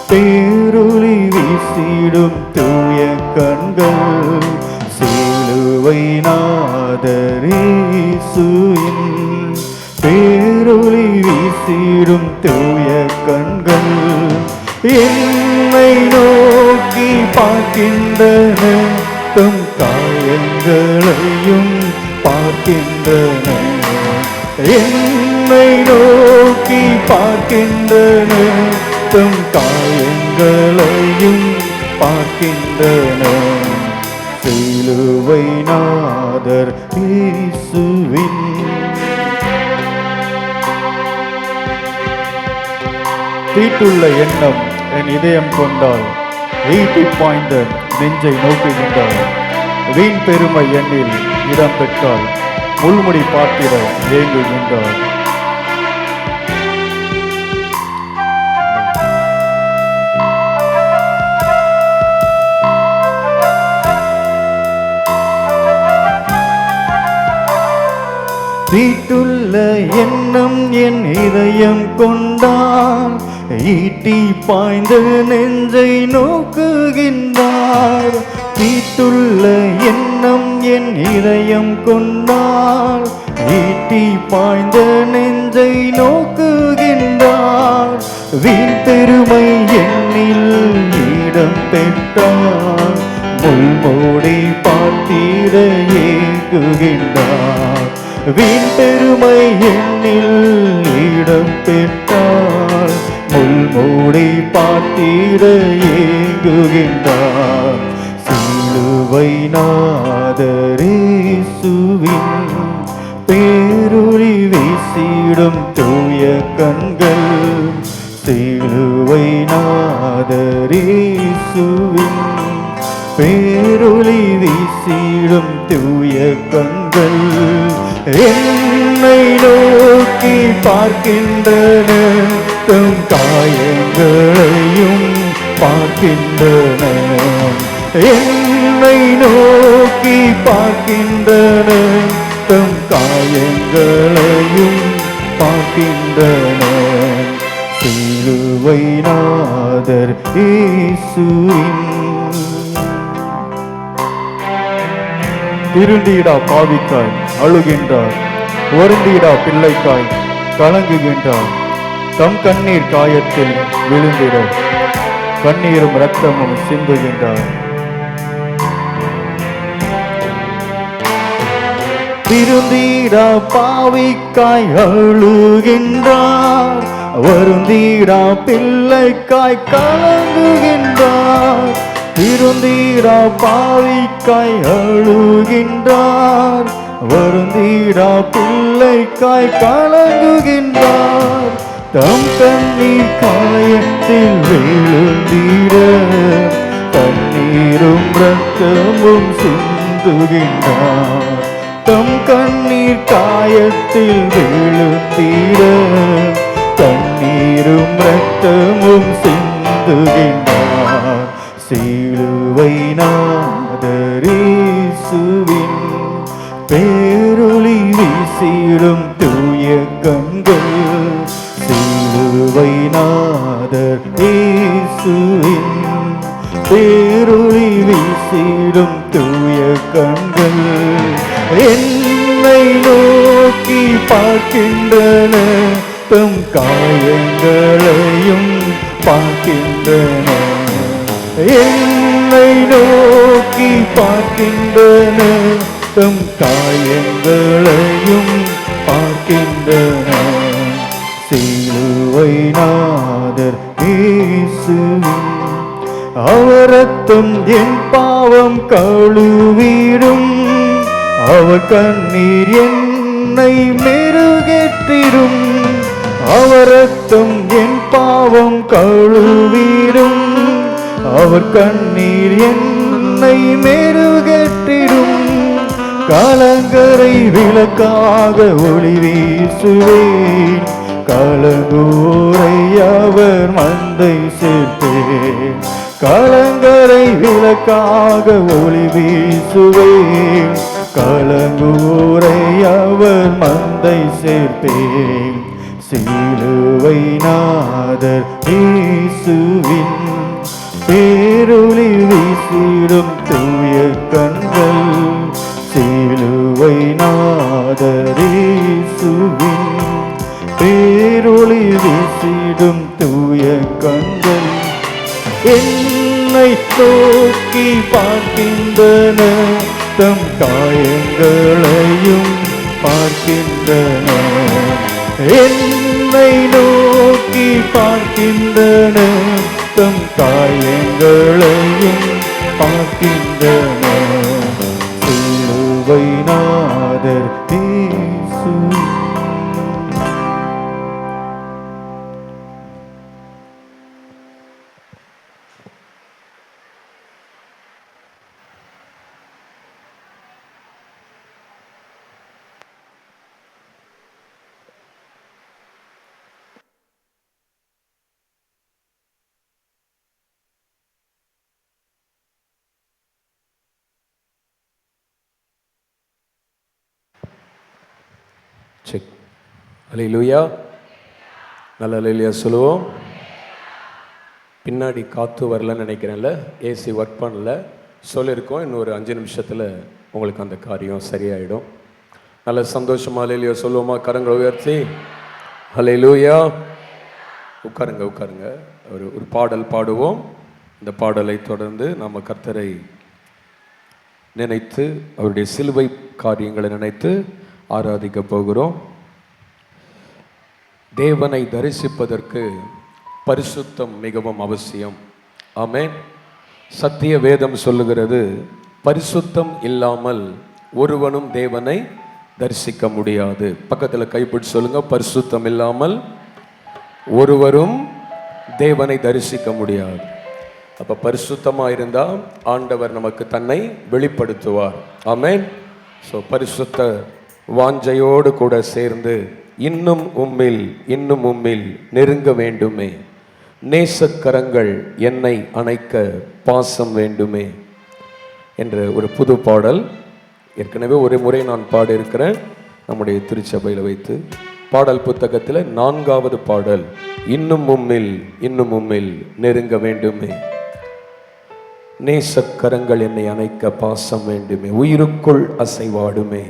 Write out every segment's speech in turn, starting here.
பேரொளி வீசிடும் தூய கண்கள் சிலுவை நாதரேசுவின் பேரொளி வீசிடும் தூய கண்கள் என்னை நோக்கி பார்க்கின்றன தம் காயங்களையும் பார்க்கின்றன என்னை நோக்கி பார்க்கின்றன தம் காயங்களையும் பார்க்கின்றன சிலுவை நாதர் இயேசுவின் தீட்டுள்ள எண்ணம் என் இதயம் கொண்டால் ஈட்டி பாய்ந்த நெஞ்சை நோக்குகின்றார் வீண் பெருமை எண்ணில் இடம் பெற்றால் முள்முடி பார்த்திட ஏங்குகின்றார் தீட்டுள்ள எண்ணம் என் இதயம் கொண்டால் ஈட்டி பாய்ந்த நெஞ்சை நோக்குகின்றார் தீட்டுள்ள எண்ணம் என் இதயம் கொண்டால் ஈட்டி பாய்ந்த நெஞ்சை நோக்குகின்றார் வீண் பெருமை எண்ணில் இடம் பெற்றார் முள்மூடி பார்த்திட ஏங்குகின்றார் வீண் பெருமை எண்ணில் இடம் பெற்றார் முள்மூடி பார்த்திட ஏங்குகின்றார் சிலுவை நாதரேசுவின் பேரொளி வீசிடும் தூய கண்கள் சிலுவை நாதரேசுவின் பேரொளி வீசிடும் தூய கண்கள் என்னை நோக்கி பார்க்கின்றன தம் காயங்களையும் பார்க்கின்றன என்னை நோக்கி பார்க்கின்றன தம் காயங்களையும் பார்க்கின்றன சிலுவை நாதர் இயேசுவின் திருந்திடா பாவிக்காய் அழுகின்றார் வருந்திடா பிள்ளைக்காய் கலங்குகின்றார் தம் கண்ணீர் காயத்தில் விழுந்திட கண்ணீரும் இரத்தமும் சிந்துகின்றார் திருந்திடா பாவிக்காய் அழுகின்றார் வருந்திடா பிள்ளைக்காய் கலங்குகின்றார் திருந்திடா பாவிக்காய் அழுகின்றார் வருந்திடா பிள்ளைக்காய் கலங்குகின்றார் தம் கண்ணீர் காயத்தில் விழுந்திட கண்ணீரும் இரத்தமும் சிந்துகின்றார் தம் கண்ணீர் காயத்தில் விழுந்திட கண்ணீரும் இரத்தமும் சிந்துகின்றார் சிலுவை நாதரேசுவின் பேரொளி வீசிடும் தூய கண்கள் சிலுவை நாதரேசுவின் பேரொளி வீசிடும் தூய கண்கள் என்னை நோக்கி பார்க்கின்றன தம் காயங்களையும் பார்க்கின்றன என்னை நோக்கி பார்க்கின்றன தம் காயங்களையும் பார்க்கின்றன சிலுவை நாதர் இயேசுவின் அவர் ரத்தம் என் பாவம் கழுவிடும் அவர் கண்ணீர் என்னை மெருகேற்றிடும் அவர் ரத்தம் என் பாவம் கழுவிடும் அவர் கண்ணீர் என்னை மெருகேற்றிடும் கலங்கரை விளக்காக ஒளி வீசுவேன் கலங்கூரை அவர் மந்தை சேர்த்தேன் கலங்கரை விளக்காக ஒளி வீசுவேன் கலங்கூரை அவர் மந்தை சேர்த்தேன் சிலுவை நாதர் இயேசுவின் பேரொளி வீசிடும் தூய கண்கள், சிலுவை நாதர் இயேசுவின் பேரொளி வீசிடும் தூய கண்கள் என்னை நோக்கி பார்க்கின்றன, தம் காயங்களையும் பார்க்கின்றன. என்னை நோக்கி பார்க்கின்றன, தம் காயங்களையும் பார்க்கின்றன. சிலுவை நாதர் இயேசு. செக். அல்லேலூயா. நல்ல அல்லேலூயா சொல்லுவோம். பின்னாடி காற்று வரலன்னு நினைக்கிறேன்ல, ஏசி ஒர்க் பண்ணல சொல்லியிருக்கோம். இன்னொரு 5 நிமிஷத்தில் உங்களுக்கு அந்த காரியம் சரியாயிடும். நல்ல சந்தோஷமா அல்லேலூயா சொல்லுவோமா? கரங்களை உயர்த்தி அல்லேலூயா. உட்காருங்க. ஒரு பாடல் பாடுவோம். இந்த பாடலை தொடர்ந்து நாம் கர்த்தரை நினைத்து அவருடைய சிலுவை காரியங்களை நினைத்து ஆராதிக்க போகிறோம். தேவனை தரிசிப்பதற்கு பரிசுத்தம் மிகவும் அவசியம். ஆமென். சத்திய வேதம் சொல்லுகிறது, பரிசுத்தம் இல்லாமல் ஒருவனும் தேவனை தரிசிக்க முடியாது. பக்கத்தில் கைப்பிடி சொல்லுங்க, பரிசுத்தம் இல்லாமல் ஒருவரும் தேவனை தரிசிக்க முடியாது. அப்ப பரிசுத்தமா இருந்தா ஆண்டவர் நமக்கு தன்னை வெளிப்படுத்துவார். ஆமென். ஸோ பரிசுத்த வாஞ்சையோடு கூட சேர்ந்து இன்னும் உம்மில் நெருங்க வேண்டுமே, நேசக்கரங்கள் என்னை அணைக்க பாசம் வேண்டுமே என்ற ஒரு புது பாடல் ஏற்கனவே ஒரு முறை நான் பாடியிருக்கிறேன் நம்முடைய திருச்சபையில் வைத்து. பாடல் புத்தகத்தில் 4வது பாடல், இன்னும் உம்மில் நெருங்க வேண்டுமே, நேசக்கரங்கள் என்னை அணைக்க பாசம் வேண்டுமே, உயிருக்குள் அசைவாடுமே,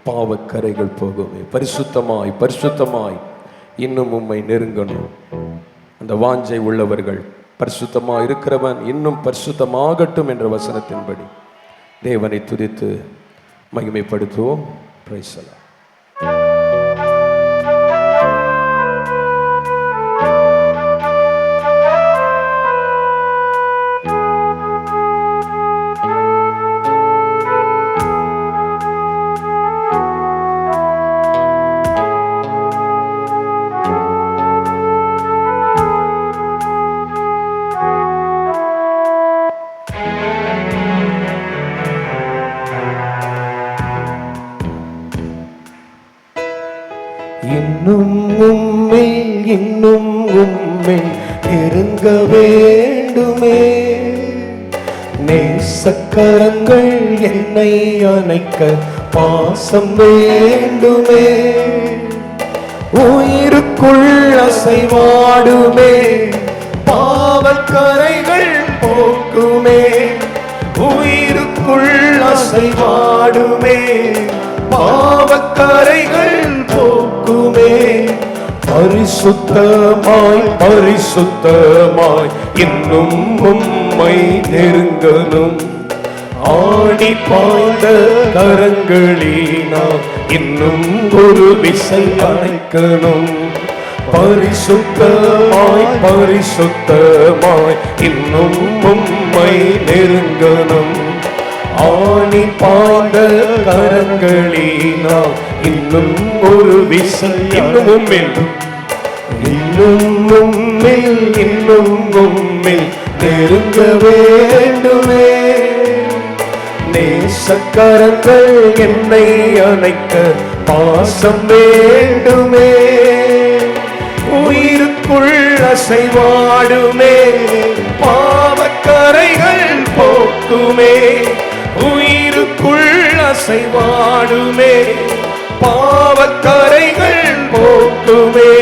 பாவக்கரைகள் போகுமே. பரிசுத்தமாய் இன்னும் உம்மை நெருங்கணும். அந்த வாஞ்சை உள்ளவர்கள், பரிசுத்தமாக இருக்கிறவன் இன்னும் பரிசுத்தமாகட்டும் என்ற வசனத்தின்படி தேவனை துதித்து மகிமைப்படுத்துவோம். Praise the Lord. இன்னும் உம்மில் நெருங்க வேண்டுமே, நேசக்கரங்கள் என்னை அணைக்க பாசம் வேண்டுமே, உயிருக்குள் அசைவாடுமே, பாவக்கரைகள் போக்குமே, உயிருக்குள் அசைவாடுமே, பாவக்கரைகள் போக்குமே. பரிசுத்தமாய் இன்னும் உம்மை நெருங்கணும், ஆடி பாய்ந்த கரங்களினால் இன்னும் ஒரு விசை அணைக்கணும். பரிசுத்தமாய் இன்னும் உம்மை நெருங்கணும், ஆணி பாய்ந்த கரங்களினால் இன்னும் ஒரு விசை, இன்னும் உம்மில் நெருங்க வேண்டுமே, நேசக்கரங்கள் என்னை அணைக்க பாசம் வேண்டுமே, உயிருக்குள் அசைவாடுமே, பாவக்கரைகள் போக்குமே, உயிருக்குள் அசைவாடுமே, பாவக்கரைகள் போக்குமே.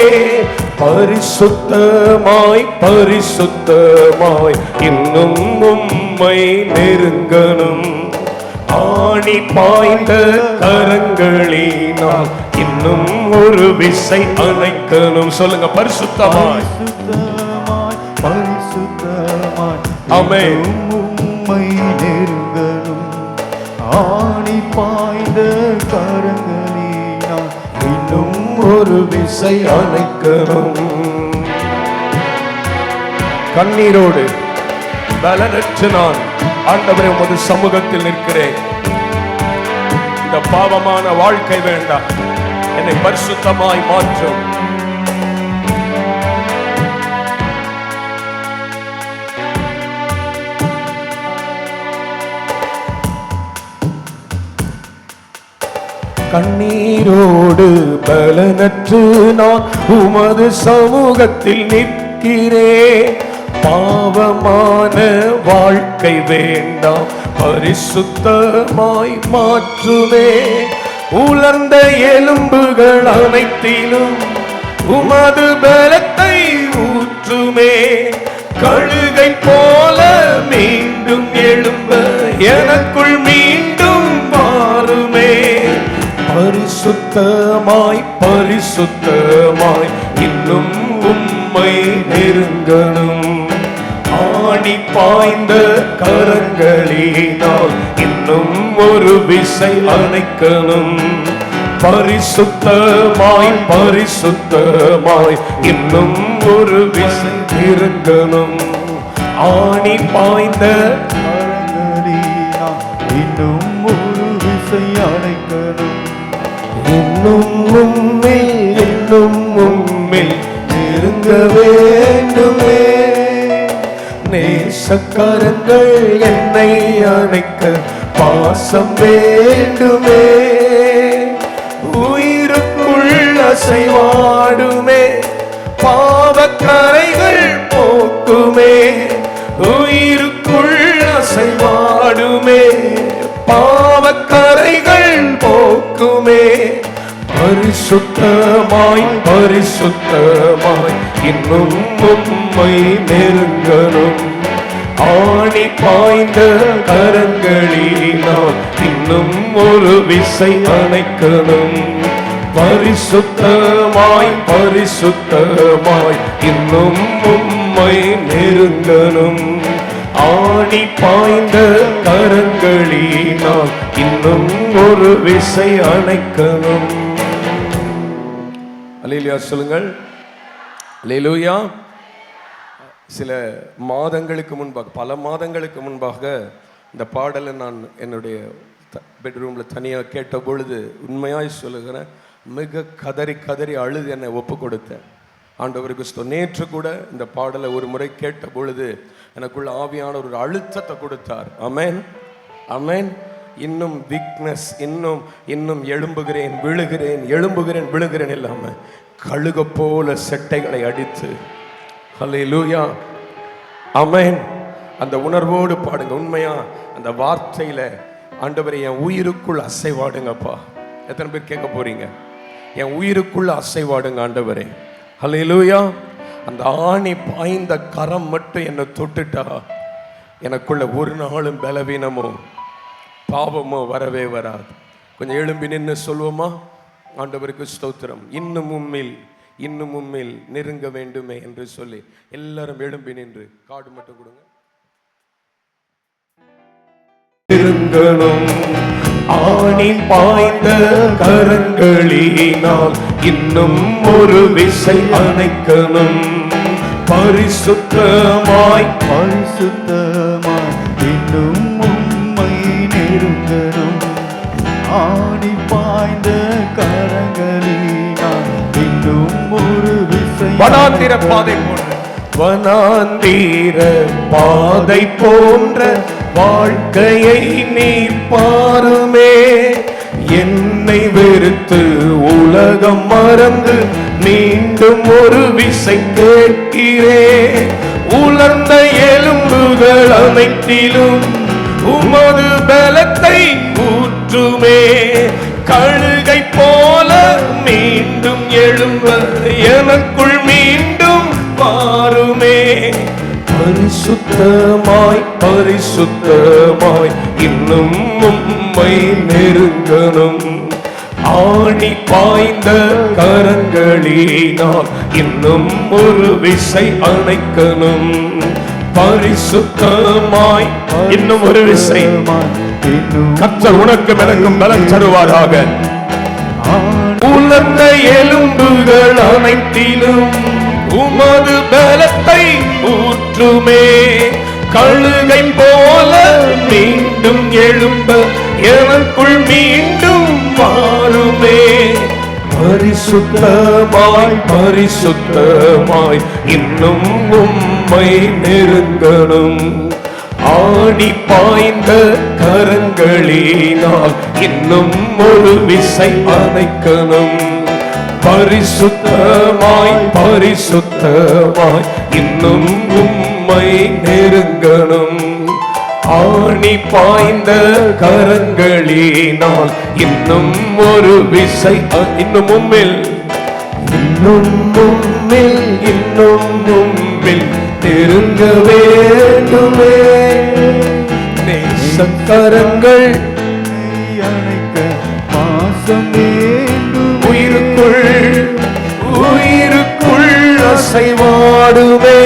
பரிசுத்தமாய் பரிசுத்தமாய் இன்னும் உம்மை நெருங்கணும். ஆணி பாய்ந்த கரங்களினால் இன்னும் ஒரு விசை அணைக்கணும். சொல்லுங்க, பரிசுத்தமாய் பரிசுத்தமாய் பரிசுத்தமாய் ஆமென். உம்மை நெருங்கணும். ஆணி பாய்ந்த கரங்களினால் இன்னும் ஒரு விசை அணைக்கணும். கண்ணீரோடு பலனற்று நான் ஆண்டவரே உமது சமூகத்தில் நிற்கிறேன். இந்த பாவமான வாழ்க்கை வேண்டாம், என்னை பரிசுத்தமாய் மாற்றும். கண்ணீரோடு பலனற்று நான் உமது சமூகத்தில் நிற்கிறேன். பாவமான வாழ்க்கை வேண்டாம், பரிசுத்தமாய் மாற்றுவே. உலர்ந்த எலும்புகள் அனைத்திலும் உமது பலத்தை ஊற்றுமே. கழுகை போல மீண்டும் எழும்ப எனக்குள் மீண்டும் மாறுமே. பரிசுத்தமாய் பரிசுத்தமாய் இன்னும் உம்மை நெருங்கணும். ஆணி பாய்ந்த கரங்களினால் இன்னும் ஒரு விசை அணைக்கணும். பரிசுத்தமாய் பரிசுத்தமாய் இன்னும் ஒரு விசை நெருங்கணும். ஆணி பாய்ந்த கரங்களினால் இன்னும் ஒரு விசை அணைக்கணும். இன்னும் உம்மில் நெருங்க வேண்டுமே. நேசக்கரங்கள் என்னை அணைக்க பாசம் வேண்டுமே. உயிருக்குள் அசைவாடுமே, பாவக்கரைகள் போக்குமே. உயிருக்குள் அசைவாடுமே, பாவக்கரைகள் போக்குமே. பரிசுத்தமாய் பரிசுத்தமாய் இன்னும் உம்மை நெருங்கணும். ஆணி பாய்ந்த கரங்களினால் இன்னும் ஒரு விசை அணைக்கணும். பரிசுத்தமாய் பரிசுத்தமாய் இன்னும் உம்மை நெருங்கணும். ஆணி பாய்ந்த கரங்களினால் இன்னும் ஒரு விசை அணைக்கணும். அல்லேலூயா சொல்லுங்கள். அல்லேலூயா. சில மாதங்களுக்கு முன்பாக, பல மாதங்களுக்கு முன்பாக இந்த பாடலை நான் என்னுடைய பெட்ரூமில் தனியாக கேட்ட பொழுது உண்மையாய் சொல்லுகிறேன், மிக கதறி கதறி அழுது என்னை ஒப்பு கொடுத்தேன். ஆண்டவருக்கு நேற்று கூட இந்த பாடலை ஒரு முறை கேட்ட பொழுது எனக்குள்ள ஆவியான ஒரு அழுத்தத்தை கொடுத்தார். ஆமென் ஆமென். இன்னும் வீக்னஸ், இன்னும் எழும்புகிறேன் விழுகிறேன், எழும்புகிறேன் விழுகிறேன் இல்லாம கழுக போல செட்டைகளை அடித்து, ஹல்லேலூயா ஆமென், அந்த உணர்வோடு பாடுங்க. உண்மையா அந்த வார்த்தையில ஆண்டவரே என் உயிருக்குள் அசைவாடுங்கப்பா. எத்தனை பேர் கேட்க போறீங்க? என் உயிருக்குள்ள அசைவாடுங்க ஆண்டவரே. ஹல்லேலூயா. அந்த ஆணி பாய்ந்த கரம் மட்டும் என்னை தொட்டுட்டா எனக்குள்ள ஒரு நாளும் பலவீனமோ பாவமோ வரவே வராது. கொஞ்சம் எழும்பி நின்று சொல்வோமா? ஆண்டவருக்கு ஸ்தோத்திரம். இன்னும் உம்மில் நெருங்க வேண்டுமே என்று சொல்லி எல்லாரும் எழும்பி நின்று கார்டு மட்டும் கொடுங்க. நெருங்கணும். ஆணி பாய்ந்த கரங்களினால் இன்னும் ஒரு விசை அணைக்கணும். பரிசுத்தமாய் பரிசுத்தமாய் இன்னும் உம்மை நெருங்கணும். ஆணி பாய்ந்த கரங்களினால் இன்னும் ஒரு விசை வனாந்திர பாதை போன்ற, வனாந்திர பாதை போன்ற வாழ்க்கையை நீ பாருமே. என்னை வெறுத்து உலகம் மறந்து மீண்டும் ஒரு விசை கேட்கிறேன். உலர்ந்த எலும்புகள் அனைத்திலும் உமது பலத்தை ஊற்றுமே. கழுகை போல மீண்டும் எழும்ப எனக்குள் பரிசுத்தமாய் பரிசுத்தமாய் இன்னும் உம்மை நெருங்கணும். ஆணி பாய்ந்த கரங்களினால் இன்னும் ஒரு விசை அணைக்கணும். பரிசுத்தமாய் இன்னும் ஒரு விசை. கர்த்தர் உனக்கு எனக்கும் பலன் தருவாராக. உலர்ந்த எலும்புகள் அனைத்திலும் உமது பலத்தை ஊற்றுமே. கழுகை போல மீண்டும் எழும்ப எனக்குள் மீண்டும் மாறுமே. பரிசுத்தமாய் பரிசுத்தமாய் இன்னும் உம்மை நெருங்கணும். ஆடி பாய்ந்த கரங்களினால் இன்னும் ஒரு விசை அணைக்கணும். பரிசுத்தமாய் பரிசுத்தமாய் இன்னும் உம்மை நெருங்கணும். ஆணி பாய்ந்த கரங்களினால் இன்னும் ஒரு விசை இன்னும் உம்மில் இன்னும் உம்மில் இன்னும் உம்மில் நெருங்க வேண்டுமே. நேசக்கரங்கள் அணைக்க பாசம் வேண்டும். உயிருக்குள் உயிருக்குள் அசைவாடுமே.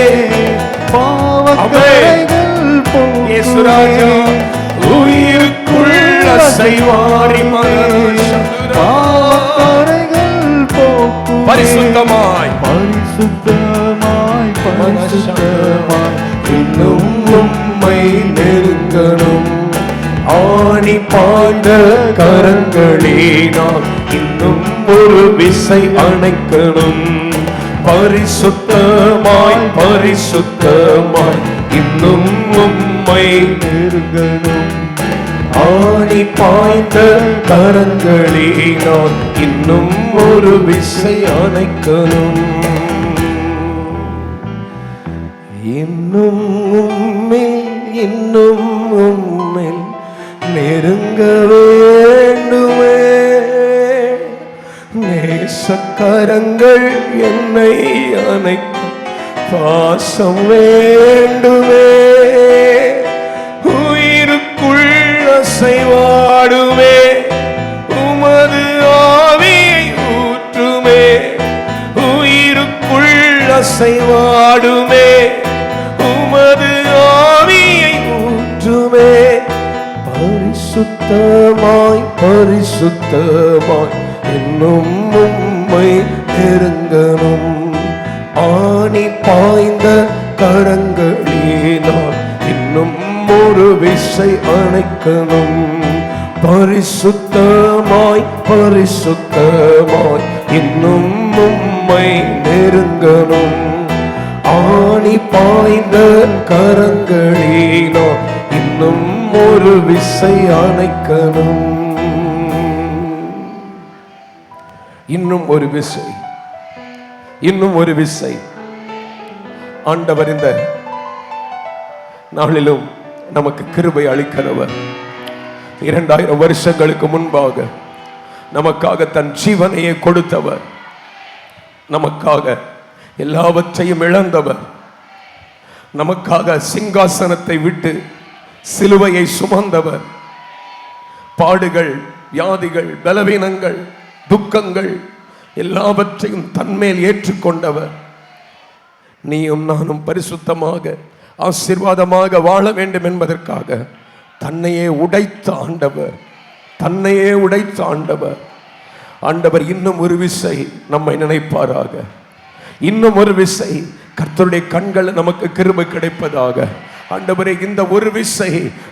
பாவக்கரைகள் இயேசுராஜா உயிருக்குள் அசைவாடி பாவக்கரைகள் போக்கும். பரிசுத்தமாய் பரிசுத்தமாய் பரிசுத்தமாய் இன்னும் உம்மை நெருங்கணும். ஆணி பாய்ந்த கரங்களினால் இன்னும் ஒரு விசை அணைக்கணும். பரிசுத்தமாய் பரிசுத்தமாய் இன்னும் உம்மை நெருங்கணும். ஆணி பாய்ந்த கரங்களினால் இன்னும் ஒரு விசை அணைக்கணும். இன்னும் உம்மில் இன்னும் உம்மில் நெருங்க வேண்டுமே. நேசக்கரங்கள் என்னை அணைக்க பாசம் வேண்டுமே. உயிருக்குள் அசைவாடுமே. உமது ஆவியை ஊற்றுமே. உயிருக்குள் அசைவாடுமே. உமது ஆவியை ஊற்றுமே. பரிசுத்தமாய் பரிசுத்தமாய் இன்னும் உம்மை நெருங்கணும். ஆணி பாய்ந்த கரங்களினால் இன்னும் ஒரு விசை அணைக்கணும். பரிசுத்தமாய் பரிசுத்தமாய் இன்னும் உம்மை நெருங்கணும். ஆணி பாய்ந்த கரங்களினால் இன்னும் ஒரு விசை அணைக்கணும். இன்னும் ஒரு விசை இன்னும் ஒரு விசை. ஆண்டவர் இந்த நாளிலும் நமக்கு கிருபை அளிக்கிறவர். 2000 வருஷங்களுக்கு முன்பாக நமக்காக தன் ஜீவனையே கொடுத்தவர். நமக்காக எல்லாவற்றையும் இழந்தவர். நமக்காக சிங்காசனத்தை விட்டு சிலுவையை சுமந்தவர். பாடுகள், வியாதிகள், பலவீனங்கள், துக்கங்கள் எல்லாவற்றையும் தன்மேல் ஏற்றுக்கொண்டவர். நீயும் நானும் பரிசுத்தமாக ஆசீர்வாதமாக வாழ வேண்டும் என்பதற்காக தன்னையே உடைத்த ஆண்டவர். தன்னையே உடைத்த ஆண்டவர். ஆண்டவர் இன்னும் ஒரு விசை நம்மை நினைப்பாராக. இன்னும் ஒரு விசை கர்த்தருடைய கண்கள் நமக்கு கிருபை கிடைப்பதாக. ஆண்டவரே, இந்த ஒரு விசை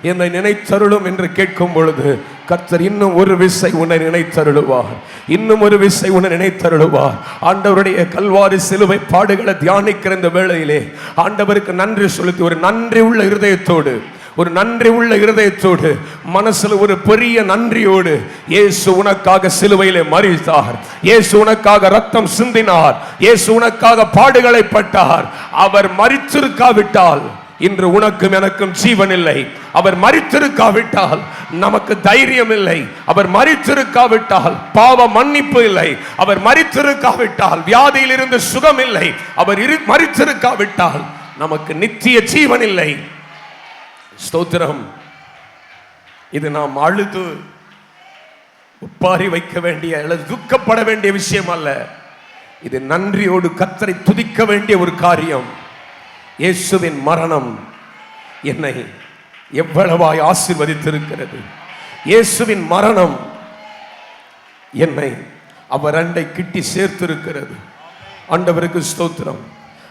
என்னை நினைத்தருளும் என்று கேட்கும் பொழுது கர்த்தர் இன்னும் ஒரு விசை உன்னை நினைத்தருளுவார். இன்னும் ஒரு விசை உன்னை நினைத்தருளுவார். ஆண்டவருடைய கல்வாரி சிலுவை பாடுகளை தியானிக்கிற இந்த வேளையிலே ஆண்டவருக்கு நன்றி செலுத்தி ஒரு நன்றி உள்ள இருதயத்தோடு, ஒரு நன்றி உள்ள இருதயத்தோடு, மனசுல ஒரு பெரிய நன்றியோடு, இயேசு உனக்காக சிலுவையிலே மரித்தார். இயேசு உனக்காக ரத்தம் சிந்தினார். இயேசு உனக்காக பாடுகளை பட்டார். அவர் மரித்திருக்காவிட்டால் இன்று உனக்கும் எனக்கும் ஜீவன் இல்லை. அவர் மரித்திருக்காவிட்டால் நமக்கு தைரியம் இல்லை. அவர் மரித்திருக்காவிட்டால் பாவ மன்னிப்பு இல்லை. அவர் மரித்திருக்காவிட்டால் வியாதியில் இருந்து சுகம் இல்லை. அவர் மரித்திருக்காவிட்டால் நமக்கு நித்திய ஜீவன் இல்லை. ஸ்தோத்திரம். இது நாம் அழுது உப்பாரி வைக்க வேண்டிய அல்லது துக்கப்பட வேண்டிய விஷயம் அல்ல. இது நன்றியோடு கர்த்தரை துதிக்க வேண்டிய ஒரு காரியம். இயேசுவின் மரணம் என்னை எவ்வளவாய் ஆசீர்வதித்திருக்கிறது. இயேசுவின் மரணம் என்னை அவர் அண்டை கிட்டி சேர்த்திருக்கிறது. ஆண்டவருக்கு ஸ்தோத்திரம்.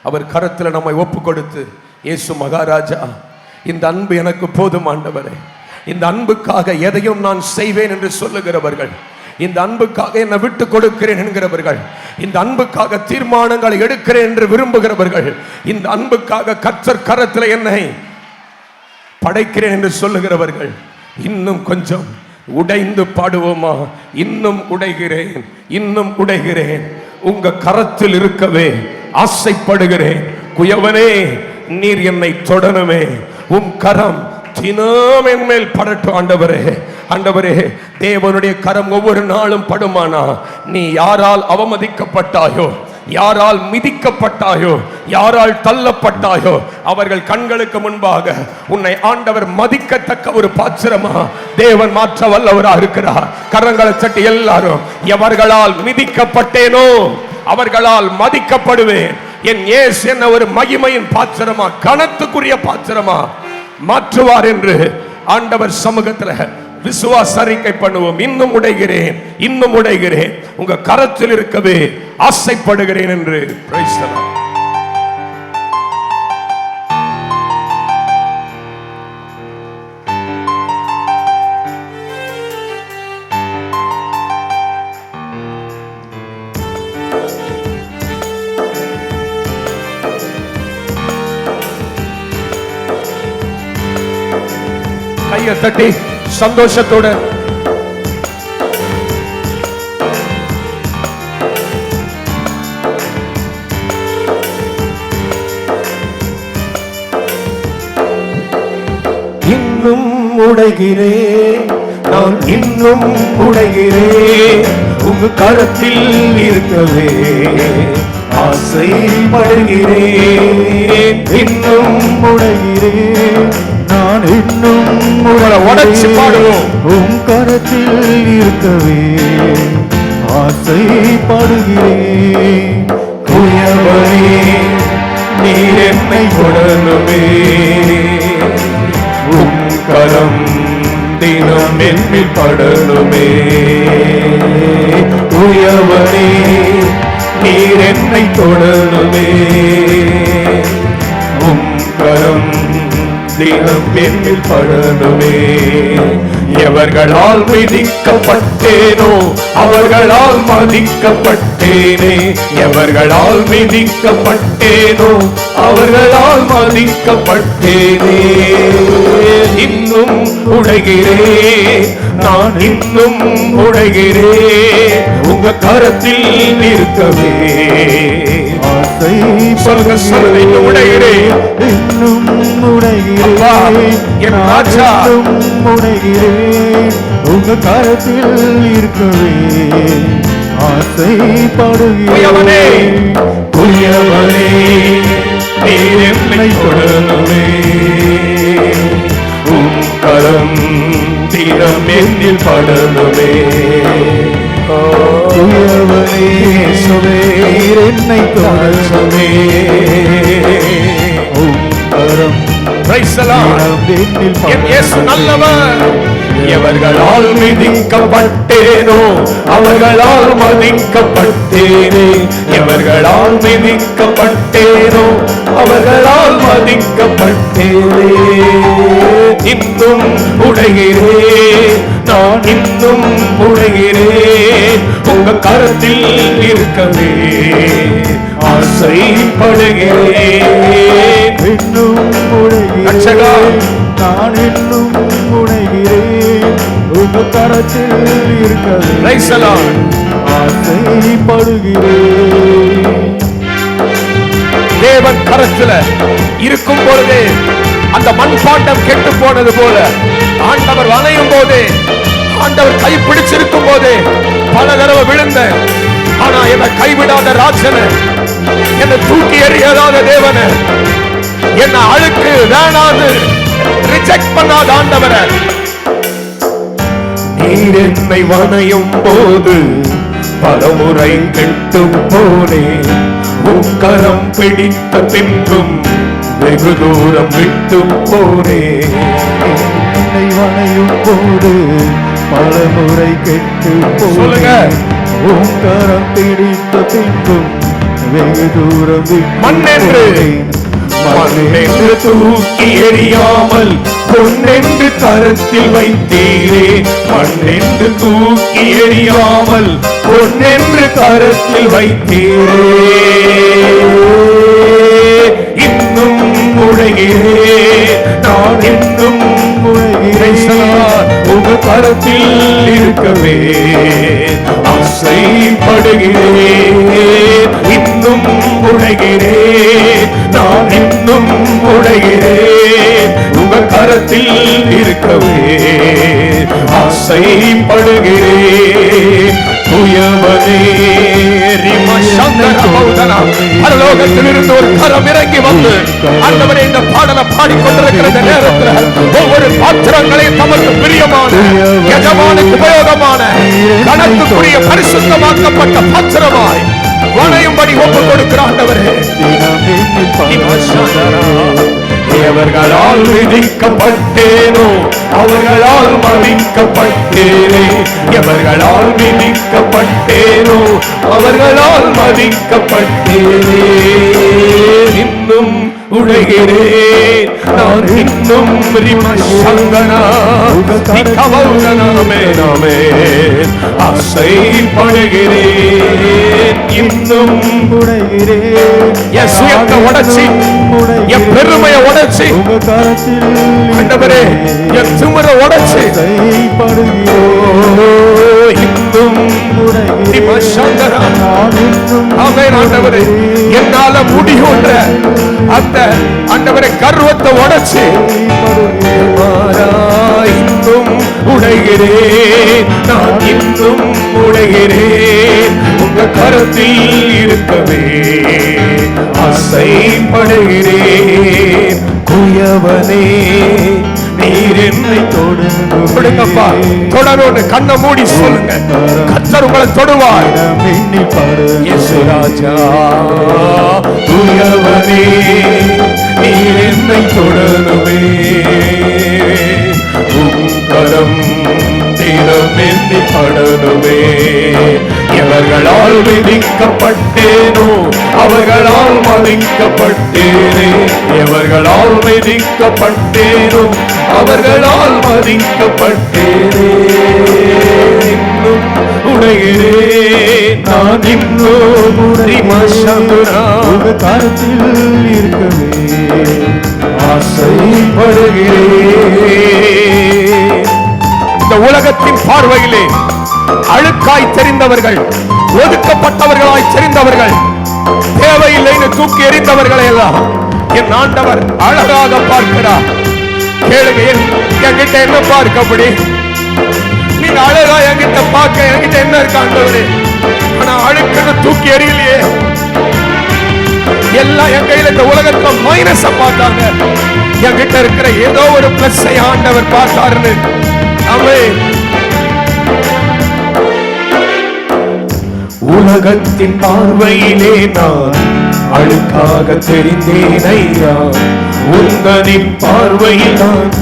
அவர் கரத்தில் நம்மை ஒப்பு கொடுத்து, இயேசு மகாராஜா, இந்த அன்பு எனக்கு போதும் ஆண்டவரே, இந்த அன்புக்காக எதையும் நான் செய்வேன் என்று சொல்லுகிறவர்கள், இந்த அன்புக்காக என்னை விட்டு கொடுக்கிறேன் என்கிறவர்கள், இந்த அன்புக்காக தீர்மானங்களை எடுக்கிறேன் என்று விரும்புகிறவர்கள், இந்த அன்புக்காக கர்த்தர் கரத்தில் என்னை படைக்கிறேன் என்று சொல்லுகிறவர்கள், இன்னும் கொஞ்சம் உடைந்து பாடுவோமா? இன்னும் உடைகிறேன், இன்னும் உடைகிறேன், உங்க கரத்தில் இருக்கவே ஆசைப்படுகிறேன். குயவனே, நீர் என்னை தொடணுமே, உம் கரம் தினம் என் மேல் படட்டும். ஆண்டவரே, ஆண்டவரே, தேவனுடைய கரம் ஒவ்வொரு நாளும் படுமானா, நீ யாரால் அவமதிக்கப்பட்டாயோ, யாரால் மிதிக்கப்பட்டாயோ, யாரால் தள்ளப்பட்டாயோ, அவர்கள் கண்களுக்கு முன்பாக உன்னை ஆண்டவர் மதிக்கத்தக்க ஒரு பாத்திரமா தேவன் மாற்ற வல்லவராக இருக்கிறார். கரங்களை தட்டி எல்லாரும், எவர்களால் மிதிக்கப்பட்டேனோ அவர்களால் மதிக்கப்படுவேன். என் இயேசு என்ன ஒரு மகிமையின் பாத்திரமா, கனத்துக்குரிய பாத்திரமா மாற்றுவார் என்று ஆண்டவர் சமூகத்தில் விசுவாச அறிக்கை பண்ணுவோம். இன்னும் உடைகிறேன், இன்னும் உடைகிறேன், உங்க கரத்தில் இருக்கவே ஆசைப்படுகிறேன் என்று. Price the Lord. கையை தட்டி சந்தோஷத்தோட இன்னும் உடைகிறேன், நான் இன்னும் உடைகிறேன், உங்க கரத்தில் இருக்கவே ஆசைப்படுகிறேன். இன்னும் உடைகிறேன், நான் இன்னும் உடைச்சு பாடுவோம். உம் கரத்தில் இருக்கவே ஆசைப்படுகிறேன். குயவனே, நீர் என்னை தொடணுமே, உம் கரம் தினம் என்னில் படணுமே. குயவனே, நீர் என்னை தொடணுமே, உம் கரம் தினம் என்னில் படணுமே. எவர்களால் மிதிக்கப்பட்டேனோ அவர்களால் மதிக்கப்பட்டேனே, எவர்களால் மிதிக்கப்பட்டேனோ அவர்களால் மதிக்கப்பட்டேனே. இன்னும் உடைகிறேன், நான் இன்னும் உடைகிறேன், உங்க கரத்தில் இருக்கவே ஆசை. சொல்லுங்க, சொல்லுங்க, இன்னும் உடைகிறேன், இன்னும் உடைகிறேன், என் ராஜா உடைகிறேன், உங்க கரத்தில் இருக்கவே ஆசைப்படுகிறேன். குயவனே, நீர் என்னை தொடணுமே, உம் கரம் தினம் என்னில் படணுமே. குயவனே, சுவேர் என்னை தொடணுமே, உம் கரம். Price the Lord. என் இயேசு நல்லவர். எவர்களால் மிதிக்கப்பட்டேனோ அவர்களால் மதிக்கப்பட்டேனே, எவர்களால் மிதிக்கப்பட்டேனோ அவர்களால் மதிக்கப்பட்டேனே. இன்னும் உடைகிறேன், நான் இன்னும் உடைகிறேன், உங்க கரத்தில் இருக்கவே ஆசைப்படுகிறேன். இன்னும் உடைகிறேன், நான் இன்னும் உடைகிறேன், உங்க கரத்தில் இருக்கவே ஆசைப்படுகிறேன். தேவன் கரத்துல இருக்கும் பொழுதே அந்த மண்பாண்டம் கெட்டு போனது போல, ஆண்டவர் வளையும் போதே, ஆண்டவர் கை பிடிச்சிருக்கும் போதே பல தடவை விழுந்த, ஆனா என்னை கைவிடாத ராஜன, என்னை தூக்கி எறியாத தேவன, என்ன அழுக்கு வேணாது ரிஜெக்ட் பண்ணாத ஆண்டவரே, நீர் என்னை வணையும் போது பலமுறை கெட்டு போனேன். உக்கரம் பிடித்த பின்பும் வெகு தூரம் விட்டு போனேன். என்னை வணையும் போது பலமுறை கெட்டு போனேன். உக்கரம் பிடித்த பின்பும் வெகு தூரம் மண்ணென்று மண்ணென்று தூக்கி எறியாமல் பொன்னென்று கரத்தில் வைத்தீரே. மண்ணென்று தூக்கி எறியாமல் பொன்னென்று கரத்தில் வைத்தீரே. இன்னும் உழைகிறேன் நான், இன்னும் உழைகிறேன் உங்க கரத்தில் இருக்கவே ஆசைப்படுகிறேன். இன்னும் உழைகிறேன் நான், இன்னும் உழைகிறேன் உங்க கரத்தில் இருக்கவே ஆசைப்படுகிறேன். துயவனே பரலோகத்திலிருந்து ஒரு கரம் இறங்கி வந்து ஆண்டவரே இந்த பாடலை பாடிக்கொண்டிருக்கிற நேரத்தில் ஒவ்வொரு பாத்திரங்களையும் தமக்கு பிரியமான எஜமானுக்கு உபயோகமான கணக்குக்குரிய பரிசுத்தமாக்கப்பட்ட பாத்திரமாய் வளையும்படி ஒப்புக் கொடுக்கிற ஆண்டவரே, எவர்களால் விதிக்கப்பட்டேனோ அவர்களால் மதிக்கப்பட்டேனே. எவர்களால் விதிக்கப்பட்டேனோ அவர்களால் மதிக்கப்பட்டேனே. இன்னும் உழைகிறேன் நான், இன்னும் ஆசைப்படுகிறேன். இன்னும் உழைகிறேன். என் சுயத்தை உடைச்சி, என் பெருமையை உடைச்சி, ஆண்டவரே என் திமிரை உடைச்சி, இன்னும் ஆண்டவரே என்னால முடியுன்ற அந்த ஆண்டவரே கர்வத்தை உடைச்சு இன்னும் உடைகிறேன் நான், இன்னும் உடைகிறேன் உங்க கருத்தில் இருக்கவே ஆசைப்படுகிறேன். குயவனே நீர் என்னை தொடுங்கப்பா, தொடரோடு கண்ணை மூடி சொல்லுங்க. கர்த்தர் உங்களை தொடுவார். இயேசு ராஜா குயவனே நீர் என்னை தொடருவே. கரம் தினம் எண்ணி படனுமே. எவர்களால் விதிக்கப்பட்டேனோ அவர்களால் மதிக்கப்பட்டேனே. எவர்களால் விதிக்கப்பட்டேனோ அவர்களால் மதிக்கப்பட்டேனே. இன்னும் உடைகிறேன் நான், இன்னும் கருத்தில் இருக்கவே ஆசைப்படுகிறேன். இந்த உலகத்தின் பார்வையிலே அழுக்காய் தெரிந்தவர்கள், ஒதுக்கப்பட்டவர்களாய் தெரிந்தவர்கள், தேவையில்லைன்னு தூக்கி எறிந்தவர்களை எல்லாம் என் ஆண்டவர் அழகாக பார்க்கிறார். கேளுங்க, என்கிட்ட என்ன பார்க்கப்படி? நீங்க அழகா என்கிட்ட பார்க்க என்கிட்ட என்ன இருக்கு ஆண்டவரே? ஆனா அழுக்குன்னு தூக்கி எறியலையே. எல்லாம் என் கையில இந்த உலகத்துல மைனஸ பார்த்தாங்க. என்கிட்ட இருக்கிற ஏதோ ஒரு பிளஸ் ஆண்டவர் பார்த்தாருன்னு. ஆமென். உலகத்தின் பார்வையிலே நான் அழுக்காக தெரிந்தேன் ஐயா. உங்களின் பார்வையில் நான்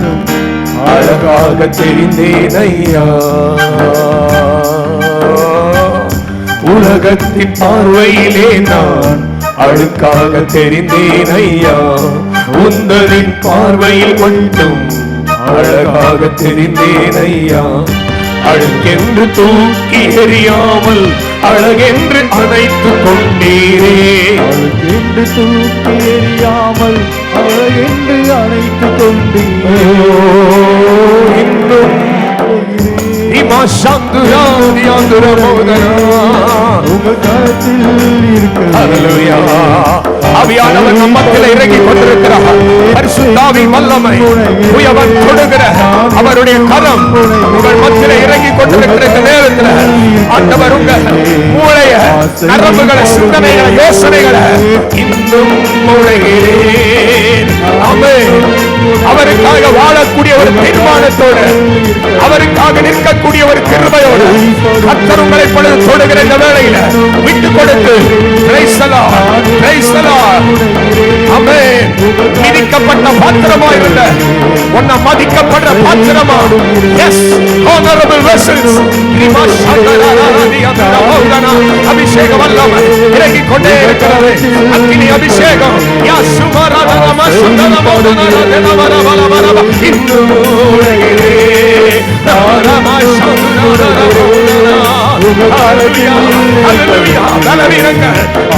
அழகாக தெரிந்தேன் ஐயா. உலகத்தின் பார்வையிலே நான் அழுக்காக தெரிந்தேன் ஐயா. உங்களின் பார்வையில் மட்டும் அழகாக தெரிந்தேன் ஐயா. அழுக்கென்று தூக்கி எறியாமல் அழகென்று அணைத்துக் கொண்டீரே. அழுக்கென்று தூக்கி எறியாமல் அழகென்று அணைத்துக் கொண்டீரே. இன்னும் ஆவியானவர் நம் மத்தியிலே இறங்கி கொண்டிருக்கிறார். பரிசுத்த ஆவியின் வல்லமை உயவன் தொடுகிற அவருடைய கரம் உங்கள் மத்தியிலே இறங்கி கொண்டிருக்கிற இந்த நேரத்தில் ஆண்டவர் உங்கள் மூளைய நரம்புகளை சிந்தனைகளை யோசனைகளை இன்னும் முளைகிறேன். ஆமென். அவருக்காக வாழக்கூடிய ஒரு தீர்மானத்தோடு, அவருக்காக நிற்கக்கூடிய ஒரு கிருபையோடு கர்த்தர் உங்களை பொழுது தொடுகிற இந்த வேளையில விட்டு கொடுத்து praise the Lord, praise the Lord. Amen. மிதிக்கப்பட்ட பாத்திரமா இருந்த உன்னை மதிக்கப்படுற பாத்திரமா. Yes, honorable vessels. அபிஷேக வல்லமை இறங்கி கொண்டே இருக்கிறது. அக்கினி அபிஷேகம்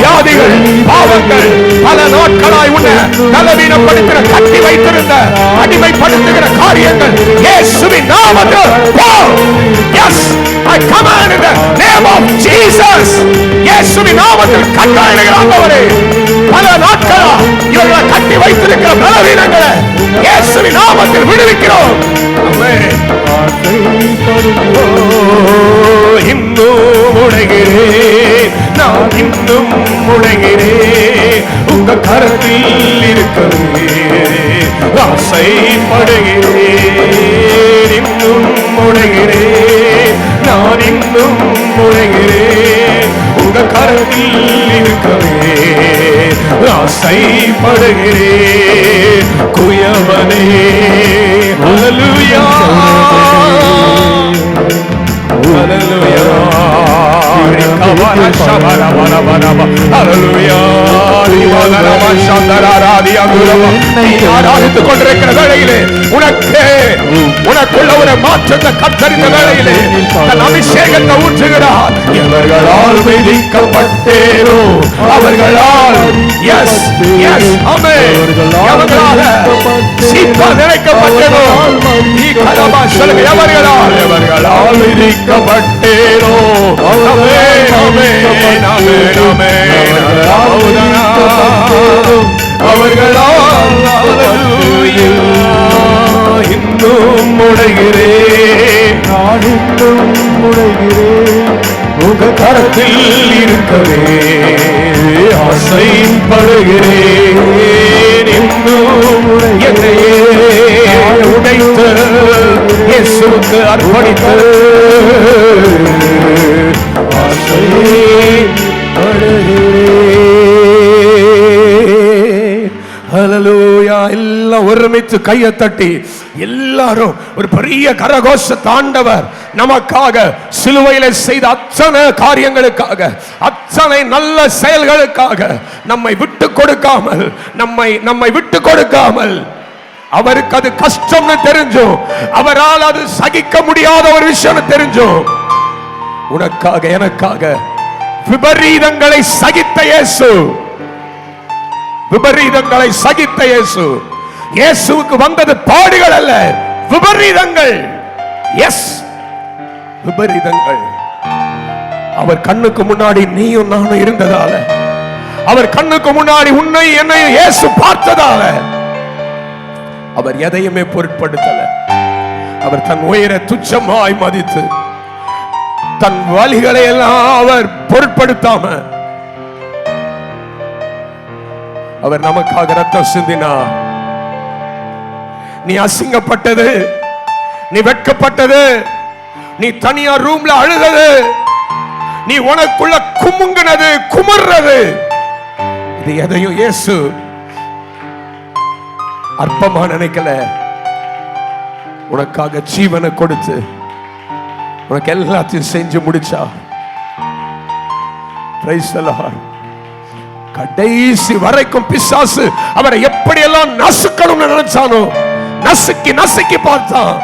வியாதிகள் பாவங்கள் பல நாட்களாய் உன்னை பலவீனப்படுத்துகிற கட்டி வைத்திருந்த அடிமைப்படுத்துகிற காரியங்கள் இயேசுவின் நாமத்தில் போ. Yes, I command in the name of Jesus. இயேசுவின் நாமத்தில் கட்டளையிடுகிறவரே, பல நாட்களா இவர்களை கட்டி வைத்திருக்கிற பலவீனங்களை இயேசுவின் நாமத்தில் விடுவிக்கிறோம். ஆமென். இன்னும் உடைகிறேன், நான் இன்னும் உடைகிறேன், உங்க கரத்தில் இருக்கவே ஆசைப்படுகிறேன். இன்னும் உடைகிறேன், நான் இன்னும் உடைகிறேன், உங்க கரத்தில் இருக்கவே ஆசைப்படுகிறேன். குயவனே ஹல்லேலூயா, ஹல்லேலூயா, ஆராதித்துக் கொண்டிருக்கிற வேளையிலே உனக்குள்ள ஒரு மாற்றத்தை கத்தறிந்த வேளையிலே தன் அபிஷேகத்தை ஊற்றுகிறார். இவர்களால் மிதிக்கப்பட்டேனோ, அவர்களால் எஸ் எஸ் ஆமென், அவர்களால் சீப்பா நிறைக்கப்பட்டேனோ, எவர்களால் மிதிக்கப்பட்டேனோ, ஆமென் ஆமென் ஆமென் ஆமென், அவர்களால் இன்னும் உடைகிறேன், நான் இன்னும் உடைகிறேன், உங்க கரத்தில் இருக்கவே ஆசைப்படுகிறேன். இன்னும் என்னையே உடைத்து இயேசுவுக்கு அர்ப்பணித்து ஹல்லேலூயா. எல்லாம் ஒருமித்து கையை தட்டி எல்லாரும் ஒரு பெரிய கரகோஷத்தை ஆண்டவர் நமக்காக சிலுவையிலே செய்த அத்தனை காரியங்களுக்காக, அத்தனை நல்ல செயல்களுக்காக நம்மை விட்டு கொடுக்காமல், நம்மை விட்டு கொடுக்காமல், அவருக்கு அது கஷ்டம்னு தெரிஞ்சும், அவரால் அது சகிக்க முடியாத ஒரு விஷயம் தெரிஞ்சும், உனக்காக எனக்காக விபரீதங்களை சகித்த இயேசு, விபரீதங்களை சகித்த இயேசு. இயேசுவுக்கு வந்தது பாடுகள் அல்ல, விபரீதங்கள். எஸ், விபரீதங்கள். அவர் கண்ணுக்கு முன்னாடி நீயும் நானும் இருந்ததால, அவர் கண்ணுக்கு முன்னாடி உன்னை என்னை இயேசு பார்த்ததால அவர் எதையுமே பொருட்படுத்தல. அவர் தன் உயிரை துச்சமாய் மதித்து தன் வலிகளை எல்லாம் அவர் பொருட்படுத்தாம அவர் நமக்காக ரத்தம் சிந்தினார். நீ அசிங்கப்பட்டது, நீ வெட்கப்பட்டது, நீ தனியா ரூம்ல அழுதது, நீ உனக்குள்ள குமுங்கினது, குமர்றது, இது எதையும் இயேசு அற்பமா நினைக்கல. உனக்காக ஜீவனை கொடுத்து உனக்கு எல்லாத்தையும் செஞ்சு முடிச்சா. Price the Lord. கடைசி வரைக்கும் பிசாசு அவரை எப்படியெல்லாம் நசுக்கணும்னு நினைச்சானோ நசுக்கி நசுக்கி பார்த்தான்.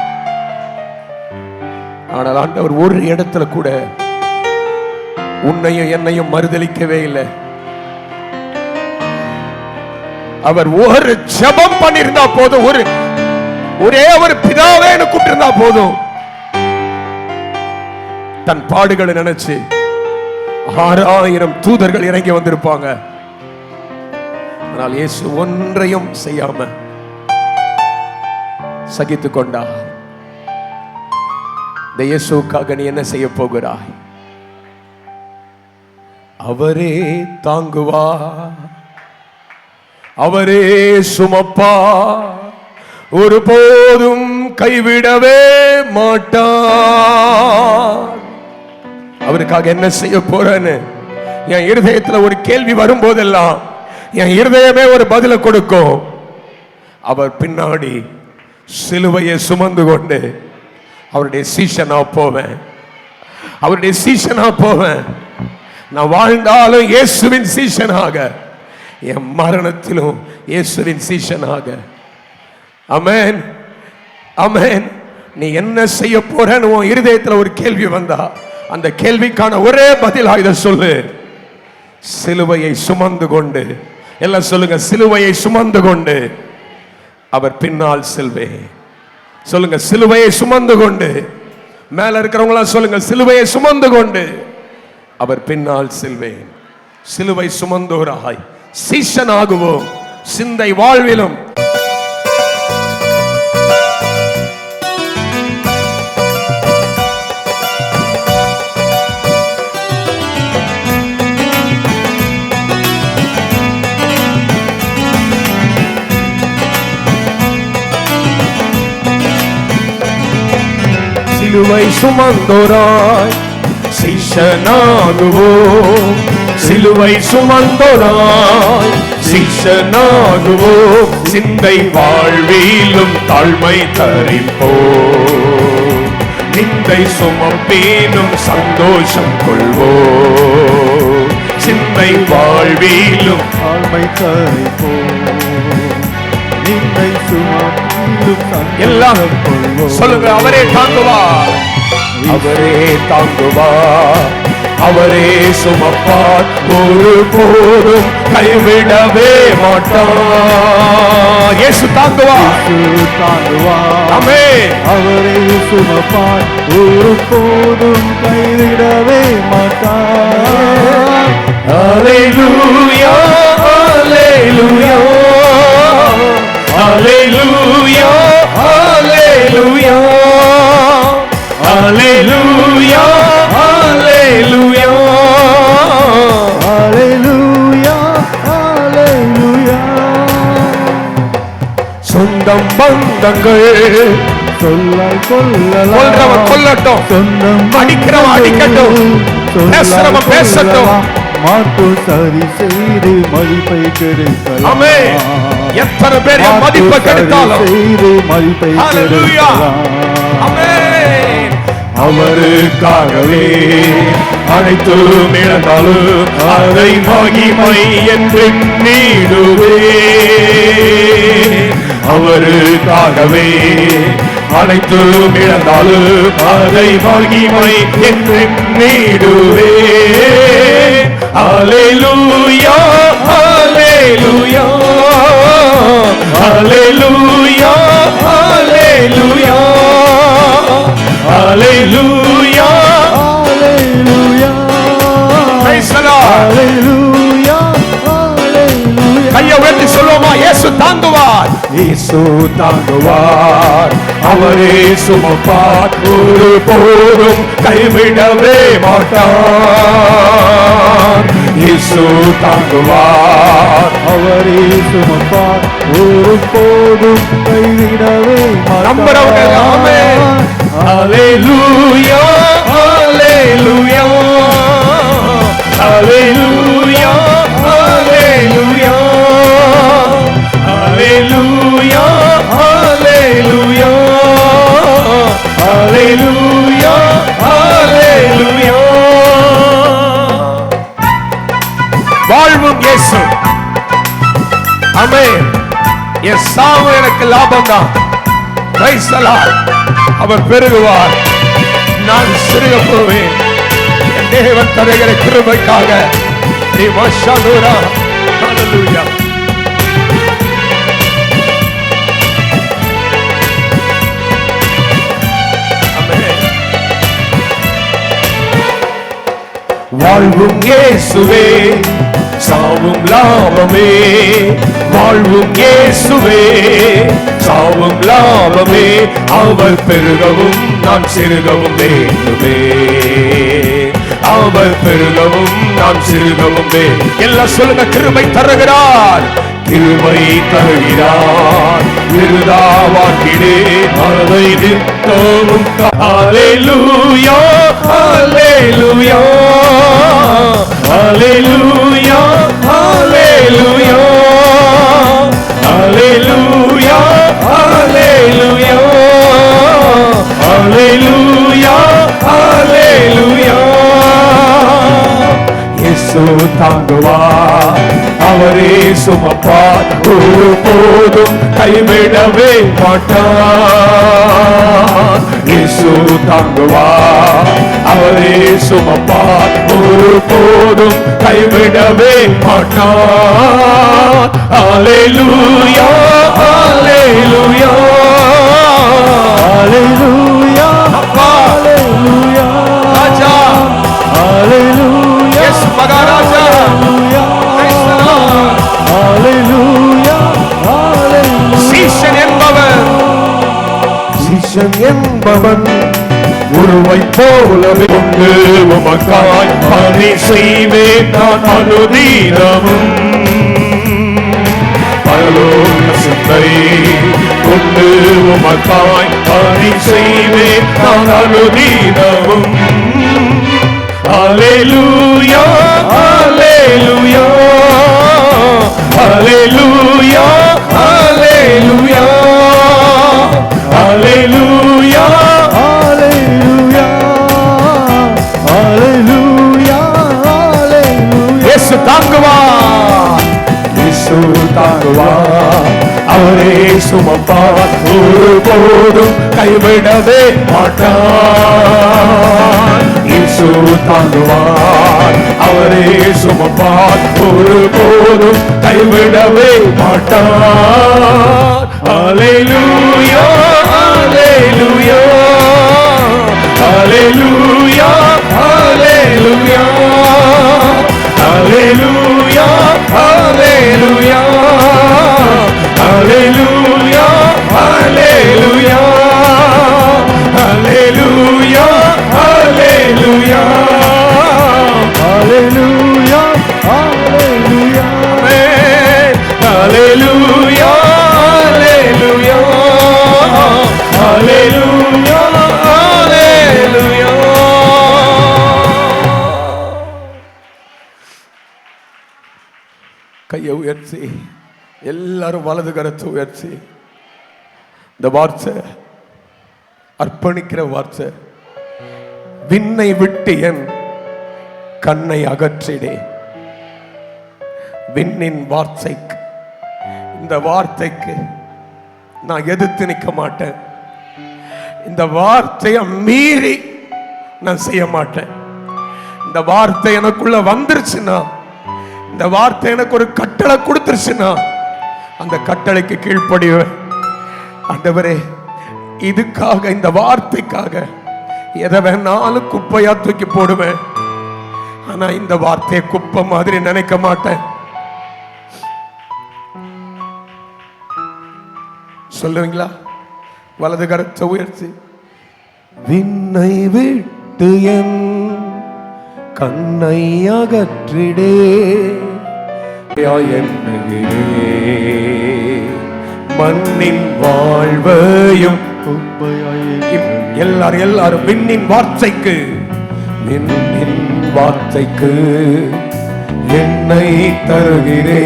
ஆனால் ஆண்டவர் ஒரு இடத்துல கூட உன்னையும் என்னையும் மறுதலிக்கவே இல்லை. அவர் ஒரு ஜெபம் பண்ணிருந்தா போதும், ஒரே ஒரு பிதாவேன்னு கூப்பிட்டிருந்தா போதும், தன் பாடுகளை நினைச்சு 6000 தூதர்கள் இறங்கி வந்திருப்பாங்க. ஆனால் இயேசு ஒன்றையும் செய்யாம சகித்துக் கொண்டார். இந்த இயேசுக்காக நீ என்ன செய்ய போகிறாய்? அவரே தாங்குவா, அவரே சுமப்பா, ஒருபோதும் கைவிடவே மாட்டார். அவருக்காக என்ன செய்ய போறேன்னு என் இருதயத்துல ஒரு கேள்வி வரும்போதெல்லாம் என் இருதயமே ஒரு பதில கொடுக்கும். அவர் பின்னாடி சிலுவையை சுமந்து கொண்டு அவருடைய சீஷனா போவேன், அவருடைய சீஷனா போவேன். நான் வாழ்ந்தாலும் இயேசுவின் சீஷனாக, என் மரணத்திலும் இயேசுவின் சீஷனாக. ஆமென், ஆமென். நீ என்ன செய்ய போறன்னு உன் இருதயத்துல ஒரு கேள்வி வந்தா அந்த கேள்விக்கான ஒரே பதிலா இதை சொல்லு: சிலுவையை சுமந்து கொண்டு. எல்லாம் சொல்லுங்க, சிலுவையை சுமந்து கொண்டு அவர் பின்னால் செல்வேன். சொல்லுங்க, சிலுவையை சுமந்து கொண்டு. மேல இருக்கிறவங்களா சொல்லுங்க, சிலுவையை சுமந்து கொண்டு அவர் பின்னால் செல்வேன். சிலுவை சுமந்தோராய் சீஷனாகுவோம். சிந்தை வாழ்விலும் சிலுவை சுமந்தோராய் சீஷனாகுவோம். சிலுவை சுமந்தோராய் சீஷனாகுவோம். சிந்தை வாழ்விலும் தாழ்மை தரிப்போம். நிந்தை சுமப்பேனும் சந்தோஷம் கொள்வோம். சிந்தை வாழ்விலும் தாழ்மை தரிப்போம். நிந்தை சுமப்பிலும் எல்லாம் சொல்லுங்க, அவரே தாங்குவார், அவரே தாங்குவார், அவரே சுமப்பார், ஒருபோதும் கைவிடவே மாட்டார். இயேசு தாங்குவார், இயேசு தாங்குவார். ஆமென். அவரே சுமப்பார், ஒருபோதும் கைவிடவே மாட்டார். அல்லேலூயா, அல்லேலூயா, அல்லேலூயா, அல்லேலூயா, அல்லேலூயா, அல்லேலூயா, அல்லேலூயா, அல்லேலூயா. சொந்தம் பந்தங்கள் சொல்லால் கொல்லலாம், கொல்றவன் கொல்லட்டும், சொந்தம் அடிக்கிறவன் அடிக்கட்டும், பேசுறவன் பேசட்டும், மாற்று சரி செய்து மதிப்பை கெடுக்கலாம். ஆமென். எத்தனை பேர் என் மதிப்பை கெடுத்தாலும் செய்து மதிப்பை ஹல்லேலூயா, ஆமென். அவருக்காகவே அனைத்தும் இழந்தாலும் அதை மகிமை என்று நீடுவே. அவருக்காகவே அனைத்தும் இழந்தாலும் அதை மகிமை என்று நீடுவே. அல்லேலூயா, அல்லேலூயா, அல்லேலூயா, அல்லேலூயா, அல்லேலூயா, அல்லேலூயா. Praise the Lord. அல்லேலூயா, அல்லேலூயா. கையை உயர்த்தி சொல்லுவோமா? இயேசு தாங்குவார், இயேசு தாங்குவார், அவரே சுமப்பார், ஒருபோதும் கைவிடவே மாட்டார். இயேசு தாங்குவார், அவரே சுமப்பார், ஒருபோதும் கைவிடவே நம்புறவர்கள் ஆமென். அல்லேலூயா, அல்லேலூயா, அல்லேலூயா, அல்லேலூயா, அல்லேலூயா, அல்லேலூயா, அல்லேலூயா, அல்லேலூயா. வாழ்வும் இயேசு, ஆமென். என் சாவு எனக்கு லாபம் தான். Praise the Lord. அவர் பெருகுவார், நான் சிறுக போவேன். என் தேவன் தருகிற கிருபைக்காக நீ மஷாலூரா. ஹல்லேலூயா. ஆமென். வாழ்வும் இயேசுவே, சாவும் லாபமே. வாழ்வும் இயேசுவே, சாவும் லாபமே. அவர் பெருகவும் நான் சிறுகவும் வேண்டுமே. அவர் பெருகவும் நான் சிறுகவும் எல்லாம் சொல்லுங்க. கிருபை தருகிறார், கிருபை தருகிறார், விருதாவாக்கிடே மனதை நித்தமும். ஹல்லேலூயா ஹல்லேலூயா ஹல்லேலூயா ஹல்லேலூயா ஹல்லேலூயா ஹல்லேலூயா ஹல்லேலூயா ஹல்லேலூயா. இயேசு தாங்குவார், அவரே சுமப்பார், ஒருபோதும் கைவிடவே மாட்டார். இயேசு தாங்குவார், அவரே சுமப்பார், ஒருபோதும் கைவிடவே மாட்டார். ஹல்லேலூயா ஹல்லேலூயா ஹல்லேலூயா ஹல்லேலூயா. ராஜா ஹல்லேலூயா, இயேசு மகாராஜா. ஹல்லேலூயா ஹல்லேலூயா. சீஷன் என்பவன் உருவை போலவே கொண்டு உமக்காய் பணி செய்வேன் நான் அனுதினமும். பரலோக சிந்தை கொண்டு உமக்காய் பணி செய்வேன் நான் அனுதினமும். ஹல்லேலூயா ஹல்லேலூயா ஹல்லேலூயா ஹல்லேலூயா ஹல்லேலூயா ஹல்லேலூயா ஹல்லேலூயா ஹல்லேலூயா. இயேசு தாங்குவார், இயேசு தாங்குவார், அவரே சுமப்பார், ஒருபோதும் கைவிடவே மாட்டார். இயேசு தாங்குவார், அவரே சுமப்பார், ஒருபோதும் கைவிடவே மாட்டார். ஹல்லேலூயா ஹல்லேலூயா ஹல்லேலூயா ஹல்லேலூயா ஹல்லேலூயா ஹல்லேலூயா ஹல்லேலூயா ஹல்லேலூயா ஹல்லேலூயா ஹல்லேலூயா ஹல்லேலூயா ஹல்லேலூயா ஹல்லேலூயா ஹல்லேலூயா ஹல்லேலூயா ஹல்லேலூயா. கையை உயர்த்தி எல்லாரும் வலது கரத்தை உயர்த்தி இந்த வார்த்தை அர்ப்பணிக்கிற வார்த்தை. விண்ணை விட்டு என் கண்ணை அகற்றிடே. விண்ணின் வார்த்தைக்கு, இந்த வார்த்தைக்கு நான் எதிர்த்து நிற்க மாட்டேன். இந்த வார்த்தையை மீறி நான் செய்ய மாட்டேன். இந்த வார்த்தை எனக்குள்ள வந்துருச்சுன்னா, இந்த வார்த்தை எனக்கு ஒரு கட்டளை கொடுத்துருச்சுன்னா அந்த கட்டளைக்கு கீழ்ப்படிவேன். ஆண்டவரே, இதுக்காக, இந்த வார்த்தைக்காக எதை வேணாலும் குப்பையா தூக்கி போடுவேன். ஆனா இந்த வார்த்தையை குப்பை மாதிரி நினைக்க மாட்டேன். சொல்லுவீங்களா? வலது கரத்தை உயர்த்தி விண்ணை விட்டு என் கண்ணை அகற்றிடே. மண்ணின் வாழ்வையும் எல்லாரும் விண்ணின் வார்த்தைக்கு, விண்ணின் வார்த்தைக்கு என்னை தருகிறே.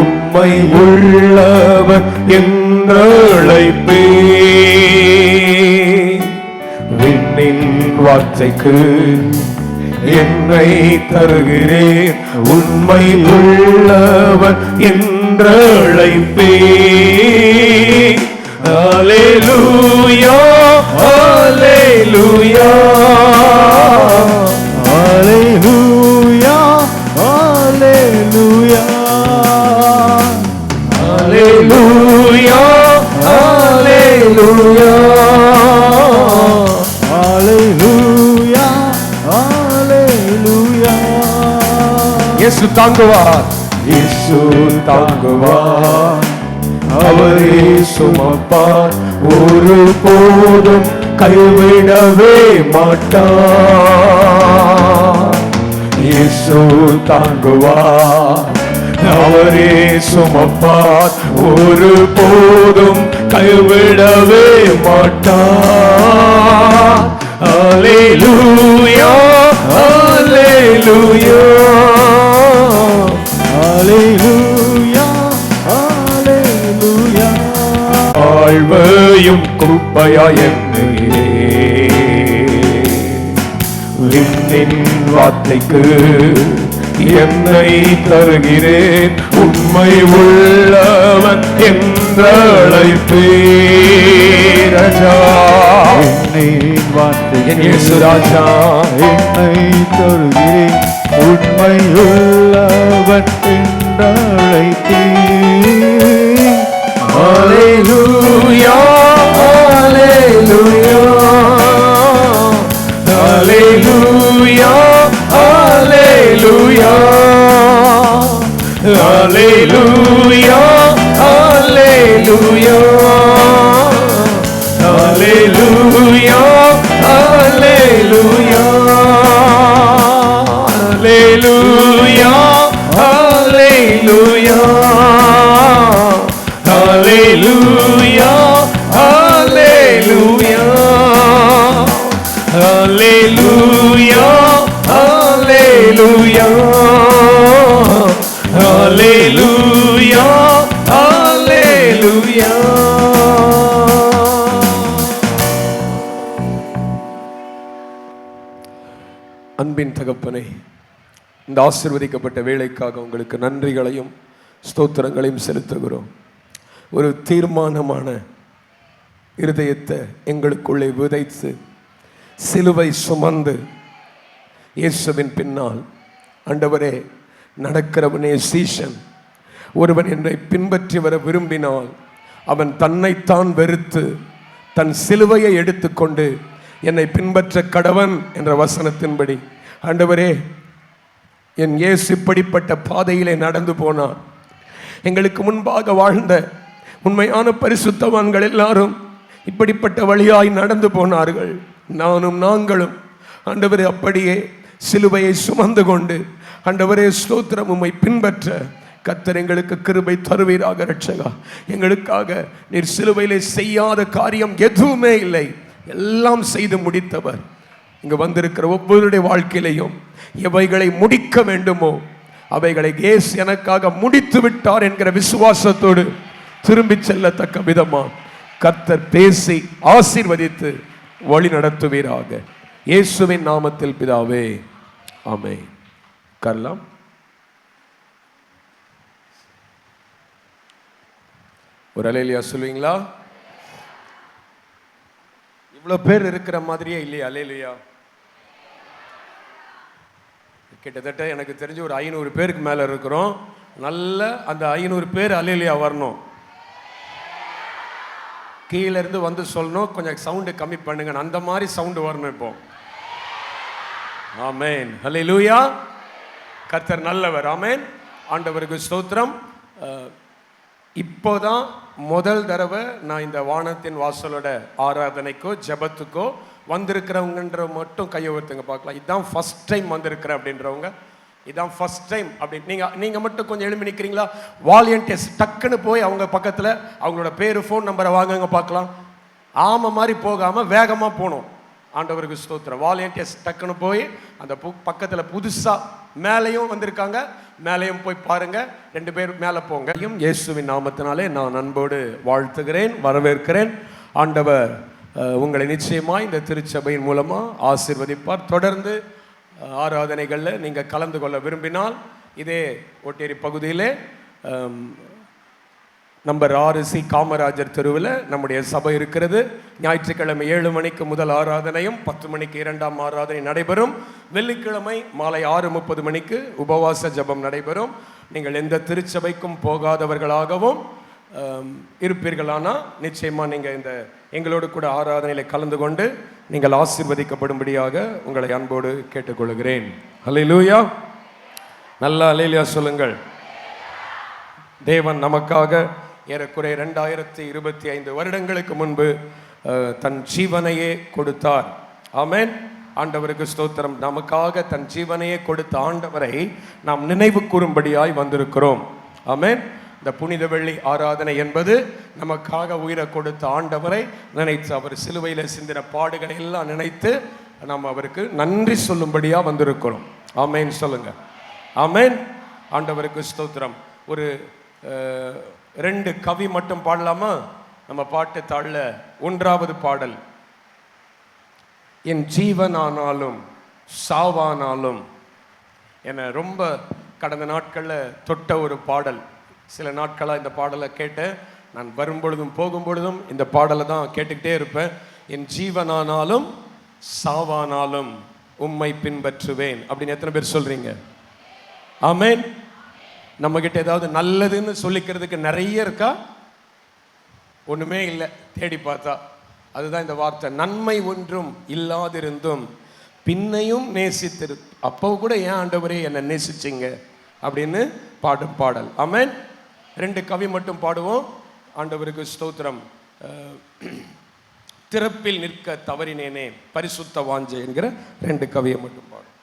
உண்மை உள்ளவர் என்றழைப்பே. விண்ணின் வார்த்தைக்கு என்னை தருகிறேன். உண்மை உள்ளவர் என்றழைப்பே. ஹல்லேலூயா ஹல்லேலூயா ஹல்லேலூயா ஹல்லேலூயா ஹல்லேலூயா ஹல்லேலூயா ஹல்லேலூயா ஹல்லேலூயா. இயேசு தாங்குவார், இயேசு தாங்குவார், அவரே சுமப்பார், ஒரு போதும் கைவிடவே மாட்டார். இயேசு தாங்குவார், அவரே சுமப்பார், ஒரு போதும் கைவிடவே மாட்டார். அல்லேலூயா, அல்லேலூயா, அல்லேலூயா, அல்லேலூயா. வாழ்வையும் குப்பையாய் எண்ணுகிறே, விண்ணின் வார்த்தைக்கு என்னை தருகிறேன். உண்மை உள்ளவன் என்றழைப்பேன். ராஜா என்னின் வார்த்தை, என் இயேசு ராஜா என்னை தருகிறேன். உண்மை உள்ளவன் என்றழைப்பேன். அல்லேலூயா, அல்லேலூயா, அல்லேலூயா, அல்லேலூயா, அல்லேலூயா, அல்லேலூயா, அல்லேலூயா, அல்லேலூயா, அல்லேலூயா, அல்லேலூயா, அல்லேலூயா, அல்லேலூயா, அல்லேலூயா, அல்லேலூயா, அல்லேலூயா, அல்லேலூயா. அன்பின் தகப்பனே, இந்த ஆசீர்வதிக்கப்பட்ட வேலைக்காக உங்களுக்கு நன்றிகளையும் ஸ்தோத்திரங்களையும் செலுத்துகிறோம். ஒரு தீர்மானமான இருதயத்தை எங்களுக்குள்ளே விதைத்து சிலுவை சுமந்து இயேசுவின் பின்னால் ஆண்டவரே நடக்கிறவனே சீஷன். ஒருவன் என்னை பின்பற்றி வர விரும்பினால் அவன் தன்னைத்தான் வெறுத்து தன் சிலுவையை எடுத்துக்கொண்டு என்னை பின்பற்ற கடவன் என்ற வசனத்தின்படி ஆண்டவரே என் இயேசு இப்படிப்பட்ட பாதையிலே நடந்து போனார். எங்களுக்கு முன்பாக வாழ்ந்த உண்மையான பரிசுத்தவான்கள் எல்லாரும் இப்படிப்பட்ட வழியாய் நடந்து போனார்கள். நாங்களும் ஆண்டவரே அப்படியே சிலுவையை சுமந்து கொண்டு ஆண்டவரே ஸ்தோத்திரம் உம்மை பின்பற்ற கர்த்தர் எங்களுக்கு கிருபை தருவீராக. ரட்சகா, எங்களுக்காக நீர் சிலுவையிலே செய்யாத காரியம் எதுவுமே இல்லை, எல்லாம் செய்து முடித்தவர். இங்கு வந்திருக்கிற ஒவ்வொருடைய வாழ்க்கையிலையும் எவைகளை முடிக்க வேண்டுமோ அவைகளை இயேசு எனக்காக முடித்து விட்டார் என்கிற விசுவாசத்தோடு திரும்பி செல்லத்தக்க விதமா கர்த்தர் பேசி ஆசீர்வதித்து வழி நடத்துவீராக. இயேசுவின் நாமத்தில் பிதாவே, ஆமென். கரலாம். ஒரு அல்லேலூயா சொல்வீங்களா? இவ்வளவு பேர் இருக்கிற மாதிரியே இல்லையா? அல்லேலூயா. கிட்டத்தட்ட எனக்கு தெரிஞ்சு ஒரு 500 பேருக்கு மேல இருக்கிறோம். நல்ல அந்த 500 பேர் அல்லேலூயா வரணும். கீழே இருந்து வந்து சொல்லணும், கொஞ்சம் சவுண்டு கம்மி பண்ணுங்க, அந்த மாதிரி சவுண்டு வரணும் இப்போ. ஆமென், அல்லேலூயா. கர்த்தர் நல்லவர். ஆமென். ஆண்டவருக்கு ஸ்தோத்திரம். இப்போதான் முதல் தடவை நான் இந்த வானத்தின் வாசலோட ஆராதனைக்கோ ஜெபத்துக்கோ வந்திருக்கிறவங்கன்ற மட்டும் கையை உயர்த்துங்க பார்க்கலாம். இதுதான் ஃபர்ஸ்ட் டைம் வந்திருக்கிறேன் அப்படின்றவங்க, இதான் ஃபர்ஸ்ட் டைம் அப்படி நீங்கள் மட்டும் கொஞ்சம் எழுப்பி நிற்கிறீங்களா? வாலண்டியர்ஸ் டக்குன்னு போய் அவங்க பக்கத்தில் அவங்களோட பேர் ஃபோன் நம்பரை வாங்குங்க பார்க்கலாம். ஆமாம் மாதிரி போகாமல் வேகமாக போகணும். ஆண்டவருக்கு ஸ்தோத்திரம். வாலண்டியர்ஸ் டக்குன்னு போய் அந்த பக்கத்தில் புதுசாக மேலேயும் வந்திருக்காங்க, மேலேயும் போய் பாருங்க. 2 பேர் மேலே போங்க. இயேசுவின் நாமத்தினாலே நான் அன்போடு வாழ்த்துகிறேன், வரவேற்கிறேன். ஆண்டவர் உங்களை நிச்சயமாக இந்த திருச்சபையின் மூலமாக ஆசீர்வதிப்பார். தொடர்ந்து ஆராதனைகளில் நீங்கள் கலந்து கொள்ள விரும்பினால் இதே ஒட்டேரி பகுதியிலே நம்பர் 6C காமராஜர் தெருவில் நம்முடைய சபை இருக்கிறது. ஞாயிற்றுக்கிழமை 7 மணிக்கு முதல் ஆராதனையும் 10 மணிக்கு 2ஆம் ஆராதனை நடைபெறும். வெள்ளிக்கிழமை மாலை 6:30 மணிக்கு உபவாச ஜெபம் நடைபெறும். நீங்கள் எந்த திருச்சபைக்கும் போகாதவர்களாகவும் இருப்பீர்களானால் நிச்சயமாக நீங்கள் இந்த எங்களோடு கூட ஆராதனையில் கலந்து கொண்டு நீங்கள் ஆசீர்வதிக்கப்படும்படியாக உங்களை அன்போடு கேட்டுக்கொள்கிறேன். அல்லேலூயா. நல்லா அல்லேலூயா சொல்லுங்கள். தேவன் நமக்காக ஏறக்குறைய 2025 வருடங்களுக்கு முன்பு தன் ஜீவனையே கொடுத்தார். ஆமென். ஆண்டவருக்கு ஸ்தோத்திரம். நமக்காக தன் ஜீவனையே கொடுத்த ஆண்டவரை நாம் நினைவு கூறும்படியாய் வந்திருக்கிறோம். ஆமென். இந்த புனித வெள்ளி ஆராதனை என்பது நமக்காக உயிரை கொடுத்த ஆண்டவரை நினைத்து, அவர் சிலுவையில் சிந்தின பாடுகளை எல்லாம் நினைத்து நாம் அவருக்கு நன்றி சொல்லும்படியா வந்திருக்கிறோம். ஆமென் சொல்லுங்க. ஆமென். ஆண்டவருக்கு ஸ்தோத்திரம். ஒரு 2 கவி மட்டும் பாடலாமா? நம்ம பாட்டு தாள்ல 1வது பாடல், என் ஜீவனானாலும் சாவானாலும். என்னை ரொம்ப கடந்த நாட்களில் தொட்ட ஒரு பாடல். சில நாட்களாக இந்த பாடலை கேட்டேன். நான் வரும்பொழுதும் போகும்பொழுதும் இந்த பாடலை தான் கேட்டுக்கிட்டே இருப்பேன். என் ஜீவனானாலும் சாவானாலும் உம்மை பின்பற்றுவேன் அப்படின்னு எத்தனை பேர் சொல்றீங்க? ஆமென். நம்ம கிட்ட ஏதாவது நல்லதுன்னு சொல்லிக்கிறதுக்கு நிறைய இருக்கா? ஒண்ணுமே இல்லை. தேடி பார்த்தா அதுதான் இந்த வார்த்தை. நன்மை ஒன்றும் இல்லாதிருந்தும் பின்னையும் நேசித்திரு. அப்போ கூட ஏன் ஆண்டவரே என்னை நேசிச்சிங்க அப்படின்னு பாடும் பாடல். ஆமென். 2 கவி மட்டும் பாடுவோம். ஆண்டவருக்கு ஸ்தோத்திரம். திறப்பில் நிற்க தவறினேனே பரிசுத்த வாஞ்சை என்கிற 2 கவியை மட்டும் பாடும்.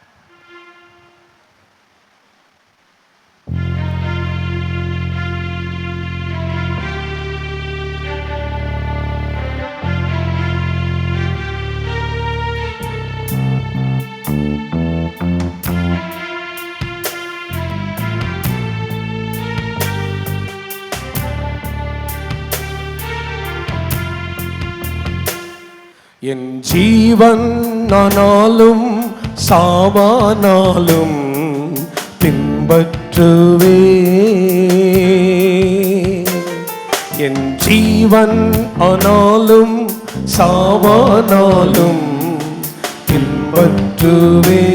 என் ஜீவன் ஆனாலும் சாவானாலும் பின்பற்றுவே. என் ஜீவன் ஆனாலும் சாவானாலும் பின்பற்றுவே.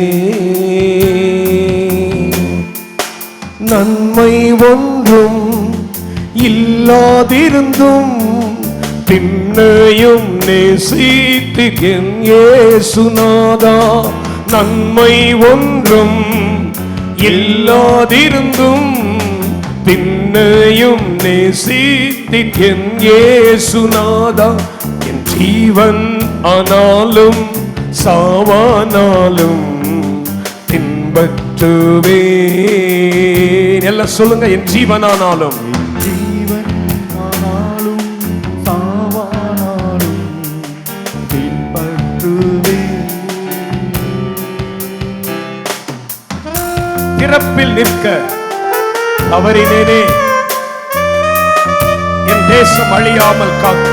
நன்மை ஒன்றும் இல்லாதிருந்தும் பின்னையும் நேசித்தேன் இயேசுநாதா. நன்மை ஒன்றும் இல்லாதிருந்தும் பின்னையும் நேசித்தேன் இயேசுநாதா. என் ஜீவன் ஆனாலும் சாவானாலும் பின்பற்றுவேன். எல்லாம் சொல்லுங்க. என் ஜீவனானாலும் திறப்பில் நிற்க தவறினேனே என் தேசம் அழியாமல் காக்க.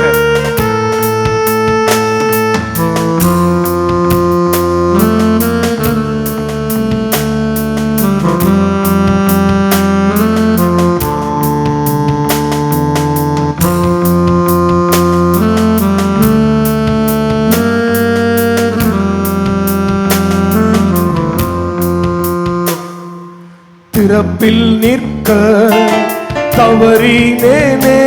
திறப்பில் நிற்க தவறினேனே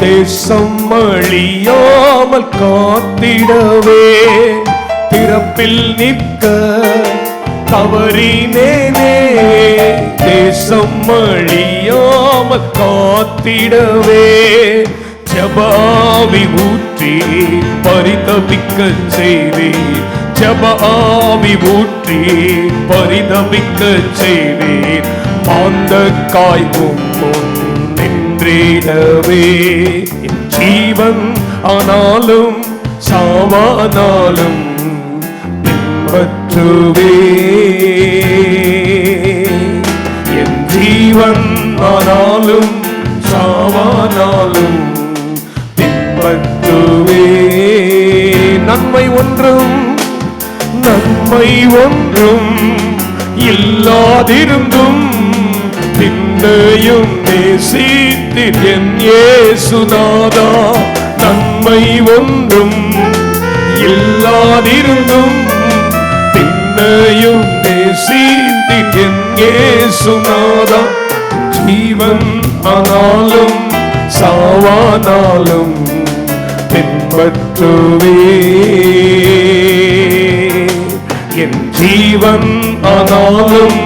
தேசம் அழியாமல் காத்திடவே. திறப்பில் நிற்க தவறினேனே தேசம் அழியாமல் காத்திடவே. ஜெபாவி ஊற்றி பரிதபிக்க செய்வே. ஜெபாவி ஊற்றி பரிதபிக்க செய்வேன். மாந்த காய்வும் முன் நின்றிடவே. என் ஜீவன் ஆனாலும் சாவானாலும் பின்பற்றுவே. என் ஜீவன் ஆனாலும் சாவானாலும் பின்பற்றுவே. நன்மை ஒன்றும் இல்லாதிருந்தும் பின்னையும் நேசித்தேன் என் இயேசுநாதா. நன்மை ஒன்றும் இல்லாதிருந்தும் பின்னையும் நேசித்தேன் என் இயேசுநாதா. ஜீவன் ஆனாலும் சாவானாலும் பின்பற்றுவே. என் ஜீவன் ஆனாலும்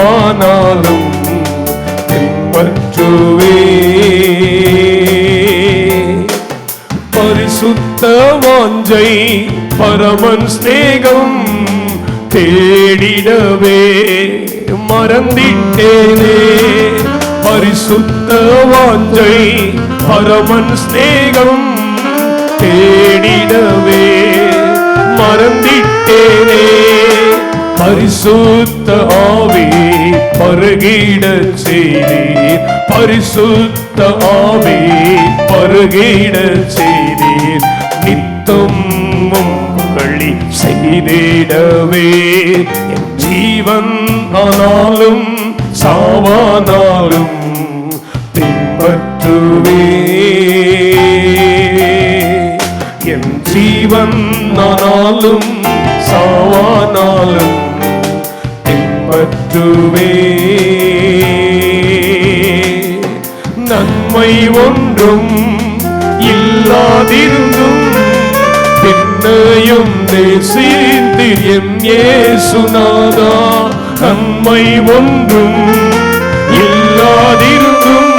சாவானாலும் பின்பற்றுவே. பரிசுத்த வாஞ்சை பரமன் ஸ்நேகம் தேடிடவே மறந்திட்டேனே. பரிசுத்த வாஞ்சை பரமன் ஸ்நேகம் தேடிடவே மறந்திட்டேனே. பரிசுத்த ஆவி பருகிடச் செய்தீர். பரிசுத்த ஆவி பருகிடச் செய்தீர். நித்தம் வழி செய்திடவே. என் ஜீவன் ஆனாலும் சாவானாலும் பின்பற்றுவே. என் ஜீவன் ஆனாலும் சாவானாலும் பின்பற்றுவே. நன்மை ஒன்றும் இல்லாதிருந்தும் என்னையும் நேசித்தீர் என் இயேசுநாதா. நன்மை ஒன்றும் இல்லாதிருந்தும்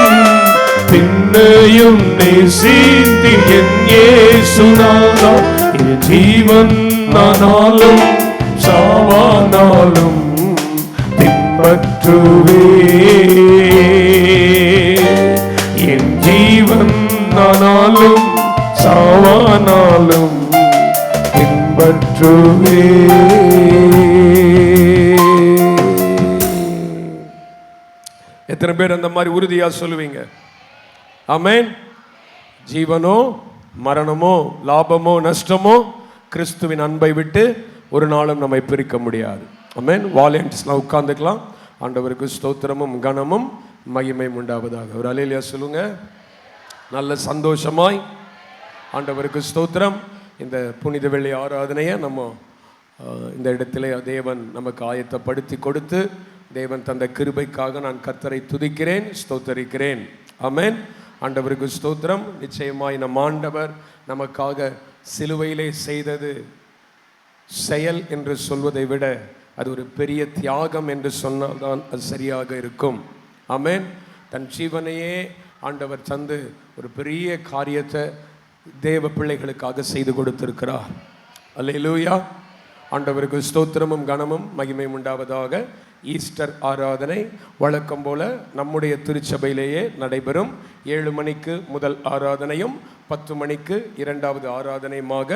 என்னையும் நேசித்தீர் என் இயேசுநாதா. என் ஜீவன் ஆனாலும் சாவானாலும் பின்பற்றுவே. என் ஜீவன் ஆனாலும் சாவானாலும் பின்பற்றுவே. எத்தனை பேர் அந்த மாதிரி உறுதியா சொல்லுவீங்க? ஆமென். ஜீவனோ மரணமோ லாபமோ நஷ்டமோ கிறிஸ்துவின் அன்பை விட்டு ஒரு நாளும் நம்மை பிரிக்க முடியாது. ஆமென். வாலண்டியர்ஸ்லாம் உட்கார்ந்துக்கலாம். ஆண்டவருக்கு ஸ்தோத்திரமும் கனமும் மகிமையும் உண்டாவதாக. ஒரு அல்லேலூயா சொல்லுங்க. நல்ல சந்தோஷமாய் ஆண்டவருக்கு ஸ்தோத்திரம். இந்த புனித வெள்ளி ஆராதனையை நம்ம இந்த இடத்திலே தேவன் நமக்கு ஆயத்தப்படுத்தி கொடுத்து தேவன் தந்த கிருபைக்காக நான் கர்த்தரை துதிக்கிறேன், ஸ்தோத்தரிக்கிறேன். ஆமென். ஆண்டவருக்கு ஸ்தோத்திரம். நிச்சயமாய் நம் ஆண்டவர் நமக்காக சிலுவையிலே செய்தது செயல் என்று சொல்வதை விட அது ஒரு பெரிய தியாகம் என்று சொன்னால்தான் அது சரியாக இருக்கும். ஆமென். தன் ஜீவனையே ஆண்டவர் தந்து ஒரு பெரிய காரியத்தை தேவ பிள்ளைகளுக்காக செய்து கொடுத்திருக்கிறார். அல்லேலூயா. ஆண்டவருக்கு ஸ்தோத்திரமும் கனமும் மகிமையும் உண்டாவதாக. ஈஸ்டர் ஆராதனை வழக்கம் போல நம்முடைய திருச்சபையிலேயே நடைபெறும். 7 மணிக்கு முதல் ஆராதனையும் 10 மணிக்கு இரண்டாவது ஆராதனையுமாக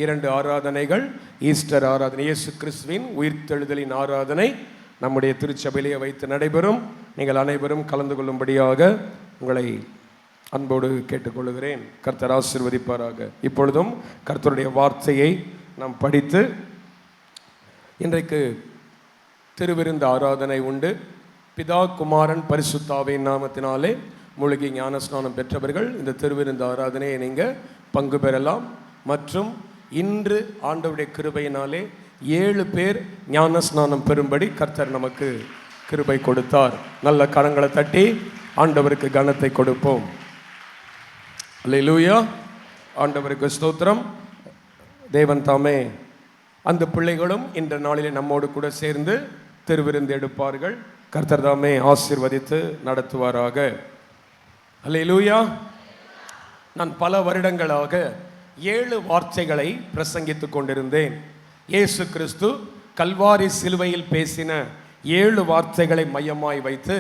2 ஆராதனைகள். ஈஸ்டர் ஆராதனை, இயேசு கிறிஸ்துவின் உயிர்த்தெழுதலின் ஆராதனை நம்முடைய திருச்சபையிலேயே வைத்து நடைபெறும். நீங்கள் அனைவரும் கலந்து கொள்ளும்படியாக உங்களை அன்போடு கேட்டுக்கொள்கிறேன். கர்த்தர் ஆசீர்வதிப்பாராக. இப்பொழுதும் கர்த்தருடைய வார்த்தையை நாம் படித்து, இன்றைக்கு திருவிருந்து ஆராதனை உண்டு. பிதா குமாரன் பரிசுத்தாவின் நாமத்தினாலே மூழ்கி ஞானஸ்நானம் பெற்றவர்கள் இந்த திருவிருந்து ஆராதனையை நீங்கள் பங்கு பெறலாம். மற்றும் இன்று ஆண்டவருடைய கிருபையினாலே 7 பேர் ஞானஸ்நானம் பெறும்படி கர்த்தர் நமக்கு கிருபை கொடுத்தார். நல்ல கரங்களை தட்டி ஆண்டவருக்கு கனத்தை கொடுப்போம். அல்லேலூயா. ஆண்டவருக்கு ஸ்தோத்திரம். தேவன் தாமே அந்த பிள்ளைகளும் இந்த நாளிலே நம்மோடு கூட சேர்ந்து திருவிருந்து எடுப்பார்கள். கர்த்தர் தாமே ஆசீர்வதித்து நடத்துவாராக. அல்லேலூயா. நான் பல வருடங்களாக 7 வார்த்தைகளை பிரசங்கித்துக் கொண்டிருந்தேன். இயேசு கிறிஸ்து கல்வாரி சிலுவையில் பேசின 7 வார்த்தைகளை மையமாய் வைத்து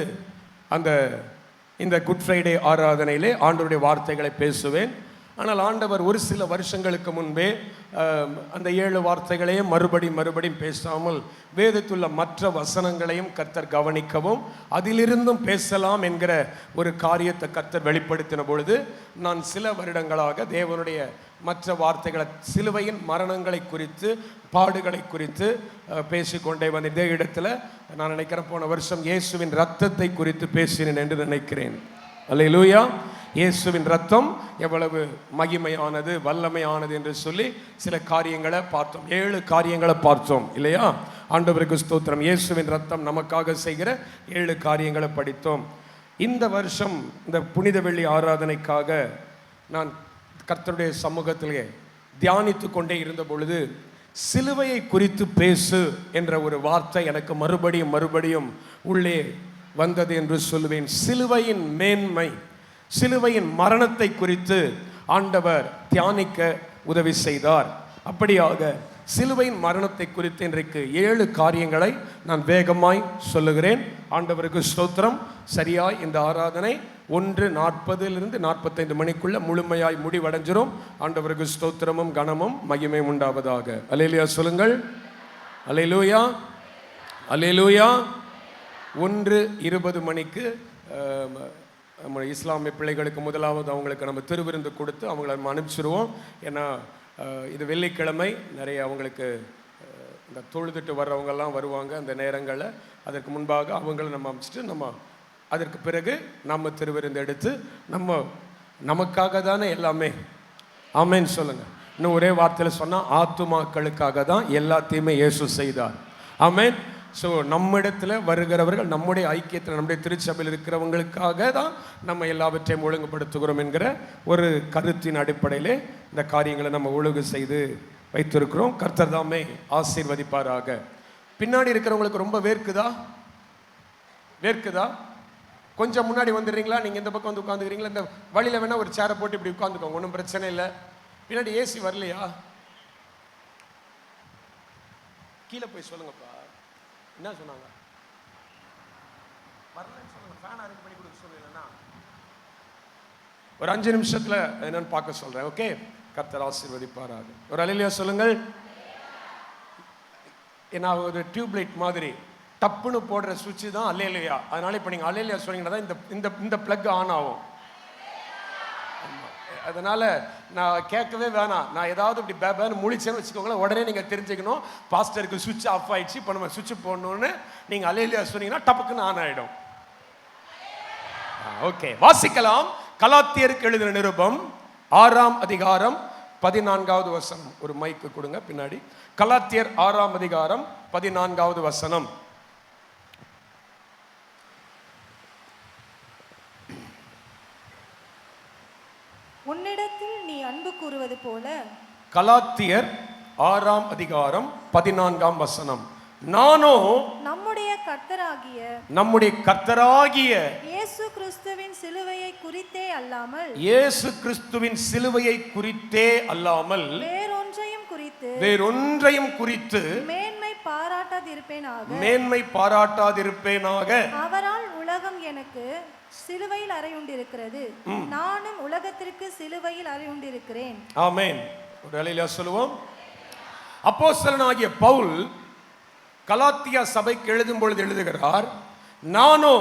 இந்த குட் ஃப்ரைடே ஆராதனையிலே ஆண்டவருடைய வார்த்தைகளை பேசுவேன். ஆனால் ஆண்டவர் ஒரு சில வருஷங்களுக்கு முன்பே அந்த 7 வார்த்தைகளையும் மறுபடியும் பேசாமல் வேதத்துள்ள மற்ற வசனங்களையும் கர்த்தர் கவனிக்கவும் அதிலிருந்தும் பேசலாம் என்கிற ஒரு காரியத்தை கர்த்தர் வெளிப்படுத்தின பொழுது நான் சில வருடங்களாக தேவனுடைய மற்ற வார்த்தைகளை, சிலுவையின் மரணங்களை குறித்து, பாடுகளை குறித்து பேசிக்கொண்டே வந்த இதே இடத்துல நான் நினைக்கிறேன் போன வருஷம் இயேசுவின் ரத்தத்தை குறித்து பேசினேன் என்று நினைக்கிறேன். அல்லேலூயா. இயேசுவின் ரத்தம் எவ்வளவு மகிமையானது, வல்லமையானது என்று சொல்லி சில காரியங்களை பார்த்தோம். 7 காரியங்களை பார்த்தோம் இல்லையா? ஆண்டவருக்கு ஸ்தோத்திரம். இயேசுவின் ரத்தம் நமக்காக செய்கிற 7 காரியங்களை படித்தோம். இந்த வருஷம் இந்த புனித வெள்ளி ஆராதனைக்காக நான் கர்த்தருடைய சமூகத்திலே தியானித்து கொண்டே இருந்த பொழுது சிலுவையை குறித்து பேசு என்ற ஒரு வார்த்தை எனக்கு மறுபடியும் உள்ளே வந்தது என்று சொல்லுவேன். சிலுவையின் மேன்மை, சிலுவையின் மரணத்தை குறித்து ஆண்டவர் தியானிக்க உதவி செய்தார். அப்படியாக சிலுவையின் மரணத்தை குறித்து இன்றைக்கு 7 காரியங்களை நான் வேகமாய் சொல்லுகிறேன். ஆண்டவருக்கு ஸ்தோத்திரம். சரியாய் இந்த ஆராதனை 1:40 45 மணிக்குள்ள முழுமையாய் முடிவடைஞ்சிரும். ஆண்டவருக்கு ஸ்தோத்திரமும் கனமும் மகிமையும் உண்டாவதாக. அல்லேலூயா சொல்லுங்கள். அல்லேலூயா, அல்லேலூயா. 1:20 மணிக்கு நம்ம இஸ்லாமிய பிள்ளைகளுக்கு முதலாவது அவங்களுக்கு நம்ம திருவிருந்து கொடுத்து அவங்கள நம்ம அனுப்பிச்சிடுவோம். ஏன்னா இது வெள்ளிக்கிழமை, நிறைய அவங்களுக்கு இந்த தொழுதுட்டு வர்றவங்கெல்லாம் வருவாங்க அந்த நேரங்களில். அதற்கு முன்பாக அவங்கள நம்ம அனுப்பிச்சிட்டு நம்ம அதற்கு பிறகு நம்ம திருவிருந்து எடுத்து நமக்காக தானே எல்லாமே. ஆமேன்னு சொல்லுங்கள். இன்னும் ஒரே வார்த்தையில் சொன்னால் ஆத்துமாக்களுக்காக தான் எல்லாத்தையுமே இயேசு செய்தார். ஆமேன். ஸோ நம்மிடத்தில் வருகிறவர்கள், நம்முடைய ஐக்கியத்தில், நம்முடைய திருச்சபையில் இருக்கிறவங்களுக்காக தான் நம்ம எல்லாவற்றையும் ஒழுங்குபடுத்துகிறோம் என்கிற ஒரு கருத்தின் அடிப்படையிலே இந்த காரியங்களை நம்ம ஒழுங்கு செய்து வைத்திருக்கிறோம். கர்த்தர் தாமே ஆசீர்வதிப்பாராக. பின்னாடி இருக்கிறவங்களுக்கு ரொம்ப வேர்க்குதா? கொஞ்சம் முன்னாடி வந்துடுறீங்களா? நீங்கள் இந்த பக்கம் வந்து உட்காந்துக்கிறீங்களா? இந்த வழியில் வேணால் ஒரு சேரை போட்டு இப்படி உட்காந்துக்கோங்க, ஒன்றும் பிரச்சனை இல்லை. பின்னாடி ஏசி வரலையா? கீழே போய் சொல்லுங்கப்பா. என்ன சொன்னாங்க? வரலன்னு சொல்லுங்க. ஃபேன் அரேஞ்ச் பண்ணி கொடுக்க சொல்லுங்கன்னா ஒரு 5 நிமிஷத்தில் என்னன்னு பார்க்க சொல்கிறேன். ஓகே, கர்த்தர் ஆசீர்வதிப்பாராக. ஒரு அல்லேலூயா சொல்லுங்கள். ஏன்னா ஒரு டியூப்லைட் மாதிரி டப்புன்னு போடுற சுவிட்சு தான் அல்லேலூயா. அதனால இப்போ நீங்கள் அல்லேலூயா சொன்னீங்கன்னா தான் இந்த பிளக் ஆன் ஆகும். அதனால் நான் கேட்கவே வேணாம். நான் ஏதாவது இப்படி பேன்னு முழிச்சேன்னு வச்சுக்கோங்களேன், உடனே நீங்கள் தெரிஞ்சுக்கணும் பாஸ்டருக்கு சுவிட்ச் ஆஃப் ஆகிடுச்சு, இப்போ நம்ம சுவிட்ச் போடணுன்னு நீங்கள் அல்லேலூயா சொன்னீங்கன்னா டப்புக்குன்னு ஆன் ஆகிடும். ஓகே, வாசிக்கலாம். கலாத்தியருக்கு எழுதின நிருபம் 6ஆம் அதிகாரம் 14வது வசனம். ஒரு மைக்கு கொடுங்க பின்னாடி. கலாத்தியர் 6ஆம் அதிகாரம் 14வது வசனம். உன்னிடத்தில் நீ அன்பு கூறுவது போல. கலாத்தியர் 6ஆம் அதிகாரம் 14ஆம் வசனம். நானோ நம்முடைய கர்த்தராகிய இயேசு கிறிஸ்துவின் சிலுவையை குறித்தே அல்லாமல் வேறொன்றையும் குறித்து மேன்மை பாராட்டாதிருப்பேனாக. அவரால் உலகம் எனக்கு சிலுவையில் அறையுண்டிருக்கிறது, நானும் உலகத்திற்கு சிலுவையில் அறையுண்டிருக்கிறேன். ஆமென். ஒரு அல்லேலூயா சொல்லுவோம். அப்போஸ்தலனாகிய பவுல் கலாத்தியா சபைக்கு எழுதும் பொழுது எழுதுகிறார், நானோ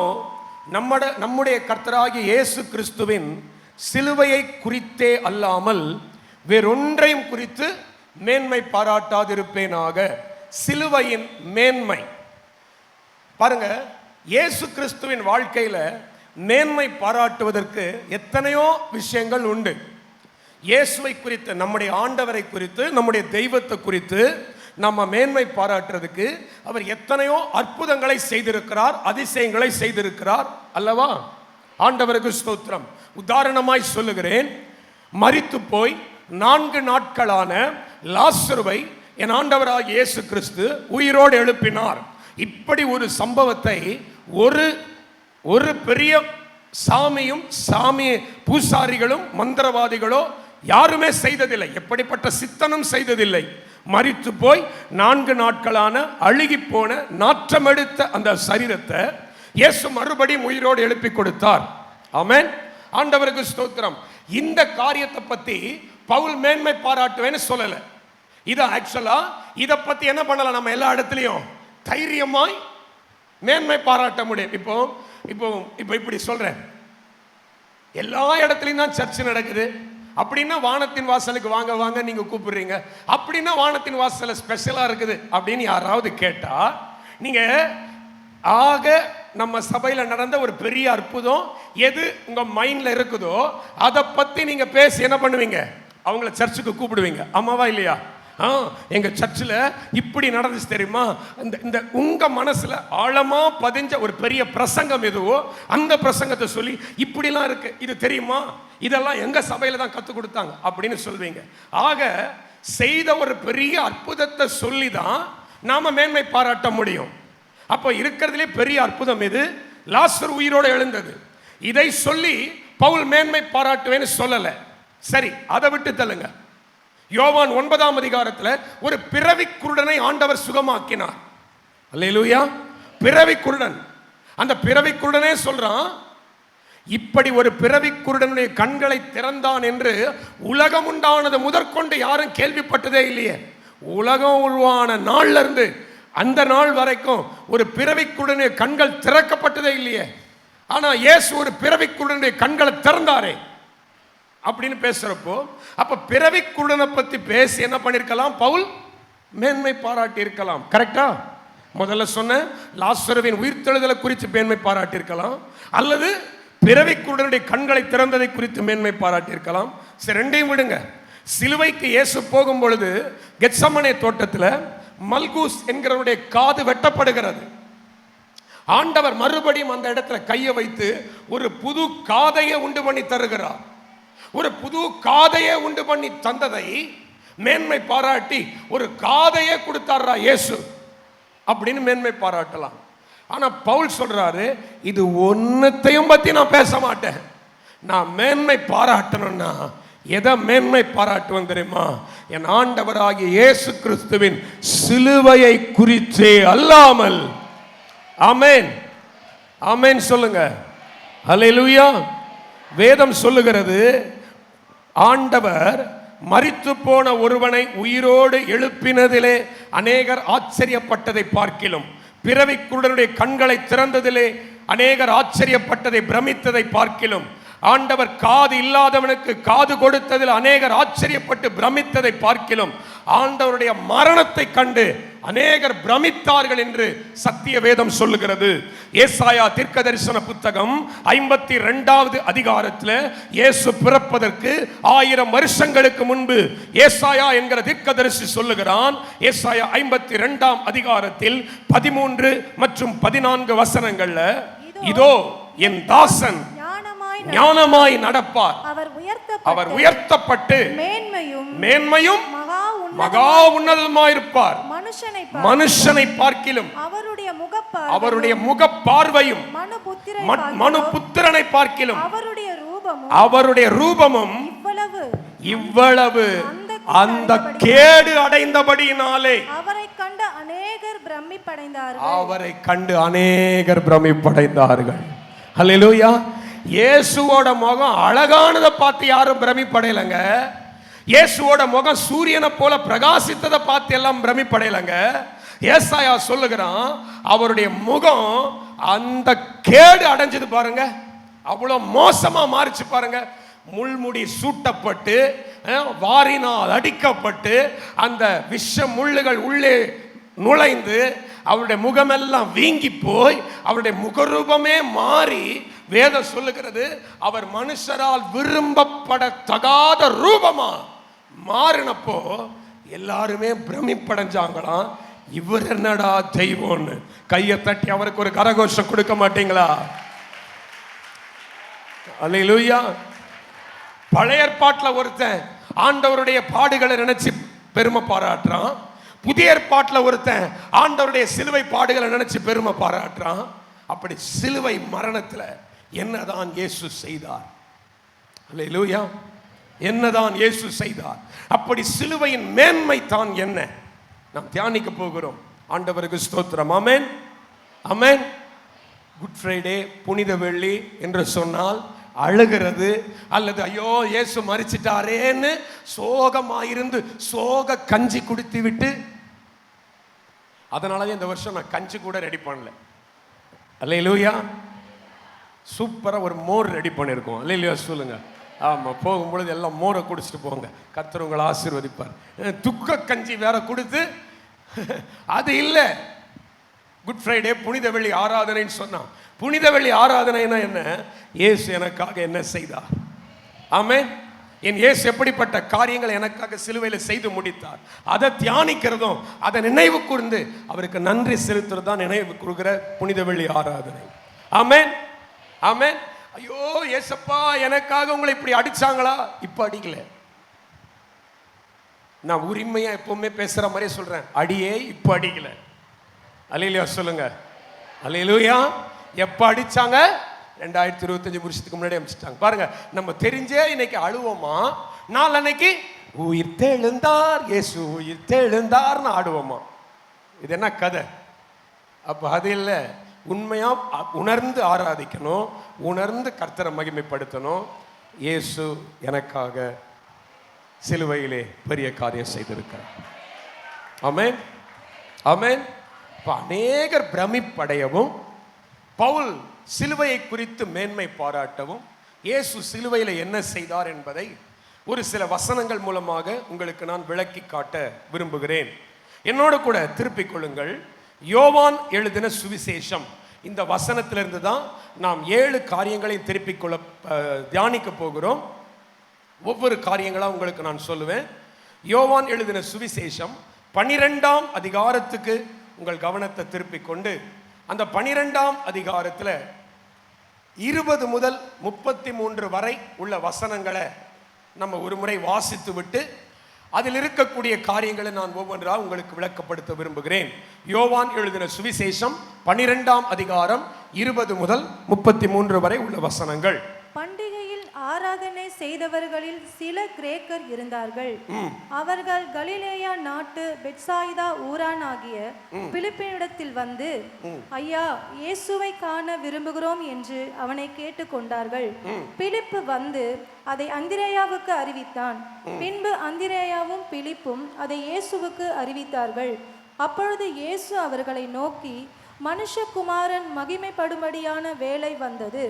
நம்முடைய கர்த்தராகிய இயேசு கிறிஸ்துவின் சிலுவையை குறித்தே அல்லாமல் வேறொன்றையும் குறித்து மேன்மை பாராட்டாதிருப்பேனாக. சிலுவையின் மேன்மை பாருங்க. இயேசு கிறிஸ்துவின் வாழ்க்கையில மேன்மை பாராட்டுவதற்கு எத்தனையோ விஷயங்கள் உண்டு. இயேசுவை குறித்து, நம்முடைய ஆண்டவரை குறித்து, நம்முடைய தெய்வத்தை குறித்து நம்ம மேன்மை பாராட்டுறதுக்கு அவர் எத்தனையோ அற்புதங்களை செய்திருக்கிறார், அதிசயங்களை செய்திருக்கிறார் அல்லவா? ஆண்டவருக்கு ஸ்தோத்திரம். உதாரணமாய் சொல்லுகிறேன், மரித்து போய் 4 நாட்களான லாசருவை என் ஆண்டவராகிய இயேசு கிறிஸ்து உயிரோடு எழுப்பினார். இப்படி ஒரு சம்பவத்தை ஒரு பெரிய சாமி பூசாரிகளும் மந்திரவாதிகளோ யாருமே செய்ததில்லை. எப்படிப்பட்ட சித்தனும் செய்ததில்லை. மரித்து போய் 4 நாட்களான அழுகி போன நாற்றமெடுத்த அந்த சரீரத்தை இயேசு மறுபடியும் உயிரோடு எழுப்பி கொடுத்தார். ஆமென். ஆண்டவருக்கு ஸ்தோத்திரம். இந்த காரியத்தை பத்தி பவுல் மேன்மை பாராட்டுவேன்னு சொல்லல. இது ஆக்சுவலா இதை பத்தி என்ன பண்ணலாம், நம்ம எல்லா இடத்துலையும் தைரியமாய் மேன்மை பாராட்ட முடியும். இப்போ இப்போ இப்போ இப்படி சொல்றேன், எல்லா இடத்துலையும் தான் சர்ச் நடக்குது அப்படின்னா வானத்தின் வாசலுக்கு வாங்க வாங்க நீங்க கூப்பிடுறீங்க, அப்படின்னா வானத்தின் வாசல ஸ்பெஷலா இருக்குது அப்படின்னு யாராவது கேட்டா, நீங்க ஆக நம்ம சபையில நடந்த ஒரு பெரிய அற்புதம் எது உங்க மைண்ட்ல இருக்குதோ அதை பத்தி நீங்க பேசி என்ன பண்ணுவீங்க, அவங்கள சர்ச்சுக்கு கூப்பிடுவீங்க. ஆமாவா இல்லையா? எங்க சர்ச்சில் இப்படி நடந்துச்சு தெரியுமா, இந்த உங்க மனசுல ஆழமா பதிஞ்ச ஒரு பெரிய பிரசங்கம் எதுவோ அந்த பிரசங்கத்தை சொல்லி இப்படிலாம் இருக்கு, இது தெரியுமா, இதெல்லாம் எங்க சபையில தான் கற்றுக் கொடுத்தாங்க அப்படின்னு சொல்வீங்க. ஆக செய்த ஒரு பெரிய அற்புதத்தை சொல்லி தான் நாம மேன்மை பாராட்ட முடியும். அப்போ இருக்கிறதுலே பெரிய அற்புதம் இது, லாசர் உயிரோடு எழுந்தது. இதை சொல்லி பவுல் மேன்மை பாராட்டுவேன்னு சொல்லல. சரி, அதை விட்டு தள்ளுங்க. யோவான் 9ஆம் அதிகாரத்தில் ஒரு பிறவி குருடனை ஆண்டவர் சுகமாக்கினார். அல்லேலூயா. பிறவி குருடன், அந்த பிறவி குருடனே சொல்றான், இப்படி ஒரு பிறவி குருடனுடைய கண்களை திறந்தான் என்று உலகம் உண்டானது முதற்கொண்டு யாரும் கேள்விப்பட்டதே இல்லையே. உலகம் உருவான நாள்ல இருந்து அந்த நாள் வரைக்கும் ஒரு பிறவி குருடனுடைய கண்கள் திறக்கப்பட்டதே இல்லையே. ஆனா இயேசு ஒரு பிறவி குருடனுடைய கண்களை திறந்தாரே அப்படின்னு பேசுறப்போ, அப்ப பிறவி குருடனை பத்தி பேசி என்ன பண்ணிருக்கலாம்? பவுல் மேன்மை பாராட்டி இருக்கலாம். கரெக்டா? முதல்ல சொன்ன லாசருவின் உயிர்த்தெழுதலை குறித்து மேன்மை பாராட்டி இருக்கலாம், அல்லது பிறவி குருடனுடைய கண்களை திறந்ததை குறித்து மேன்மை பாராட்டி இருக்கலாம். சரி, ரெண்டையும் விடுங்க. சிலுவைக்கு இயேசு போகும் பொழுது கெத்சமனே தோட்டத்தில் மல்கூஸ் என்கிறவருடைய காது வெட்டப்படுகிறது. ஆண்டவர் மறுபடியும் அந்த இடத்துல கையை வைத்து ஒரு புது காதையை உண்டு பண்ணி தருகிறார். ஒரு புது காதையை உண்டு பண்ணி தந்ததை மேன்மை பாராட்டி ஒரு காதையே கொடுத்தாரா இயேசு அப்படின்னு மேன்மை பாராட்டலாம். ஆனா பவுல் சொல்றாரு, இது ஒன்னத்தையும் பத்தி நான் பேச மாட்டேன். நான் மேன்மை பாராட்டணும்னா எதை மேன்மை பாராட்டுவேன் தெரியுமா? என் ஆண்டவராகிய இயேசு கிறிஸ்துவின் சிலுவையை குறித்தே அல்லாமல். ஆமென், ஆமென் சொல்லுங்க. அல்லேலூயா. வேதம் சொல்லுகிறது, ஆண்டவர் மரித்து போன ஒருவனை உயிரோடு எழுப்பினதிலே அநேகர் ஆச்சரியப்பட்டதை பார்க்கிலும், பிறவி குருடனுடைய கண்களை திறந்ததிலே அநேகர் ஆச்சரியப்பட்டதை பிரமித்ததை பார்க்கிலும், ஆண்டவர் காது இல்லாதவனுக்கு காது கொடுத்ததில் அநேகர் ஆச்சரியப்பட்டு பிரமித்ததை பார்க்கிலும், ஆண்டவருடைய மரணத்தை கண்டு அநேகர் பிரமித்தார்கள் என்று சத்திய வேதம் சொல்லுகிறது. ஏசாயா தீர்க்கதரிசன புத்தகம் 52வது அதிகாரத்தில் இயேசு பிறப்பதற்கு 1000 வருஷங்களுக்கு முன்பு ஏசாயா என்கிற தீர்க்கதரிசி சொல்லுகிறான். ஏசாயா 52ஆம் அதிகாரத்தில் 13 மற்றும் 14 வசனங்கள்ல, இதோ என் தாசன் ஞானமாய் நடப்பார், அவர் உயர்த்தப்பட்டு மேன்மையும் மகா உன்னதமாயிருப்பார், மனுஷனை பார்க்கிலும் அவருடைய முகப்பார்வையும் மனுபுத்திரனை பார்க்கிலும் அவருடைய ரூபமும் இவ்வளவு அந்த கேடு அடைந்தபடியினாலே அவரை கண்டு அநேகர் பிரமிப்படைந்தார்கள். அல்லேலூயா. இயேசுவோட முகம் அழகானதை பார்த்து யாரும் பிரமிப்படையலங்க. இயேசுவோட முகம் சூரியனை போல பிரகாசித்ததை பார்த்து எல்லாம் பிரமிப்படையலங்க. ஏசாயா சொல்லுகிறான், அவருடைய முகம் அந்த கேடு அடைஞ்சது பாருங்க, அவ்வளோ மோசமா மாறிச்சு பாருங்க. முள்முடி சூட்டப்பட்டு, வாரினால் அடிக்கப்பட்டு, அந்த விஷ முள்ளுகள் உள்ளே நுழைந்து அவருடைய முகமெல்லாம் வீங்கி போய் அவருடைய முகரூபமே மாறி, வேதம் சொல்லுகிறது, அவர் மனுஷரால் விரும்பப்படத்தகாத ரூபமா மாறினப்போ எல்லாருமே பிரமிப்படைஞ்சாங்களாம். இவர் என்னடா தெய்வம்னு. கையை தட்டி அவருக்கு ஒரு கரகோஷம் கொடுக்க மாட்டீங்களா? அல்லேலூயா. பழைய ஏற்பாட்டில் ஒருத்தன் ஆண்டவருடைய பாடுகளை நினைச்சு பெருமை பாராட்டுறான். புதிய ஏற்பாட்டில் ஒருத்தன் ஆண்டவருடைய சிலுவை பாடுகளை நினைச்சு பெருமை பாராட்டுறான். அப்படி சிலுவை மரணத்தில் என்னதான் இயேசு செய்தார்? அல்லேலூயா. என்னதான் இயேசு செய்தார்? அப்படி சிலுவையின் மேன்மை தான் என்ன நாம் தியானிக்க போகிறோம். ஆண்டவருக்கு ஸ்தோத்திரம். ஆமென், ஆமென். குட் ஃப்ரைடே, புனித வெள்ளி என்று சொன்னால் அழுகிறது அல்லது ஐயோ இயேசு மரிச்சிட்டாரேன்னு சோகமாயிருந்து சோக கஞ்சி குடித்து விட்டு, அதனாலவே இந்த வருஷம் நான் கஞ்சி கூட ரெடி பண்ணல. அல்லேலூயா. சூப்பராக ஒரு மோர் ரெடி பண்ணியிருக்கோம். அல்லேலூயா சொல்லுங்க. ஆமாம், போகும்பொழுது எல்லாம் மோரை குடிச்சிட்டு போங்க, கர்த்தர் உங்களை ஆசீர்வதிப்பார். துக்க கஞ்சி வேற கொடுத்து அது இல்லை. குட் ஃப்ரைடே புனித வெள்ளி ஆராதனைன்னு சொன்னான். புனித வெள்ளி ஆராதனைனா என்ன? இயேசு எனக்காக என்ன செய்தார்? ஆமென். என் இயேசு எப்படிப்பட்ட காரியங்களை எனக்காக சிலுவையில் செய்து முடித்தார், அதை தியானிக்கிறதும் அதை நினைவு கூர்ந்து அவருக்கு நன்றி செலுத்துறது தான் நினைவு கூறுகிற புனித வெள்ளி ஆராதனை. ஆமென், ஆமென். ஐயோ ஏசப்பா எனக்காக உங்களை இப்படி அடிச்சாங்களா? இப்ப அடிக்கல. நான் உரிமையா எப்பவுமே பேசுற மாதிரியே சொல்றேன், அடியே இப்ப அடிக்கல. அல்லேலூயா சொல்லுங்க. அல்லேலூயா. எப்ப அடிச்சாங்க? 2025 வருஷத்துக்கு முன்னாடி அடிச்சிட்டாங்க. பாருங்க, நம்ம தெரிஞ்சே இன்னைக்கு அழுவோமா, நாளன்னைக்கு உயிர் தெழுந்தார், இயேசு உயிர் தெழுந்தார்னு ஆடுவோமா? இது என்ன கதை? அப்ப அது இல்லை. உண்மையா உணர்ந்து ஆராதிக்கணும், உணர்ந்து கர்த்தரை மகிமைப்படுத்தணும். இயேசு எனக்காக சிலுவையிலே பெரிய காரியம் செய்திருக்கிறார். ஆமென், ஆமென். இப்ப அநேகர் பிரமிப்படையவும், பவுல் சிலுவையை குறித்து மேன்மை பாராட்டவும், இயேசு சிலுவையில் என்ன செய்தார் என்பதை ஒரு சில வசனங்கள் மூலமாக உங்களுக்கு நான் விளக்கி காட்ட விரும்புகிறேன். என்னோட கூட திருப்பிக் கொள்ளுங்கள். யோவான் எழுதின சுவிசேஷம், இந்த வசனத்திலிருந்து தான் நாம் 7 காரியங்களையும் திருப்பிக் கொள்ள தியானிக்க போகிறோம். ஒவ்வொரு காரியங்களாக உங்களுக்கு நான் சொல்லுவேன். யோவான் எழுதின சுவிசேஷம் 12ஆம் அதிகாரத்துக்கு உங்கள் கவனத்தை திருப்பிக் கொண்டு, அந்த 12ஆம் அதிகாரத்தில் 20 முதல் 33 வரை உள்ள வசனங்களை நம்ம ஒரு முறை வாசித்து விட்டு அதில் இருக்கக்கூடிய காரியங்களை நான் ஒவ்வொன்றாக உங்களுக்கு விளக்கப்படுத்த விரும்புகிறேன். யோவான் எழுதின சுவிசேஷம் 12ஆம் அதிகாரம் 20 முதல் 33 வரை உள்ள வசனங்கள். பண்டிகையில் ஆராதனை செய்தவர்களில் சில கிரேக்கர் இருந்தார்கள். அவர்கள் கலிலேயா நாட்டு பெத்சாயிதா ஊரானாகிய பிலிப்பினிடத்தில் வந்து, ஐயா, இயேசுவை காண விரும்புகிறோம் என்று அவனை கேட்டுக்கொண்டார்கள். பிலிப்பு வந்து அதை அந்திரேயாவுக்கு அறிவித்தான். பின்பு அந்திரேயாவும் பிலிப்பும் அதை இயேசுவுக்கு அறிவித்தார்கள். அப்பொழுது இயேசு அவர்களை நோக்கி, மனுஷகுமாரன் மகிமைப்படும்படியான வேலை வந்தது.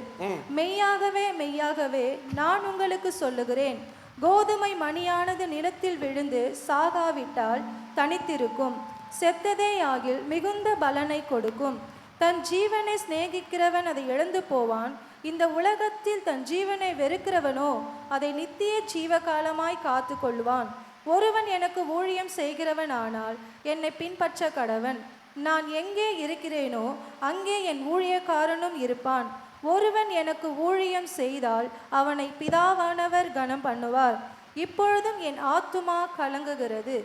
மெய்யாகவே மெய்யாகவே நான் உங்களுக்கு சொல்லுகிறேன், கோதுமை மணியானது நிலத்தில் விழுந்து சாகாவிட்டால் தனித்திருக்கும், செத்ததேயாகில் மிகுந்த பலனை கொடுக்கும். தன் ஜீவனை சிநேகிக்கிறவன் அதை இழந்து போவான். இந்த உலகத்தில் தன் ஜீவனை வெறுக்கிறவனோ அதை நித்திய ஜீவகாலமாய் காத்து கொள்வான். ஒருவன் எனக்கு ஊழியம் செய்கிறவன் ஆனால் என்னை பின்பற்ற கடவன். நான் எங்கே இருக்கிறேனோ அங்கே என் ஊழியக்காரனும் இருப்பான். ஒருவன் எனக்கு ஊழியம் செய்தால் அவனை பிதாவானவர் கனம் பண்ணுவார். இப்பொழுதும் என் ஆத்துமா கலங்குகிறது.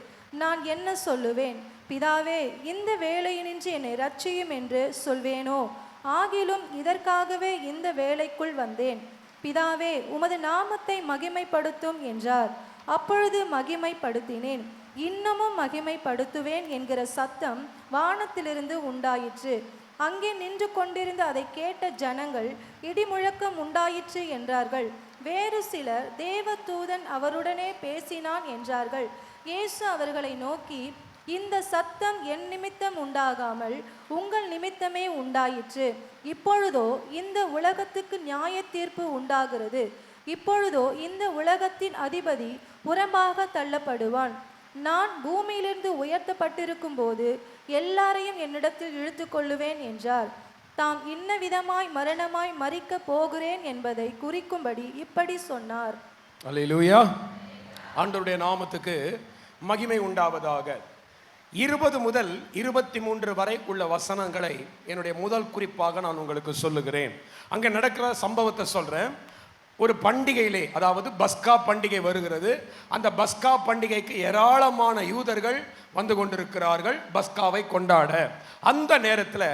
நான் என்ன சொல்லுவேன்? பிதாவே, இந்த வேலையினின்று என்னை ரட்சியும் என்று சொல்வேனோ? ஆகிலும் இதற்காகவே இந்த வேலைக்குள் வந்தேன். பிதாவே, உமது நாமத்தை மகிமைப்படுத்தும் என்றார். அப்பொழுது மகிமைப்படுத்தினேன், இன்னமும் மகிமைப்படுத்துவேன் என்கிற சத்தம் வானத்திலிருந்து உண்டாயிற்று. அங்கே நின்று கொண்டிருந்த அதை கேட்ட ஜனங்கள் இடிமுழக்கம் உண்டாயிற்று என்றார்கள். வேறு சிலர் தேவதூதன் அவருடனே பேசினான் என்றார்கள். இயேசு அவர்களை நோக்கி, இந்த சத்தம் என் நிமித்தம் உண்டாகாமல் உங்கள் நிமித்தமே உண்டாயிற்று. இப்பொழுதோ இந்த உலகத்துக்கு நியாய தீர்ப்பு உண்டாகிறது. இப்பொழுதோ இந்த உலகத்தின் அதிபதி புறம்பாக தள்ளப்படுவான். நான் பூமியிலிருந்து உயர்த்தப்பட்டிருக்கும் போது எல்லாரையும் என்னிடத்தில் இழுத்து கொள்ளுவேன் என்றார். தாம் இன்ன விதமாய் மரணமாய் மரிக்க போகிறேன் என்பதை குறிக்கும்படி இப்படி சொன்னார். அல்லேலூயா. ஆண்டவருடைய நாமத்துக்கு மகிமை உண்டாவதாக. 20 முதல் 23 வரை உள்ள வசனங்களை என்னுடைய முதல் குறிப்பாக நான் உங்களுக்கு சொல்லுகிறேன். அங்கே நடக்கிற சம்பவத்தை சொல்கிறேன். ஒரு பண்டிகையிலே, அதாவது பஸ்கா பண்டிகை வருகிறது. அந்த பஸ்கா பண்டிகைக்கு ஏராளமான யூதர்கள் வந்து கொண்டிருக்கிறார்கள் பஸ்காவை கொண்டாட. அந்த நேரத்தில்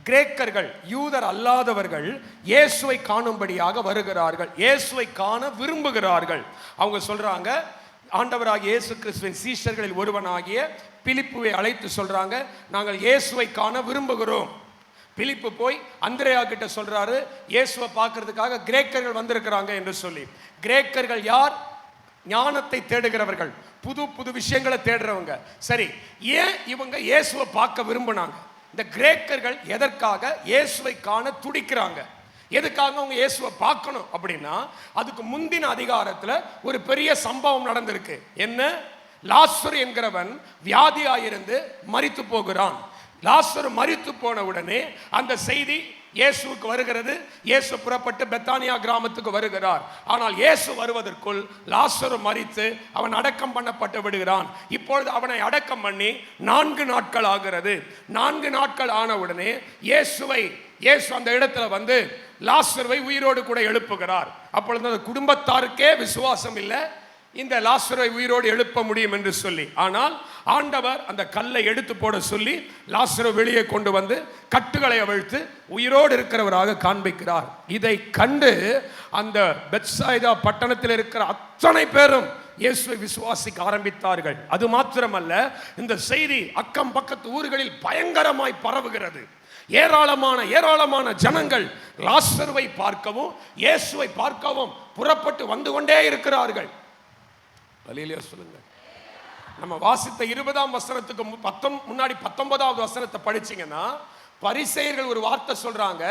கிரேக்கர்கள், யூதர் அல்லாதவர்கள் இயேசுவை காணும்படியாக வருகிறார்கள். இயேசுவை காண விரும்புகிறார்கள். அவங்க சொல்றாங்க, ஆண்டவராகிய இயேசு கிறிஸ்துவின் சீஷர்களில் ஒருவனாகிய பிலிப்புவை அழைத்து சொல்றாங்க, நாங்கள் இயேசுவை காண விரும்புகிறோம். பிலிப்பு போய் அந்திரேயா கிட்ட சொல்றாரு, இயேசுவை பார்க்கறதுக்காக கிரேக்கர்கள் வந்திருக்கிறாங்க என்று சொல்லி. கிரேக்கர்கள் யார்? ஞானத்தை தேடுகிறவர்கள், புது புது விஷயங்களை தேடுறவங்க. சரி, ஏன் இவங்க இயேசுவை பார்க்க விரும்பினாங்க? இந்த கிரேக்கர்கள் எதற்காக இயேசுவை காண துடிக்கிறாங்க? எதுக்காக அவங்க இயேசுவை பார்க்கணும் அப்படின்னா, அதுக்கு முந்தின அதிகாரத்தில் ஒரு பெரிய சம்பவம் நடந்திருக்கு. என்ன? லாசரு என்கிறவன் வியாதியாயிருந்து மரித்து போகிறான். லாசரு மரித்து போன உடனே அந்த செய்தி இயேசுவுக்கு வருகிறது. இயேசு புறப்பட்டு பெத்தானியா கிராமத்துக்கு வருகிறார். ஆனால் இயேசு வருவதற்குள் லாசரு மரித்து அவன் அடக்கம் பண்ணப்பட்டு விடுகிறான். இப்பொழுது அவனை அடக்கம் பண்ணி 4 நாட்கள் ஆகிறது. 4 நாட்கள் ஆன உடனே இயேசு அந்த இடத்துல வந்து லாசருவை உயிரோடு கூட எழுப்புகிறார். அப்பொழுது அந்த குடும்பத்தாருக்கே விசுவாசம் இல்லை. இந்த லாசரை உயிரோடு எழுப்ப முடியும் என்று சொல்லி. ஆனால் ஆண்டவர் அந்த கல்லை எடுத்து போட சொல்லி லாசரை வெளியே கொண்டு வந்து கட்டுகளை அவிழ்த்து உயிரோடு இருக்கிறவராக காண்பிக்கிறார். இதை கண்டு அந்த பெத்சாயிதா பட்டணத்தில் இருக்கிற அத்தனை பேரும் இயேசுவை விசுவாசிக்க ஆரம்பித்தார்கள். அது மாத்திரமல்ல, இந்த செய்தி அக்கம் பக்கத்து ஊர்களில் பயங்கரமாய் பரவுகிறது. ஏராளமான ஜனங்கள் லாசருவை பார்க்கவும் இயேசுவை பார்க்கவும் புறப்பட்டு வந்து கொண்டே இருக்கிறார்கள். அல்லேலூயா சொல்லுங்க. நம்ம வாசித்த 20ஆம் வசனத்துக்கு முன்னாடி 19வது வசனத்தை படிச்சீங்கன்னா, பரிசேயர்கள் ஒரு வார்த்தை சொல்றாங்க,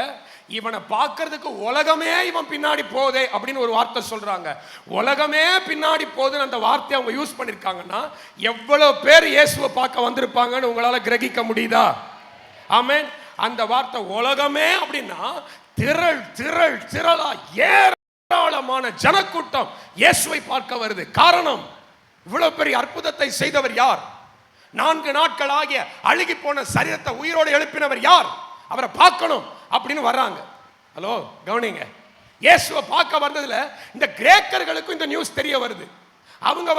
இவனை பார்க்கிறதுக்கு உலகமே இவன் பின்னாடி போதே அப்படின்னு ஒரு வார்த்தை சொல்றாங்க. உலகமே பின்னாடி போகுதுன்னு அந்த வார்த்தையை அவங்க யூஸ் பண்ணிருக்காங்கன்னா, எவ்வளவு பேர் இயேசுவை பார்க்க வந்திருப்பாங்கன்னு உங்களால கிரகிக்க முடியுதா? ஆமென். அந்த வார்த்தை உலகமே அப்படின்னா திரளா ஏராளமான ஜனக்கூட்டம் இயேசுவை பார்க்க வருது. காரணம், இவ்வளவு பெரிய அற்புதத்தை செய்தவர் யார்? 4 நாட்கள் ஆகிய அழுகி போன சரீரத்தை உயிரோடு எழுப்பினவர் யார்? அவரை பார்க்கணும் அப்படின்னு வர்றாங்க. ஹலோ, கவனிங்க. இயேசுவை பார்க்க வந்ததுல இந்த கிரேக்கர்களுக்கும் இந்த நியூஸ் தெரிய வருது. அவங்க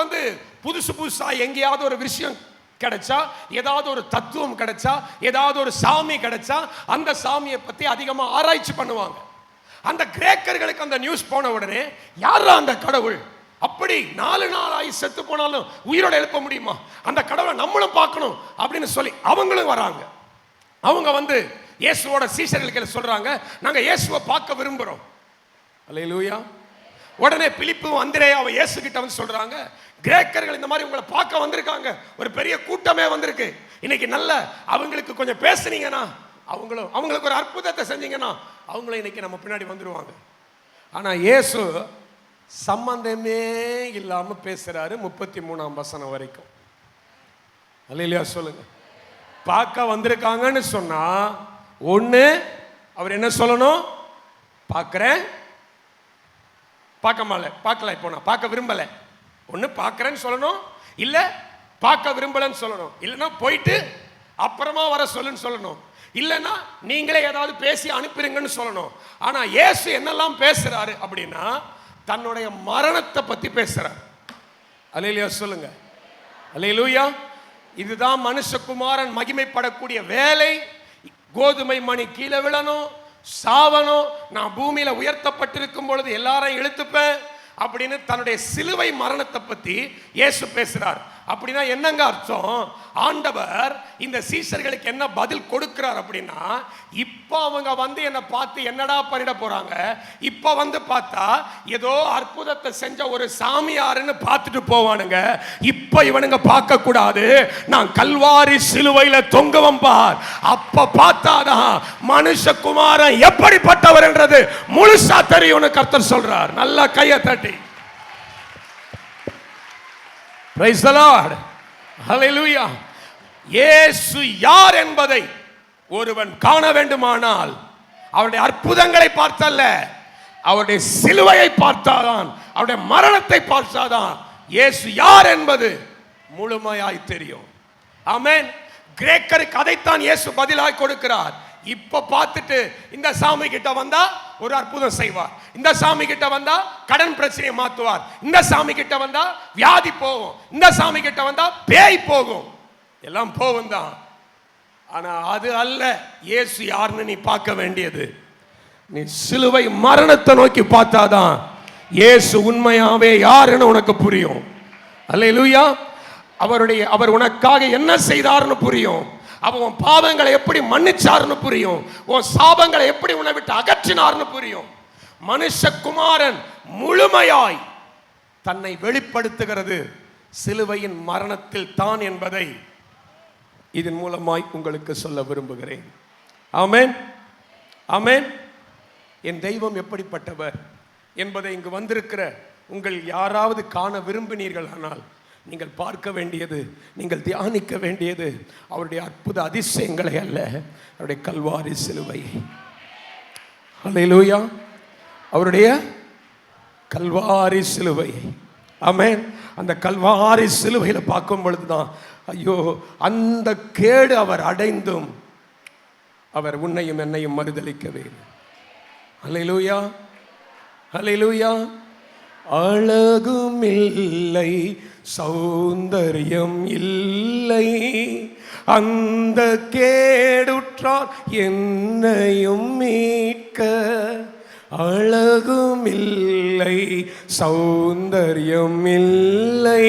புதுசா எங்கேயாவது ஒரு விஷயம் கிடைச்சா, ஏதாவது ஒரு தத்துவம் கிடைச்சா, ஏதாவது ஒரு சாமி கிடைச்சா அந்த சாமியை பத்தி அதிகமா ஆராய்ச்சி பண்ணுவாங்க. அந்த கிரேக்கர்களுக்கு அந்த நியூஸ் போன உடனே, யாரா அந்த கடவுள்? அப்படி 4 நாளாகி செத்து போனாலும் உயிரோட எழுப்ப முடியுமா? அந்த கடவுளை நம்மளும் பார்க்கணும் அப்படின்னு சொல்லி அவங்களும் வராங்க. அவங்க இயேசுவோட சீஷர்களுக்கு சொல்றாங்க, நாங்க இயேசுவை பார்க்க விரும்புறோம். அல்லேலூயா. உடனே பிலிப்பும் அந்திரேயாவும் இயேசு கிட்ட சொல்றாங்க, கிரேக்கர்கள் இந்த மாதிரி உங்களை பார்க்க வந்திருக்காங்க, ஒரு பெரிய கூட்டமே வந்திருக்கு. இன்னைக்கு நல்ல அவங்களுக்கு கொஞ்சம் பேசுனீங்கன்னா, அவங்களுக்கு ஒரு அற்புதத்தை செஞ்சீங்கன்னா அவங்களும் இன்னைக்கு நம்ம பின்னாடி வந்துருவாங்க. ஆனா இயேசு சம்பந்தமே இல்லாம பேசுறாரு 33ஆம் வசனம் வரைக்கும். அல்லேலூயா சொல்லுங்க. பார்க்க வந்திருக்காங்கன்னு சொன்னா ஒண்ணு அவர் என்ன சொல்லணும்? பார்க்கிறேன், பார்க்கல, இப்போ நான் பார்க்க விரும்பல. ஒண்ணு பார்க்கிறேன்னு சொல்லணும், இல்ல பார்க்க விரும்பலன்னு சொல்லணும், இல்லைன்னா போயிட்டு அப்புறமா வர சொல்லுன்னு சொல்லணும், இல்லைன்னா நீங்களே ஏதாவது பேசி அனுப்பிடுங்கன்னு சொல்லணும். ஆனா இயேசு என்னெல்லாம் பேசுறாரு அப்படின்னா, தன்னுடைய மரணத்தை பத்தி பேசுறார். அல்லேலூயா சொல்லுங்க. அல்லேலூயா. இதுதான் மனுஷகுமாரன் மகிமைப்படக்கூடிய வேலை. கோதுமை மணி கீழே விழணும், சாவணும், நான் பூமியில உயர்த்தப்பட்டிருக்கும் பொழுது எல்லாரையும் இழுத்துப்பேன் அப்படின்னு தன்னுடைய சிலுவை மரணத்தை பத்தி இயேசு பேசுறார். அப்படின்னா என்னங்க அர்த்தம்? ஆண்டவர் இந்த சீஷர்களுக்கு என்ன பதில் கொடுக்கிறார் அப்படின்னா, இப்ப அவங்க என்ன பார்த்து என்னடா பண்ணிட போறாங்க? இப்ப பார்த்தா ஏதோ அற்புதத்தை செஞ்ச ஒரு சாமியாருன்னு பார்த்துட்டு போவானுங்க. இப்ப இவனுங்க பார்க்க கூடாது, நான் கல்வாரி சிலுவையில தொங்குவம் பார், அப்ப பார்த்தாதான் மனுஷகுமாரன் எப்படிப்பட்டவர் என்றது முழுசா தெரியும்னு கர்த்தர் சொல்றார். நல்லா கையை தட்டி Praise the Lord. Hallelujah. இயேசு யார் என்பதை ஒருவன் காண வேண்டுமானால் அவருடைய அற்புதங்களை பார்த்தல்ல, அவருடைய சிலுவையை பார்த்தாதான், அவருடைய மரணத்தை பார்த்தாதான் இயேசு யார் என்பது முழுமையாய் தெரியும். ஆமென். கிரேக்கருக்கு அதைத்தான் இயேசு பதிலாய் கொடுக்கிறார். இப்ப பார்த்துட்டு இந்த சாமி கிட்ட வந்தா ஒரு அற்புதம் செய்வார், இந்த சாமி கிட்ட வந்தா கடன் பிரச்சனையை மாத்துவார், இந்த சாமி கிட்ட வந்தா வியாதி போகும், இந்த சாமி கிட்ட வந்தா பேய் போகும், எல்லாம் போகும் தான். ஆனா அது அல்ல இயேசு யாருன்னு நீ பார்க்க வேண்டியது. நீ சிலுவை மரணத்தை நோக்கி பார்த்தாதான் இயேசு உண்மையாவே யாருன்னு உனக்கு புரியும். அல்லேலூயா. அவர் உனக்காக என்ன செய்தார்னு புரியும். அவன் பாவங்களை எப்படி மன்னிச்சார்னு புரியும். உன் சாபங்களை எப்படி உன்னை விட்டு அகற்றினார்னு புரியும். மனுஷகுமாரன் முழுமையாய் தன்னை வெளிப்படுத்துகிறது சிலுவையின் மரணத்தில் தான் என்பதை இதன் மூலமாய் உங்களுக்கு சொல்ல விரும்புகிறேன். ஆமென், ஆமென். என் தெய்வம் எப்படிப்பட்டவர் என்பதை இங்கு வந்திருக்கிற உங்கள் யாராவது காண விரும்பினீர்கள் ஆனால் நீங்கள் பார்க்க வேண்டியது, நீங்கள் தியானிக்க வேண்டியது அவருடைய அற்புத அதிசயங்களை அல்ல, அவருடைய கல்வாரி சிலுவை. அல்லேலூயா. அவருடைய கல்வாரி சிலுவை. ஆமென். அந்த கல்வாரி சிலுவையில பார்க்கும் பொழுதுதான், ஐயோ அந்த கேடு அவர் அடைந்தும் அவர் உன்னையும் என்னையும் மறுதலிக்கவே. அல்லேலூயா, அல்லேலூயா. அழகும் இல்லை, சௌந்தர்யம் இல்லை, அந்த கேடுற்றால் என்னையும் மீட்க. அழகும் இல்லை, சௌந்தர்யம் இல்லை,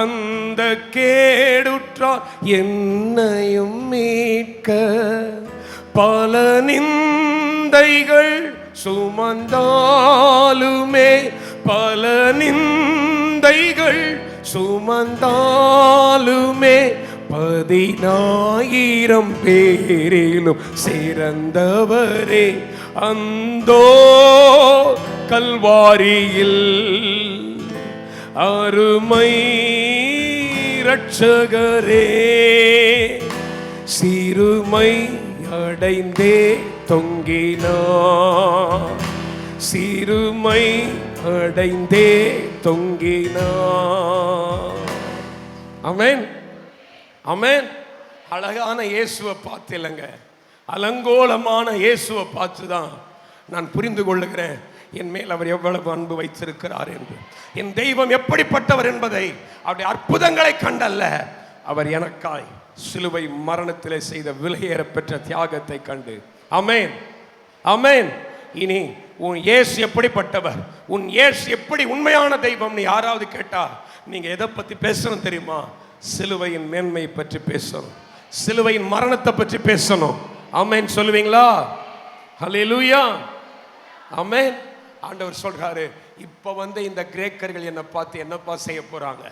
அந்த கேடுற்றால் என்னையும் மீட்க. பல நிந்தைகள் சுமந்தாலுமே, பல நிந்தைகள் சுமந்தாலுமே, 10,000 பேரிலும் சிறந்தவரே அந்தோ கல்வாரியில் அருமை இரட்சகரே. சிறுமை அடைந்தே தொங்கினார், சிறுமை அடைந்தே தொங்கினார். ஆமென், ஆமென். அழகான இயேசுவை பார்த்து இல்லைங்க, அலங்கோலமான இயேசுவை பார்த்து தான் நான் புரிந்து கொள்ளுகிறேன் என் மேல் அவர் எவ்வளவு அன்பு வைத்திருக்கிறார் என்று. என் தெய்வம் எப்படிப்பட்டவர் என்பதை அவருடைய அற்புதங்களை கண்டல்ல, அவர் எனக்காய் சிலுவை மரணத்திலே செய்த விலையேற பெற்ற தியாகத்தை கண்டு. ஆமென், ஆமென். இனி உன் இயேசு எப்படிப்பட்டவர், உன் இயேசு எப்படி உண்மையான தெய்வம் யாராவது கேட்டா நீங்க எதை பத்தி பேசணும் தெரியுமா? சிலுவையின் மேன்மையை பற்றி பேசணும், சிலுவையின் மரணத்தை பற்றி பேசணும். ஆமென் சொல்லுவீங்களா? ஹல்லேலூயா, ஆமென். ஆண்டவர் சொல்றாரு, இப்ப இந்த கிரேக்கர்கள் என்னை பார்த்து என்னப்பா செய்ய போறாங்க?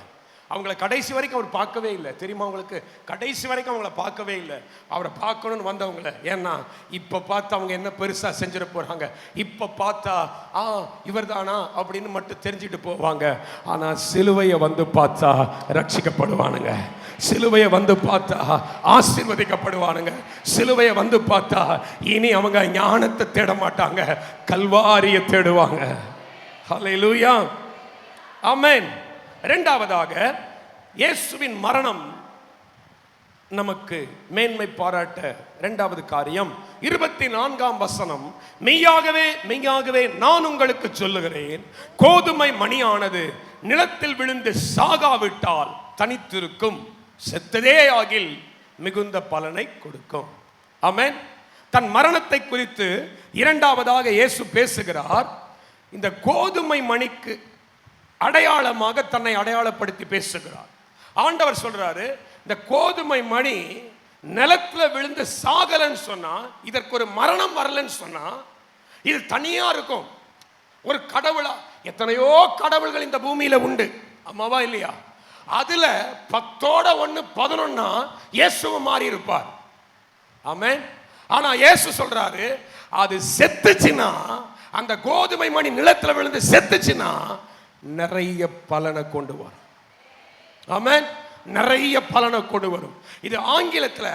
அவங்கள கடைசி வரைக்கும் அவர் பார்க்கவே இல்லை தெரியுமா? அவங்களுக்கு கடைசி வரைக்கும் அவங்கள பார்க்கவே இல்லை. அவரை பார்க்கணும்னு வந்தவங்கள. ஏன்னா இப்ப பார்த்து அவங்க என்ன பெருசா செஞ்சிட போறாங்க, இப்ப பார்த்தா இவர் தானா அப்படின்னு மட்டும் தெரிஞ்சுட்டு போவாங்க. ஆனா சிலுவையை பார்த்தா ரட்சிக்கப்படுவானுங்க, சிலுவையை பார்த்தா ஆசீர்வதிக்கப்படுவானுங்க, சிலுவையை பார்த்தா இனி அவங்க ஞானத்தை தேட மாட்டாங்க, கல்வாரியை தேடுவாங்க. ஹல்லேலூயா, ஆமென். இரண்டாவதாக, இயேசுவின் மரணம் நமக்கு மேன்மை பாராட்ட இரண்டாவது காரியம் 24ஆம் வசனம், மெய்யாகவே மெய்யாகவே நான் உங்களுக்கு சொல்லுகிறேன், கோதுமை மணியானது நிலத்தில் விழுந்து சாகாவிட்டால் தனித்திருக்கும், செத்ததே ஆகில் மிகுந்த பலனை கொடுக்கும். ஆமென். தன் மரணத்தை குறித்து இரண்டாவதாக இயேசு பேசுகிறார். இந்த கோதுமை மணிக்கு அடையாளமாக தன்னை அடையாளப்படுத்தி பேசுகிறார். ஆண்டவர் சொல்றாரு, இந்த கோதுமை மணி நிலத்துல விழுந்து சாகலன்னு சொன்னா, இதற்கு ஒரு மரணம் வரலன்னு சொன்னா, இது தனியா இருக்கும். ஒரு கடவுளா? எத்தனையோ கடவுள்கள் இந்த பூமியில உண்டு, அம்மாவா இல்லையா? அதுல 10ஓட 1 11 இயேசுவும் மாறி இருப்பார். ஆமென். ஆனா இயேசு சொல்றாரு, அது செத்துச்சுன்னா, அந்த கோதுமை மணி நிலத்துல விழுந்து செத்துச்சுன்னா நிறைய பலனை கொண்டு வரும். ஆமென், நிறைய பலனை கொண்டு வரும். இது ஆங்கிலத்தில்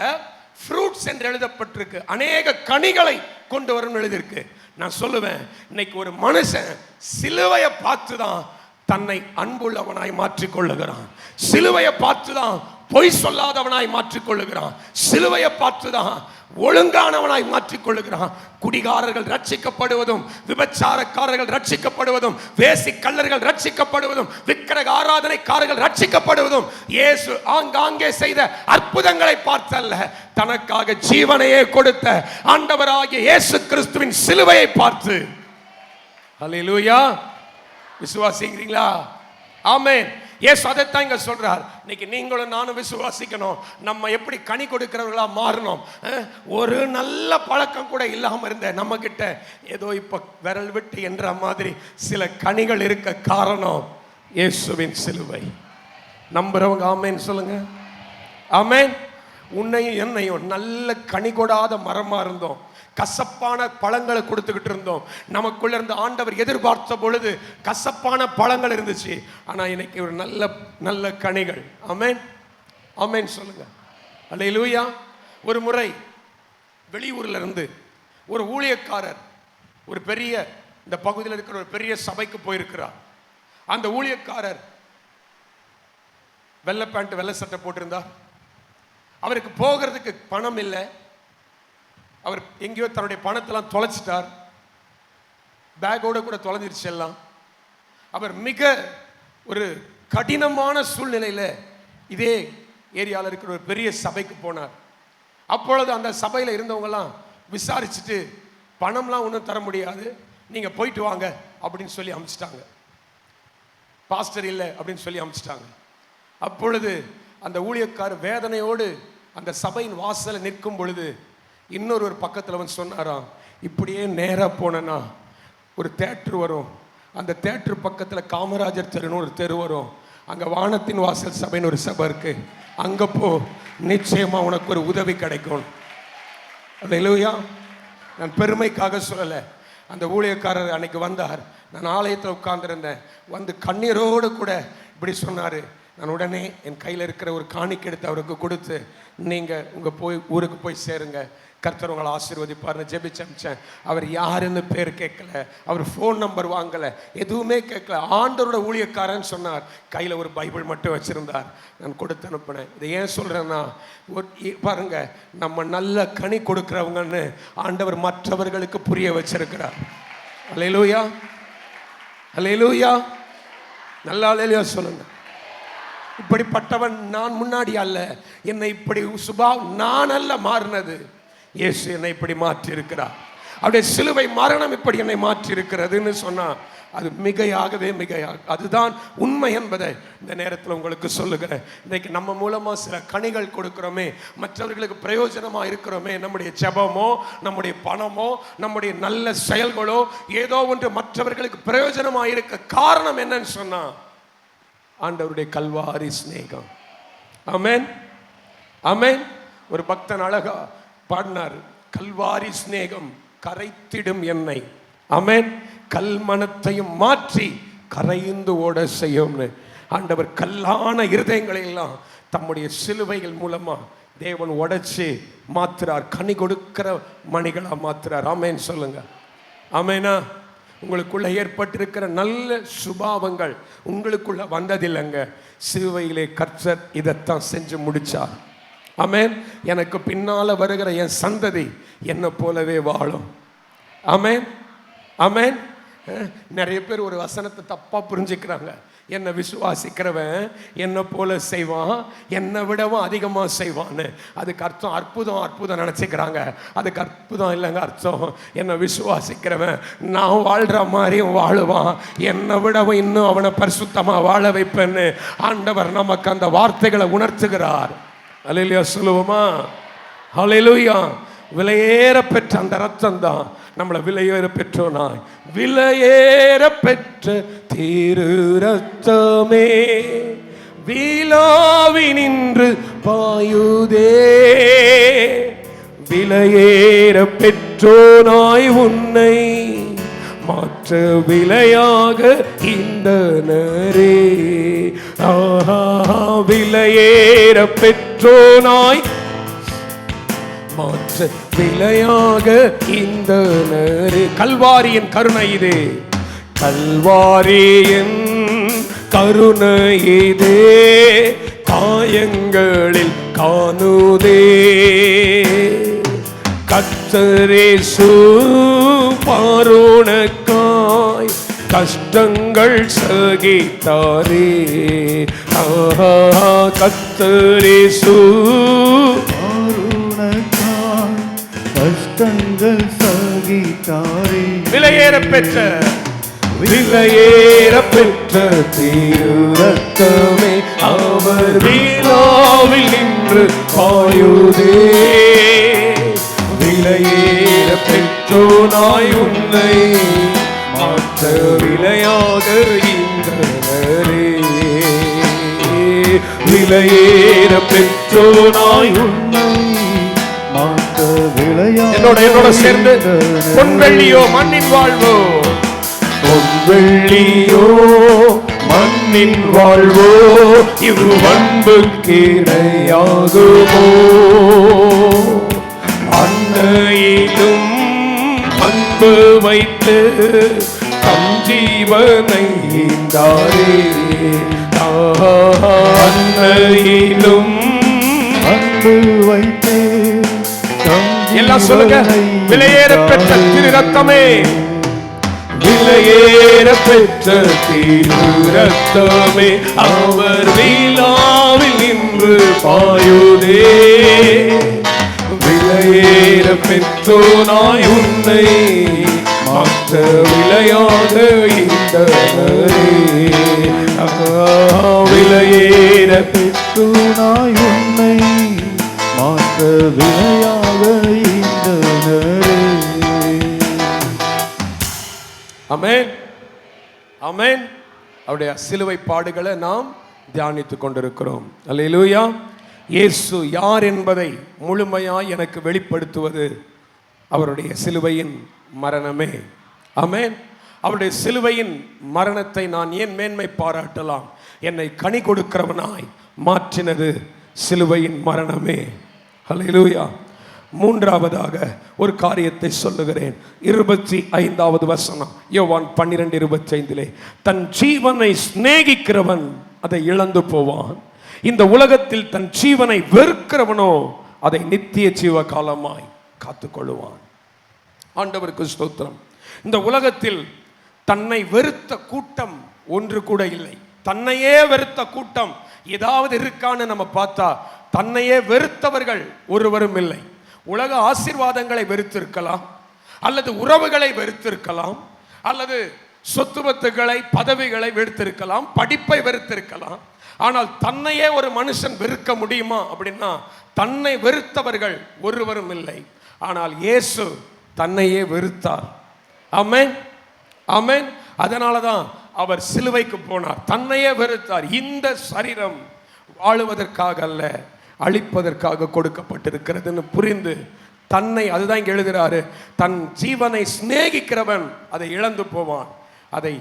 ஃப்ரூட்ஸ் என்று எழுதப்பட்டிருக்கு, அநேக கனிகளை கொண்டு வரும் எழுதியிருக்கு. நான் சொல்லுவேன், இன்னைக்கு ஒரு மனுஷன் சிலுவையை பார்த்து தான் தன்னை அன்புள்ளவனாய் மாற்றிக்கொள்ளுகிறான், சிலுவையை பார்த்து தான் பொய் சொல்லாதவனாய் மாற்றிக்கொள்ளுகிறான், சிலுவையை பார்த்து தான் ஒழுங்கானவனாய் மாற்றிக்கொள்ளுகிறான். குடிகாரர்கள் ரட்சிக்கப்படுவதும், விபச்சாரக்காரர்கள் ரட்சிக்கப்படுவதும், வேசி கள்ளர்கள் ரட்சிக்கப்படுவதும், விக்கிரக ஆராதனைக்காரர்கள் ரட்சிக்கப்படுவதும் இயேசு ஆங்காங்கே செய்த அற்புதங்களை பார்த்தல்ல, தனக்காக ஜீவனையே கொடுத்த ஆண்டவராகிய இயேசு கிறிஸ்துவின் சிலுவையை பார்த்து. ஹல்லேலூயா, விசுவாசிக்கிறீங்களா? ஆமென். இயேசு அதைத்தான் இங்க சொல்றார். இன்னைக்கு நீங்களும் நானும் விசுவாசிக்கணும். நம்ம எப்படி கனி கொடுக்கிறவர்களா மாறணும். ஒரு நல்ல பழக்கம் கூட இல்லாம இருந்த நம்ம கிட்ட ஏதோ இப்ப விரல் விட்டு என்ற மாதிரி சில கனிகள் இருக்க காரணம் இயேசுவின் சிலுவை. நம்புறவங்க ஆமென் சொல்லுங்க. ஆமென். உன்னையும் என்னையும் நல்ல கனி கொடாத மரமா இருந்தோம், கசப்பான பழங்களை கொடுத்துக்கிட்டு இருந்தோம். நமக்குள்ள இருந்த ஆண்டவர் எதிர்பார்த்த பொழுது கசப்பான பழங்கள் இருந்துச்சு. ஆனா இன்னைக்கு ஒரு நல்ல நல்ல கனிகள். ஆமென், ஆமென் சொல்லுங்க. அல்லேலூயா. ஒரு முறை வெளியூர்ல இருந்து ஒரு ஊழியக்காரர் ஒரு பெரிய, இந்த பகுதியில் இருக்கிற ஒரு பெரிய சபைக்கு போயிருக்கிறார். அந்த ஊழியக்காரர் வெள்ளை பேண்ட் வெள்ளை சட்டை போட்டிருந்தார். அவருக்கு போகிறதுக்கு பணம் இல்லை. அவர் எங்கேயோ தன்னுடைய பணத்தெல்லாம் தொலைச்சிட்டார், பேக்கோட கூட தொலைஞ்சிருச்சு எல்லாம். அவர் மிக ஒரு கடினமான சூழ்நிலையில் இதே ஏரியாவில் இருக்கிற ஒரு பெரிய சபைக்கு போனார். அப்பொழுது அந்த சபையில் இருந்தவங்கலாம் விசாரிச்சுட்டு பணம்லாம் ஒன்றும் தர முடியாது, நீங்கள் போயிட்டு வாங்க அப்படின்னு சொல்லி அனுப்பிச்சிட்டாங்க. பாஸ்டர் இல்லை அப்படின்னு சொல்லி அனுப்பிச்சிட்டாங்க. அப்பொழுது அந்த ஊழியக்காரர் வேதனையோடு அந்த சபையின் வாசலில் நிற்கும் பொழுது இன்னொரு பக்கத்தில் வந்து சொன்னாராம், இப்படியே நேராக போனேன்னா ஒரு தேட்டர் வரும், அந்த தேட்டர் பக்கத்தில் காமராஜர் தெருன்னு ஒரு தெரு வரும், அங்கே வானத்தின் வாசல் சபைன்னு ஒரு சபை இருக்கு, அங்கே போ, நிச்சயமாக உனக்கு ஒரு உதவி கிடைக்கும். அல்லேலூயா. நான் பெருமைக்காக சொல்லலை. அந்த ஊழியக்காரர் அன்னைக்கு வந்தார், நான் ஆலயத்தில் உட்கார்ந்துருந்தேன், வந்து கண்ணீரோடு கூட இப்படி சொன்னார். நான் உடனே என் கையில் இருக்கிற ஒரு காணிக்கை எடுத்து அவருக்கு கொடுத்து, நீங்கள் உங்கள் ஊருக்கு போய் சேருங்க, கர்த்தர் உங்களை ஆசீர்வதிப்பார்னு ஜெபிச்சு அனுப்பிச்சேன். அவர் யாருன்னு பேர் கேட்கல, அவர் ஃபோன் நம்பர் வாங்கலை, எதுவுமே கேட்கல. ஆண்டவரோட ஊழியக்காரன்னு சொன்னார். கையில் ஒரு பைபிள் மட்டும் வச்சுருந்தார். நான் கொடுத்து அனுப்பினேன். இதை ஏன் சொல்கிறேன்னா, பாருங்க, நம்ம நல்ல கனி கொடுக்குறவங்கன்னு ஆண்டவர் மற்றவர்களுக்கு புரிய வச்சிருக்கிறார். அல்லேலூயா, அல்லேலூயா, நல்லா அல்லேலூயா சொல்லுங்க. இப்படிப்பட்டவன் நான் முன்னாடி அல்ல, என்னை இப்படி நான் அல்ல மாறினது, இயேசு என்னை இப்படி மாற்றி இருக்கிறார். அவருடைய சிலுவை மரணம் இப்படி என்னை மாற்றி இருக்கிறதுன்னு சொன்னா அது மிகையாகவே மிகையாக, அதுதான் உண்மை என்பதை இந்த நேரத்தில் உங்களுக்கு சொல்லுகிறேன். இன்றைக்கு நம்ம மூலமா சில கனிகள் கொடுக்கிறோமே, மற்றவர்களுக்கு பிரயோஜனமா இருக்கிறோமே, நம்முடைய ஜெபமோ நம்முடைய பணமோ நம்முடைய நல்ல செயல்களோ ஏதோ ஒன்று மற்றவர்களுக்கு பிரயோஜனமா இருக்க காரணம் என்னன்னு சொன்னா ஆண்டவருடைய கல்வாரி சிநேகம். ஆமென், ஆமென். ஒரு பக்தன் அழகா பாடினார், கல்வாரி சிநேகம் கரைத்திடும் என்னை, ஆமென், கல்மனத்தையும் மாற்றி கரைந்து ஓட செய்யும்னு. ஆண்டவர் கல்லான இருதயங்களை எல்லாம் தம்முடைய சிலுவைகள் மூலமா தேவன் உடைச்சு மாத்துறார், கனி கொடுக்கிற மணிகளா மாத்துறார். ஆமென் சொல்லுங்க. ஆமெனா. உங்களுக்குள்ள ஏற்பட்டிருக்கிற நல்ல சுபாவங்கள் உங்களுக்குள்ள வந்ததில்லைங்க, சிலுவையிலே கர்த்தர் இதைத்தான் செஞ்சு முடிச்சார். ஆமென். எனக்கு பின்னால வருகிற என் சந்ததி என்னை போலவே வாழும். ஆமென், ஆமென். நிறைய பேர் ஒரு வசனத்தை தப்பா புரிஞ்சுக்கிறாங்க. என்னை விசுவாசிக்கிறவன் என்னை போல செய்வான், என்னை விடவும் அதிகமாக செய்வான்னு. அதுக்கு அர்த்தம் அற்புதம் அற்புதம் நினச்சிக்கிறாங்க. அதுக்கு அற்புதம் இல்லைங்க. அர்த்தம் என்னை விசுவாசிக்கிறவன் நான் வாழ்கிற மாதிரியும் வாழுவான், என்னை விடவும் இன்னும் அவனை பரிசுத்தமாக வாழ வைப்பேன்னு ஆண்டவர் நமக்கு அந்த வார்த்தைகளை உணர்த்துகிறார். அல்லேலூயா சொல்லுவோமா? அல்லேலூயா. விலையேற பெற்ற அந்த ரத்தம் தான் நம்மளை விலையேற பெற்றோனாய், விலையேற பெற்ற திரு ரத்தமே விலாவி நின்று பாயுதே, விலையேற பெற்றோனாய் உன்னை மாற்ற விலையாக இந்த நரே. ஆஹா, விலையேற பெற்றோனாய் மாற்ற விலையாக இந்த நரே. கல்வாரியின் கருணை இது, கல்வாரியின் கருணை இதே, காயங்களில் காணுதே. கர்த்தரேசு பாருணக்காய் கஷ்டங்கள் சகித்தாரே. ஆஹா, கர்த்தரேசு கஷ்டங்கள் சகித்தாரே. விலையேற பெற்ற விலையேற பெற்ற திரு ரத்தமே அவர் விலாவில் நின்று பாயுதே, விலையேற பெற்றோனாய் உன்னை மாற்ற விலையாக இன்றனரே. விலையேற பெற்றோனாய் உன்னை மாற்ற விலையாக என்னோட சேர்ந்து பொன்வெள்ளியோ மண்ணின் வாழ்வோ, பொன்வெள்ளியோ மண்ணின் வாழ்வோ இவ் அன்புக்கு இணையாகுமோ. அன்னையிலும் அன்பு வைத்து தம் ஜீவனை ஈந்தாரே. அன்னையிலும் அன்பு வைத்து எல்லாம் சொல்லுங்க, விலையேற பெற்ற திரு ரத்தமே விலையேற பெற்ற தீரு ரத்தமே அவர் விழாவில் நின்று பாயுதே. விலையேற பெற்றோனாய் உன்னை மாற்ற விலையாக ஈந்தவரே. விலையேற பெற்றுனாய் உன்னை மாற்ற விலையாக ஈந்தவரே. ஆமென், ஆமென். அவருடைய சிலுவை பாடுகளை நாம் தியானித்துக் கொண்டிருக்கிறோம். அல்லேலூயா. இயேசு யார் என்பதை முழுமையாய் எனக்கு வெளிப்படுத்துவது அவருடைய சிலுவையின் மரணமே. ஆமென். அவருடைய சிலுவையின் மரணத்தை நான் ஏன் மேன்மை பாராட்டலாம்? என்னை கனி கொடுக்கிறவனாய் மாற்றினது சிலுவையின் மரணமே. அல்லேலூயா. மூன்றாவதாக ஒரு காரியத்தை சொல்லுகிறேன். 25வது வசனம், யோவான் 12:25, தன் ஜீவனை சிநேகிக்கிறவன் அதை இழந்து போவான், இந்த உலகத்தில் தன் ஜீவனை வெறுக்கிறவனோ அதை நித்திய ஜீவ காலமாய் காத்துக்கொள்ளுவான். ஆண்டவருக்கு ஸ்தோத்திரம். இந்த உலகத்தில் தன்னை வெறுத்த கூட்டம் ஒன்று கூட இல்லை. தன்னையே வெறுத்த கூட்டம் ஏதாவது இருக்கான்னு நம்ம பார்த்தா தன்னையே வெறுத்தவர்கள் ஒருவரும் இல்லை. உலக ஆசீர்வாதங்களை வெறுத்திருக்கலாம், அல்லது உறவுகளை வெறுத்திருக்கலாம், அல்லது சொத்துவத்துகளை பதவிகளை வெறுத்திருக்கலாம், படிப்பை வெறுத்திருக்கலாம். ஆனால் தன்னையே ஒரு மனுஷன் வெறுக்க முடியுமா அப்படின்னா தன்னை வெறுத்தவர்கள் ஒருவரும் இல்லை. ஆனால் இயேசு தன்னையே வெறுத்தார். ஆமென், ஆமென். அதனால தான் அவர் சிலுவைக்கு போனார், தன்னையே வெறுத்தார். இந்த சரீரம் வாழுவதற்காக அல்ல, அழிப்பதற்காக கொடுக்கப்பட்டிருக்கிறதுன்னு புரிந்து தன்னை, அதுதான் இங்கே எழுதுகிறாரு, தன் ஜீவனை சிநேகிக்கிறவன் அதை இழந்து போவான், அதை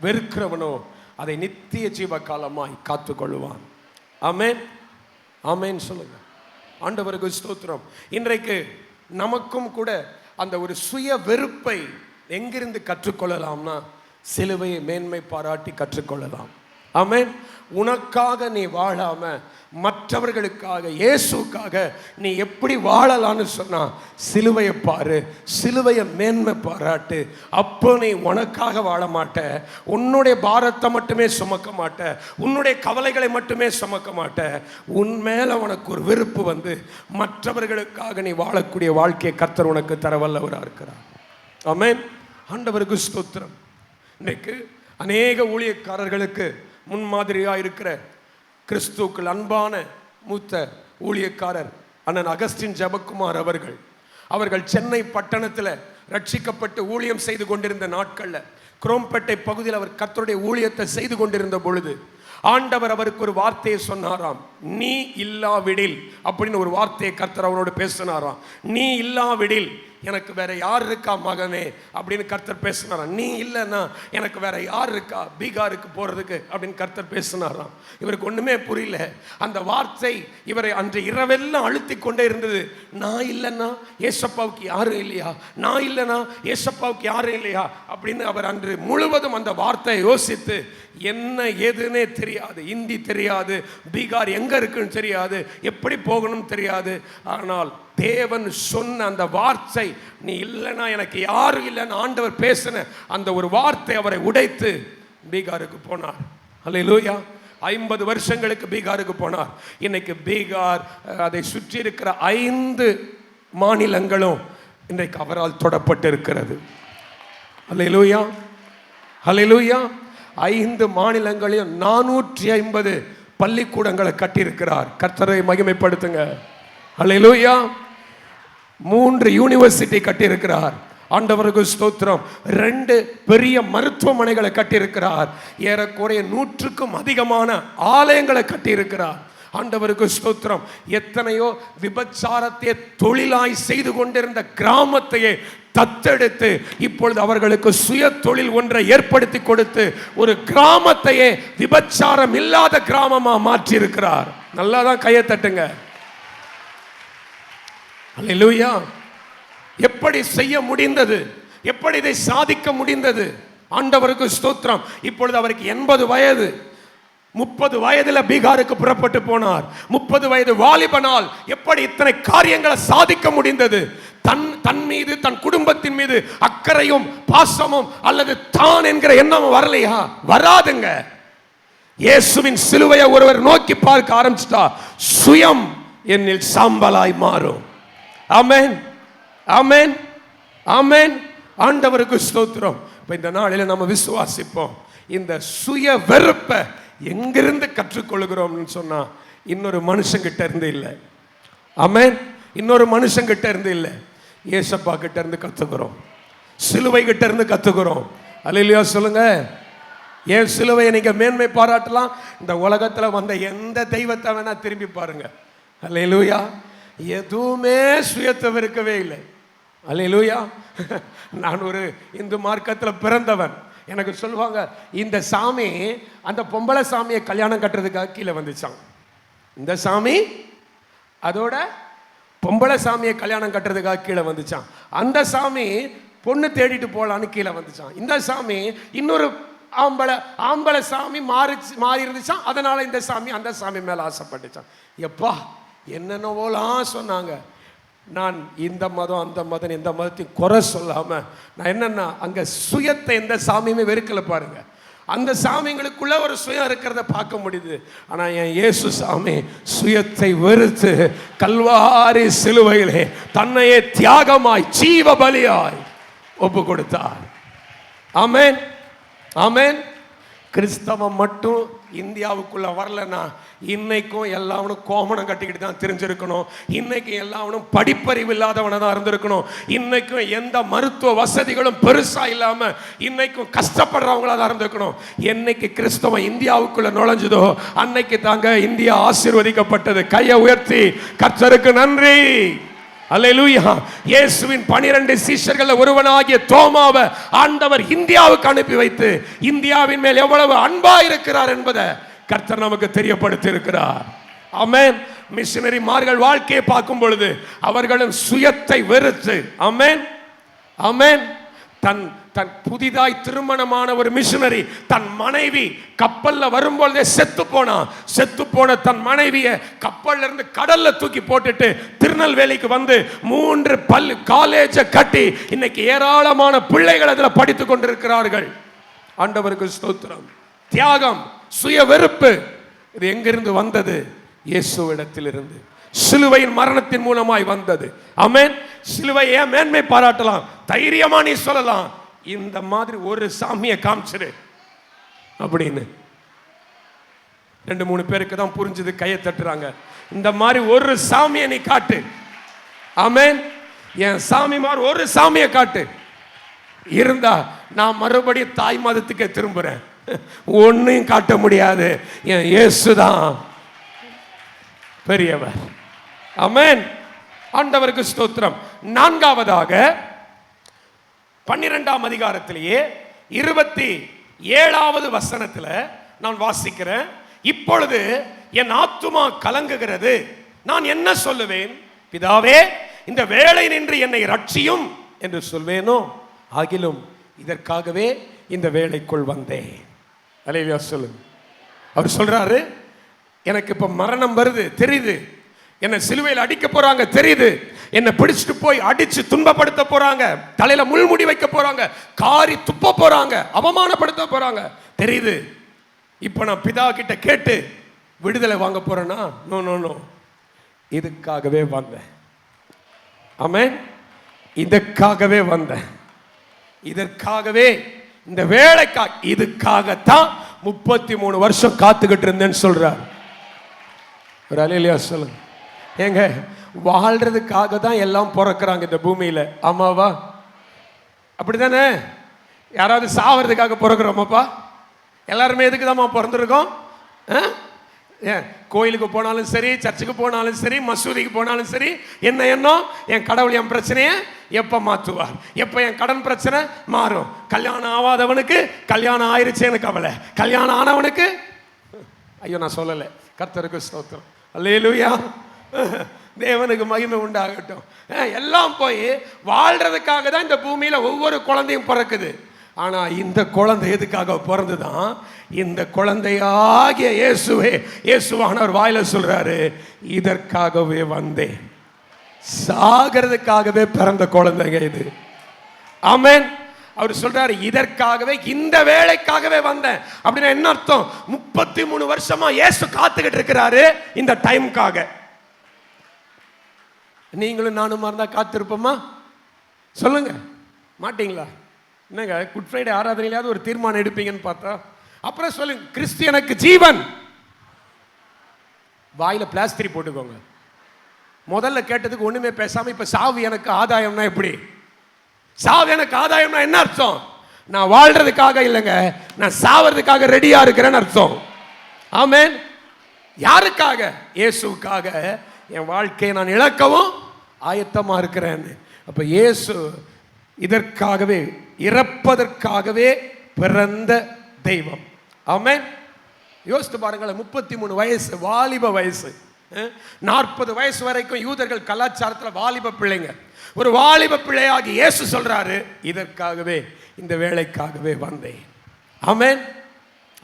வெறுக்கிறவனோ அதை நித்திய ஜீவ காலமாய் காத்துக்கொள்ளுவான். ஆமென், ஆமென் சொல்லுங்க. ஆண்டவருக்கு ஸ்தோத்திரம். இன்றைக்கு நமக்கும் கூட அந்த ஒரு சுய வெறுப்பை எங்கிருந்து கற்றுக்கொள்ளலாம்னா சிலுவையை மேன்மை பாராட்டி கற்றுக்கொள்ளலாம். ஆமென். உனக்காக நீ வாழாம மற்றவர்களுக்காக, இயேசுக்காக நீ எப்படி வாழலான்னு சொன்னா சிலுவையை பாரு, சிலுவையை மேன்மை பாராட்டு. அப்போ நீ உனக்காக வாழ மாட்ட, உன்னுடைய பாரத்தை மட்டுமே சுமக்க மாட்ட, உன்னுடைய கவலைகளை மட்டுமே சுமக்க மாட்ட. உன் மேல உனக்கு ஒரு வெறுப்பு வந்து மற்றவர்களுக்காக நீ வாழக்கூடிய வாழ்க்கையை கர்த்தர் உனக்கு தர வல்லவராக இருக்கிறார். ஆமென். ஆண்டவருக்கு ஸ்தோத்திரம். இன்னைக்கு அநேக ஊழியக்காரர்களுக்கு முன்மாதிரியாக இருக்கிற கிறிஸ்துவுக்குள் அன்பான மூத்த ஊழியக்காரர் அண்ணன் அகஸ்டின் ஜெபக்குமார் அவர்கள் சென்னை பட்டணத்தில் ரட்சிக்கப்பட்டு ஊழியம் செய்து கொண்டிருந்த நாட்களில் குரோம்பேட்டை பகுதியில் அவர் கர்த்தருடைய ஊழியத்தை செய்து கொண்டிருந்த பொழுது ஆண்டவர் அவருக்கு ஒரு வார்த்தையை சொன்னாராம். நீ இல்லாவிடில் அப்படின்னு ஒரு வார்த்தையை கர்த்தர் அவரோடு பேசினாராம். நீ இல்லாவிடில் எனக்கு வேற யார் இருக்கா மகனே அப்படின்னு கர்த்தர் பேசினாராம். நீ இல்லைன்னா எனக்கு வேற யார் இருக்கா பீகாருக்கு போறதுக்கு அப்படின்னு கர்த்தர் பேசினாராம். இவருக்கு ஒண்ணுமே புரியல. அந்த வார்த்தை இவரை அன்று இரவெல்லாம் அழுத்தி கொண்டே இருந்தது. நான் இல்லைன்னா ஏசப்பாவுக்கு யாரும் இல்லையா, நான் இல்லைன்னா ஏசப்பாவுக்கு யாரும் இல்லையா அப்படின்னு அவர் அன்று முழுவதும் அந்த வார்த்தையை யோசித்து, என்ன ஏதுன்னே தெரியாது, இந்தி தெரியாது, பீகார் எங்க இருக்குன்னு தெரியாது, எப்படி போகணும் தெரியாது. ஆனால் தேவன் சொன்ன அந்த வார்த்தை, நீ இல்லைன்னா எனக்கு யாரும் இல்லைன்னு ஆண்டவர் பேசின அந்த ஒரு வார்த்தை அவரை உடைத்து பீகாருக்கு போனார். அல்லேலூயா. 50 வருஷங்களுக்கு பீகாருக்கு போனார். இன்னைக்கு பீகார், அதை சுற்றி இருக்கிற 5 மாநிலங்களும் இன்றைக்கு அவரால் தொடப்பட்டு இருக்கிறது. அல்லேலூயா, அல்லேலூயா. 5 மாநிலங்களையும் 450 பள்ளிக்கூடங்களை கட்டியிருக்கிறார். கர்த்தரை மகிமைப்படுத்துங்க. அல்லேலூயா. 3 யூனிவர்சிட்டி கட்டியிருக்கிறார். ஆண்டவருக்கு ஸ்தோத்திரம். 2 பெரிய மருத்துவமனைகளை கட்டியிருக்கிறார். ஏறக்குறைய 100க்கும் அதிகமான ஆலயங்களை கட்டியிருக்கிறார். ஆண்டவருக்கு ஸ்தோத்திரம். எத்தனையோ விபச்சாரத்தை தொழிலாய் செய்து கொண்டிருந்த கிராமத்தையே தத்தெடுத்து இப்பொழுது அவர்களுக்கு சுய தொழில் ஒன்றை ஏற்படுத்தி கொடுத்து ஒரு கிராமத்தையே விபச்சாரம் இல்லாத கிராமமா மாற்றி இருக்கிறார். நல்லாதான் கையை தட்டுங்க. அல்லேலூயா. எப்படி செய்ய முடிந்தது? எப்படி இதை சாதிக்க முடிந்தது? ஆண்டவருக்கு ஸ்தோத்திரம். இப்பொழுது அவருக்கு 80 வயது. 30 வயதுல பீகாருக்கு புறப்பட்டு போனார். 30 வயது வாலிபனால் எப்படி இத்தனை காரியங்களை சாதிக்க முடிந்தது? தன் மீது, தன் குடும்பத்தின் மீது அக்கறையும் பாசமும் அல்லது தான் என்கிற எண்ணம் வரலையா? வராதுங்க. இயேசுவின் சிலுவையை ஒருவர் நோக்கி பார்க்க ஆரம்பிச்சிட்டா சுயம் என்னில் சாம்பலாய் மாறும். ஆமென், ஆமென், ஆமென். ஆண்டவருக்கு ஸ்தோத்திரம். இப்ப இந்த நாளில நம்ம விசுவாசிப்போம். இந்த சுய வெறுப்பை எங்கிருந்து கற்றுக்கொள்கிறோம்னு சொன்னா இன்னொரு மனுஷங்கிட்ட இருந்து இல்லை. ஆமென். இன்னொரு மனுஷங்கிட்ட இருந்து இல்லை, ஏசப்பா கிட்ட இருந்து கத்துக்கிறோம், சிலுவை கிட்ட இருந்து கத்துக்கிறோம். அல்லேலூயா சொல்லுங்க. ஏன் சிலுவையை நீங்க மேன்மை பாராட்டலாம். இந்த உலகத்துல வந்த எந்த தெய்வத்தை வேணா திரும்பி பாருங்க. அல்லேலூயா. எதுவுமே சுயத்தை வெறுக்கவே இல்லை. அல்லேலூயா. நான் ஒரு இந்து மார்க்கத்தில் பிறந்தவன். எனக்கு சொல்லுவாங்க, இந்த சாமி அந்த பொம்பளை சாமியை கல்யாணம் கட்டுறதுக்காக கீழே வந்துச்சான். இந்த சாமி அதோட பொம்பளை சாமியை கல்யாணம் கட்டுறதுக்காக கீழே வந்துச்சான். அந்த சாமி பொண்ணு தேடிட்டு போகலான்னு கீழே வந்துச்சான். இந்த சாமி இன்னொரு ஆம்பளை சாமி மாறி இருந்துச்சான். அதனால இந்த சாமி அந்த சாமி மேல ஆசைப்பட்டுச்சான். எப்பா என்னென்னவோலாம் சொன்னாங்க. நான் இந்த மதம் அந்த மதம் எந்த மதத்தையும் குறை சொல்லாம நான் என்னன்னா அங்க சுயத்தை எந்த சாமியுமே வெறுக்கல பாருங்க. அந்த சாமிங்களுக்குள்ள ஒரு சுயம் இருக்கிறத பார்க்க முடியுது. ஆனா என் இயேசு சாமி சுயத்தை வெறுத்து கல்வாரி சிலுவையிலே தன்னையே தியாகமாய் ஜீவ பலியாய் ஒப்பு கொடுத்தார். ஆமென், ஆமென். கிறிஸ்தவம் மட்டும் இந்தியாவுக்குள்ள வரலன்னா இன்னைக்கும் எல்லாவனும் கோமணம் கட்டிக்கிட்டு தான் தெரிஞ்சிருக்கணும். இன்னைக்கு எல்லாவனும் படிப்பறிவு இல்லாதவனை தான் இருந்திருக்கணும். இன்னைக்கும் எந்த மருத்துவ வசதிகளும் பெருசா இல்லாம இன்னைக்கும் கஷ்டப்படுறவங்களா தான் இருந்திருக்கணும். என்னைக்கு கிறிஸ்தவம் இந்தியாவுக்குள்ள நுழைஞ்சதோ அன்னைக்கு தாங்க இந்தியா ஆசீர்வதிக்கப்பட்டது. கையை உயர்த்தி கர்த்தருக்கு நன்றி. அல்லேலூயா. இயேசுவின் 12 சீஷர்கள் ஒருவனாகிய தோமாவை ஆண்டவர் இந்தியாவுக்கு அனுப்பி வைத்து இந்தியாவின் மேல் எவ்வளவு அன்பா இருக்கிறார் என்பதை கர்த்தர் நமக்கு தெரியப்படுத்தி இருக்கிறார். ஆமென். மிஷனரிமார்கள் வாழ்க்கையை பார்க்கும் பொழுது அவர்களும் சுயத்தை வெறுத்து, ஆமென், ஆமென், தன் புதிதாய் திருமணமான ஒரு மிஷனரி தன் மனைவி கப்பல்ல வரும்பொழுதே செத்து போன தன் மனைவியை கப்பல்ல இருந்து கடல்ல தூக்கி போட்டுட்டு திருநெல்வேலிக்கு வந்து 3 காலேஜை கட்டி இன்னைக்கு ஏராளமான பிள்ளைகள் அதில் படித்துக் கொண்டிருக்கிறார்கள். ஆண்டவருக்கு ஸ்தோத்திரம். தியாகம், சுய வெறுப்பு இது எங்கிருந்து வந்தது? இயேசுவிடத்திலிருந்து, சிலுவையின் மரணத்தின் மூலமாய் வந்தது. ஆமென். சிலுவை ஏன் மேன்மை பாராட்டலாம், தைரியமா நீ சொல்லலாம், இந்த மாதிரி ஒரு சாமியை காமிச்சிரு அப்படின்னு 2-3 பேருக்கு தான் புரிஞ்சது. கையை தட்டுறாங்க. இந்த மாதிரி ஒரு சாமியை நீ காட்டு. ஆமென். என் சாமி மாதிரி ஒரு சாமியை காட்டு. இருந்தா நான் மறுபடியும் தாய் மதத்துக்கே திரும்புறேன். ஒன்னையும் காட்ட முடியாது. என் இயேசுதான் பெரியவர். ஆமென். ஆண்டவருக்கு ஸ்தோத்திரம். 4வதாக 12ஆம் அதிகாரத்திலேயே 27வது வசனத்தில் நான் வாசிக்கிறேன். இப்பொழுது என் ஆத்துமா கலங்குகிறது, நான் என்ன சொல்லுவேன்? பிதாவே, இந்த வேளை நின்று என்னை ரட்சியும் என்று சொல்வேனோ? ஆகிலும் இதற்காகவே இந்த வேளைக்குள் வந்தேன். அல்லேலூயா சொல்லுங்க. அவர் சொல்றாரு, எனக்கு இப்ப மரணம் வருது தெரியுது, என்னை சிலுவையில் அடிக்க போறாங்க தெரியுது, என்னை பிடிச்சிட்டு போய் அடிச்சு துன்பப்படுத்த போறாங்க, தலையில முள்முடி வைக்க போறாங்க, காரி துப்ப போறாங்க, அவமானப்படுத்த போறாங்க தெரியுது. இப்ப நான் பிதா கிட்ட கேட்டு விடுதலை வாங்க போறேன்னா நோ நோ நோ, இதுக்காகவே வந்தேன். ஆமென். இதற்காகவே வந்தேன், இதற்காகவே இந்த வேலைக்காக, இதுக்காகத்தான் 33 வருஷம் காத்துக்கிட்டு இருந்தேன்னு சொல்றார். ஒரு அல்லேலூயா சொல்லுங்க. ஏங்க, வாழ்றதுக்காக தான் எல்லாம் பிறக்கிறாங்க இந்த பூமியில. ஆமாவா? அப்படிதானே? யாராவது சாவறதுக்காக பிறக்கிறோமாப்பா? எல்லாருமே எதுக்கு தான் பிறந்திருக்கோம்? ஏன் கோயிலுக்கு போனாலும் சரி, சர்ச்சுக்கு போனாலும் சரி, மசூதிக்கு போனாலும் சரி, என்ன எண்ணம்? என் கடவுள் என் பிரச்சனையை எப்போ மாற்றுவார், எப்போ என் கடன் பிரச்சனை மாறும். கல்யாணம் ஆகாதவனுக்கு கல்யாணம் ஆயிருச்சேன்னு கவலை, கல்யாணம் ஆனவனுக்கு ஐயோ நான் சொல்லலை. கர்த்தருக்கு ஸ்தோத்திரம். அல்லேலூயா. தேவனுக்கு மகிமை உண்டாகட்டும். எல்லாம் போய் வாழ்றதுக்காக தான் இந்த பூமியில ஒவ்வொரு குழந்தையும் பிறக்குது. ஆனா இந்த குழந்தை எதுக்காக பிறந்துதான்? இந்த குழந்தையாகிய இயேசுவே, இயேசுவானவர் வாயில சொல்றாரு, இதற்காகவே வந்தேன். சாகிறதுக்காகவே பிறந்த குழந்தைங்க இது. ஆமென். அவர் சொல்றாரு, இதற்காகவே, இந்த வேலைக்காகவே வந்தேன். அப்படின்னா என்ன அர்த்தம்? 33 வருஷமா இயேசு காத்துக்கிட்டு இருக்கிறாரு இந்த டைம்காக. நீங்களும் நானும் இருந்தா காத்திருப்போமா? சொல்லுங்க, மாட்டீங்களா? என்னங்க குட் ஃப்ரைடே ஆராதனையிலாவது ஒரு தீர்மானம் எடுப்பீங்கன்னு பார்த்தா, அப்புறம் சொல்லுங்க, கிறிஸ்து ஜீவன். வாயில பிளாஸ்டரி போட்டுக்கோங்க. முதல்ல கேட்டதுக்கு ஒண்ணுமே பேசாம இப்ப சாவு எனக்கு ஆதாயம்னா எப்படி? சாவு எனக்கு ஆதாயம்னா என்ன அர்த்தம்? நான் வாழ்றதுக்காக இல்லைங்க, நான் சாவறதுக்காக ரெடியா இருக்கிறேன்னு அர்த்தம். ஆமென். யாருக்காக? இயேசுக்காக என் வாழ்க்கையை நான் இழக்கவும் ஆயத்தமா இருக்கிறேன். அப்ப இயேசு இதற்காகவே, இறப்பதற்காகவே பிறந்த தெய்வம். ஆமென். யோசித்து பாருங்களேன், 33 வயசு, வாலிப வயசு. 40 வயசு வரைக்கும் யூதர்கள் கலாச்சாரத்தில் வாலிப பிள்ளைங்க. ஒரு வாலிப பிள்ளையாகி இயேசு சொல்றாரு, இதற்காகவே, இந்த வேலைக்காகவே வந்தேன். ஆமென்,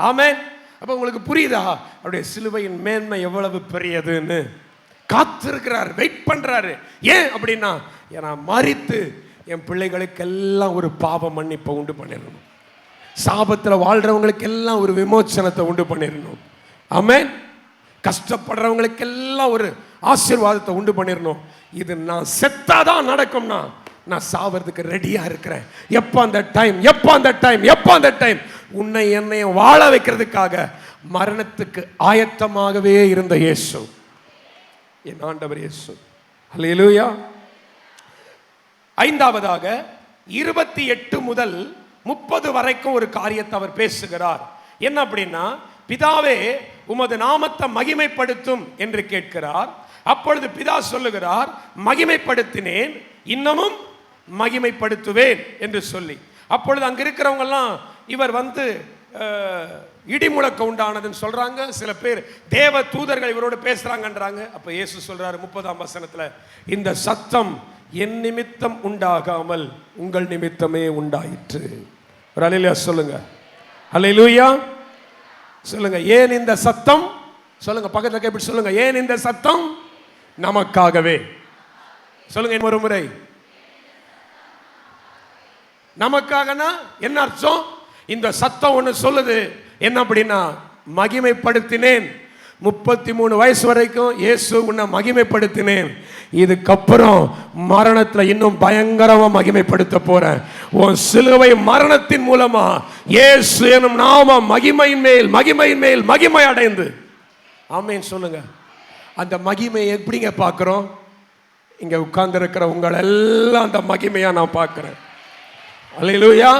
ஆமென். அப்ப உங்களுக்கு புரியுதா அவருடைய சிலுவையின் மேன்மை எவ்வளவு பெரியதுன்னு? காத்திருக்கிறார், வெயிட் பண்றாரு. ஏன் அப்படின்னா, நான் மரித்து என் பிள்ளைகளுக்கெல்லாம் ஒரு பாவ மன்னிப்பை உண்டு பண்ணிடணும். சாபத்தில் வாழ்றவங்களுக்கு எல்லாம் ஒரு விமோச்சனத்தை உண்டு பண்ணிடணும். ஆமென். கஷ்டப்படுறவங்களுக்கெல்லாம் ஒரு ஆசீர்வாதத்தை உண்டு பண்ணிடணும். இது நான் செத்தாதான் நடக்கும்னா, நான் சாவறதுக்கு ரெடியா இருக்கிறேன். எப்போ அந்த டைம், எப்போ அந்த டைம், எப்போ அந்த டைம், உன்னை என்னையும் வாழ வைக்கிறதுக்காக மரணத்துக்கு ஆயத்தமாகவே இருந்த இயேசு, என் ஆண்டவர் இயேசு. அல்லேலூயா. ஐந்தாவதாக 28 முதல் 30 வரைக்கும் ஒரு காரியத்தை அவர் பேசுகிறார். என்ன அப்படின்னா, பிதாவே உமது நாமத்தை மகிமைப்படுத்தும் என்று கேட்கிறார். அப்பொழுது பிதா சொல்லுகிறார், மகிமைப்படுத்தினேன், இன்னமும் மகிமைப்படுத்துவேன் என்று சொல்லி. அப்பொழுது அங்க இருக்கிறவங்க எல்லாம் இவர் இடி முழக்க உண்டானதுன்னு சொல்றாங்க. சில பேர் தேவ தூதர்கள் இவரோடு பேசுறாங்கன்றாங்க. அப்ப இயேசு சொல்றாரு 30ஆம் வசனத்துல, இந்த சத்தம் என் நிமித்தம் உண்டாகாமல் உங்கள் நிமித்தமே உண்டாயிற்று. ஒரு அல்லேலூயா சொல்லுங்க. அல்லேலூயா சொல்லுங்க. ஏன் இந்த சத்தம்? சொல்லுங்க, பக்கத்துல எப்படி சொல்லுங்க, ஏன் இந்த சத்தம்? நமக்காகவே. சொல்லுங்க ஒரு முறை. நமக்காகனா என்ன அர்த்தம்? இந்த சத்தம் ஒன்று சொல்லுது, என்ன அப்படின்னா, மகிமைப்படுத்தினேன். 33 வயசு வரைக்கும் இயேசு உன்னை மகிமைப்படுத்தினேன். இதுக்கப்புறம் மரணத்தில் இன்னும் பயங்கரமா மகிமைப்படுத்த போறேன். உன் சிலுவை மரணத்தின் மூலமா இயேசு எனும் நாம மகிமையின் மேல் மகிமையின் மேல் மகிமை அடைந்து. ஆமென் சொல்லுங்க. அந்த மகிமையை எப்படிங்க பார்க்கிறோம்? இங்க உட்கார்ந்து இருக்கிற உங்கள் எல்லாம் அந்த மகிமையா நான் பார்க்கிறேன். அல்லேலூயா,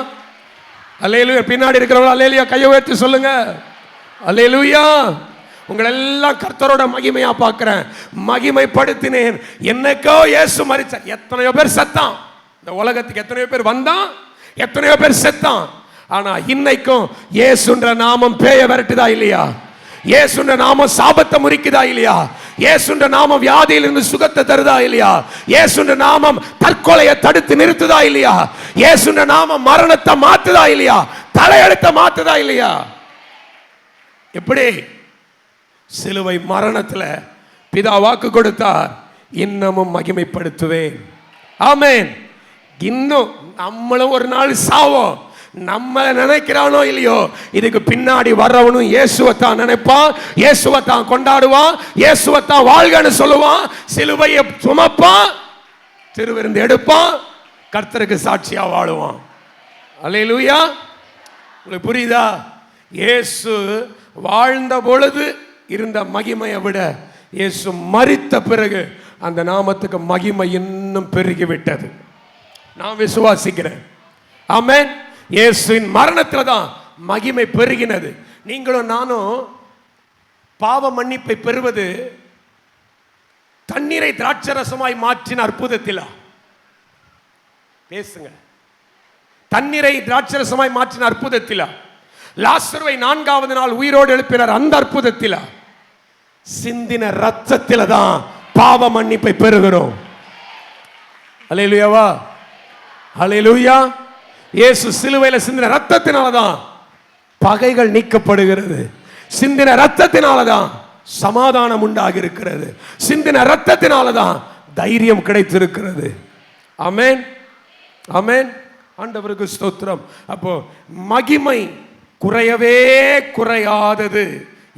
அல்லேலூயா. பின்னாடி இருக்கிறவங்க அல்லேலூயா கையை உயர்த்தி சொல்லுங்க. அல்லேலூயா. உங்களை எல்லாம் கர்த்தரோட மகிமையா பார்க்கிறேன். மகிமைப்படுத்தினேன். என்னைக்கோ இயேசு மரிச்சார். எத்தனையோ பேர் செத்தான் இந்த உலகத்துக்கு, எத்தனையோ பேர் வந்தான், எத்தனையோ பேர் செத்தான். ஆனா இன்னைக்கும் இயேசுன்ற நாமம் பேய விரட்டுதா இல்லையா? இயேசுன்ற நாமம் சாபத்தை முறிக்குதா இல்லையா? இயேசுன்ற நாமம் வியாதியிலிருந்து சுகத்தை தருதா இல்லையா? இயேசுன்ற நாமம் தற்கொலையை தடுத்து நிறுத்துதா இல்லையா? இயேசுன்ற நாமம் மரணத்தை மாத்துதா இல்லையா? தலையெழுத்தை மாத்துதா இல்லையா? எப்படி? சிலுவை மரணத்துல பிதா வாக்கு கொடுத்தார், இன்னமும் மகிமைப்படுத்துவேன். ஆமென். இன்னும் நம்மளும் ஒரு நாள் சாவோம். நம்ம நினைக்கிறானோ இல்லையோ, இதுக்கு பின்னாடி வர்றவனும் இயேசுவைத்தான் நினைப்பான், இயேசுவைத்தான் கொண்டாடுவான், இயேசுவைத்தான் வாழ்கன்னு சொல்லுவான், சிலுவையை சுமப்பான், திருவிருந்து எடுப்பான், கர்த்தருக்கு சாட்சியா வாழுவான். அல்லேலூயா. உங்களுக்கு புரியுதா? இயேசு வாழ்ந்த பொழுது இருந்த மகிமையை விட இயேசு மரித்த பிறகு அந்த நாமத்துக்கு மகிமை இன்னும் பெருகிவிட்டது. நான் விசுவாசிக்கிறேன். ஆமென். இயேசுவின் மரணத்தில் தான் மகிமை பெருகினது. நீங்களும் நானும் பாவ மன்னிப்பை பெறுவது தண்ணீரை திராட்சரசமாய் மாற்றின அற்புதத்திலா? பேசுங்க. தண்ணீரை திராட்சரசமாய் மாற்றின அற்புதத்திலா? லாசருவை 4வது நாள் உயிரோடு எழுப்பினார் அந்த அற்புதத்திலா? சிந்தின ரத்தத்தில தான் பாவ மன்னிப்பை பெறுகிறோம். அல்லேலூயாவா? அல்லேலூயா. இயேசு சிலுவையில சிந்தின ரத்தத்தினால தான் பகைகள் நீக்கப்படுகிறது. சிந்தின ரத்தத்தினால தான் சமாதானம் உண்டாகி இருக்கிறது. சிந்தின ரத்தத்தினால தான் தைரியம் கிடைத்திருக்கிறது. ஆமென், ஆமென். ஆண்டவருக்கு ஸ்தோத்திரம். அப்போ மகிமை குறையவே குறையாதது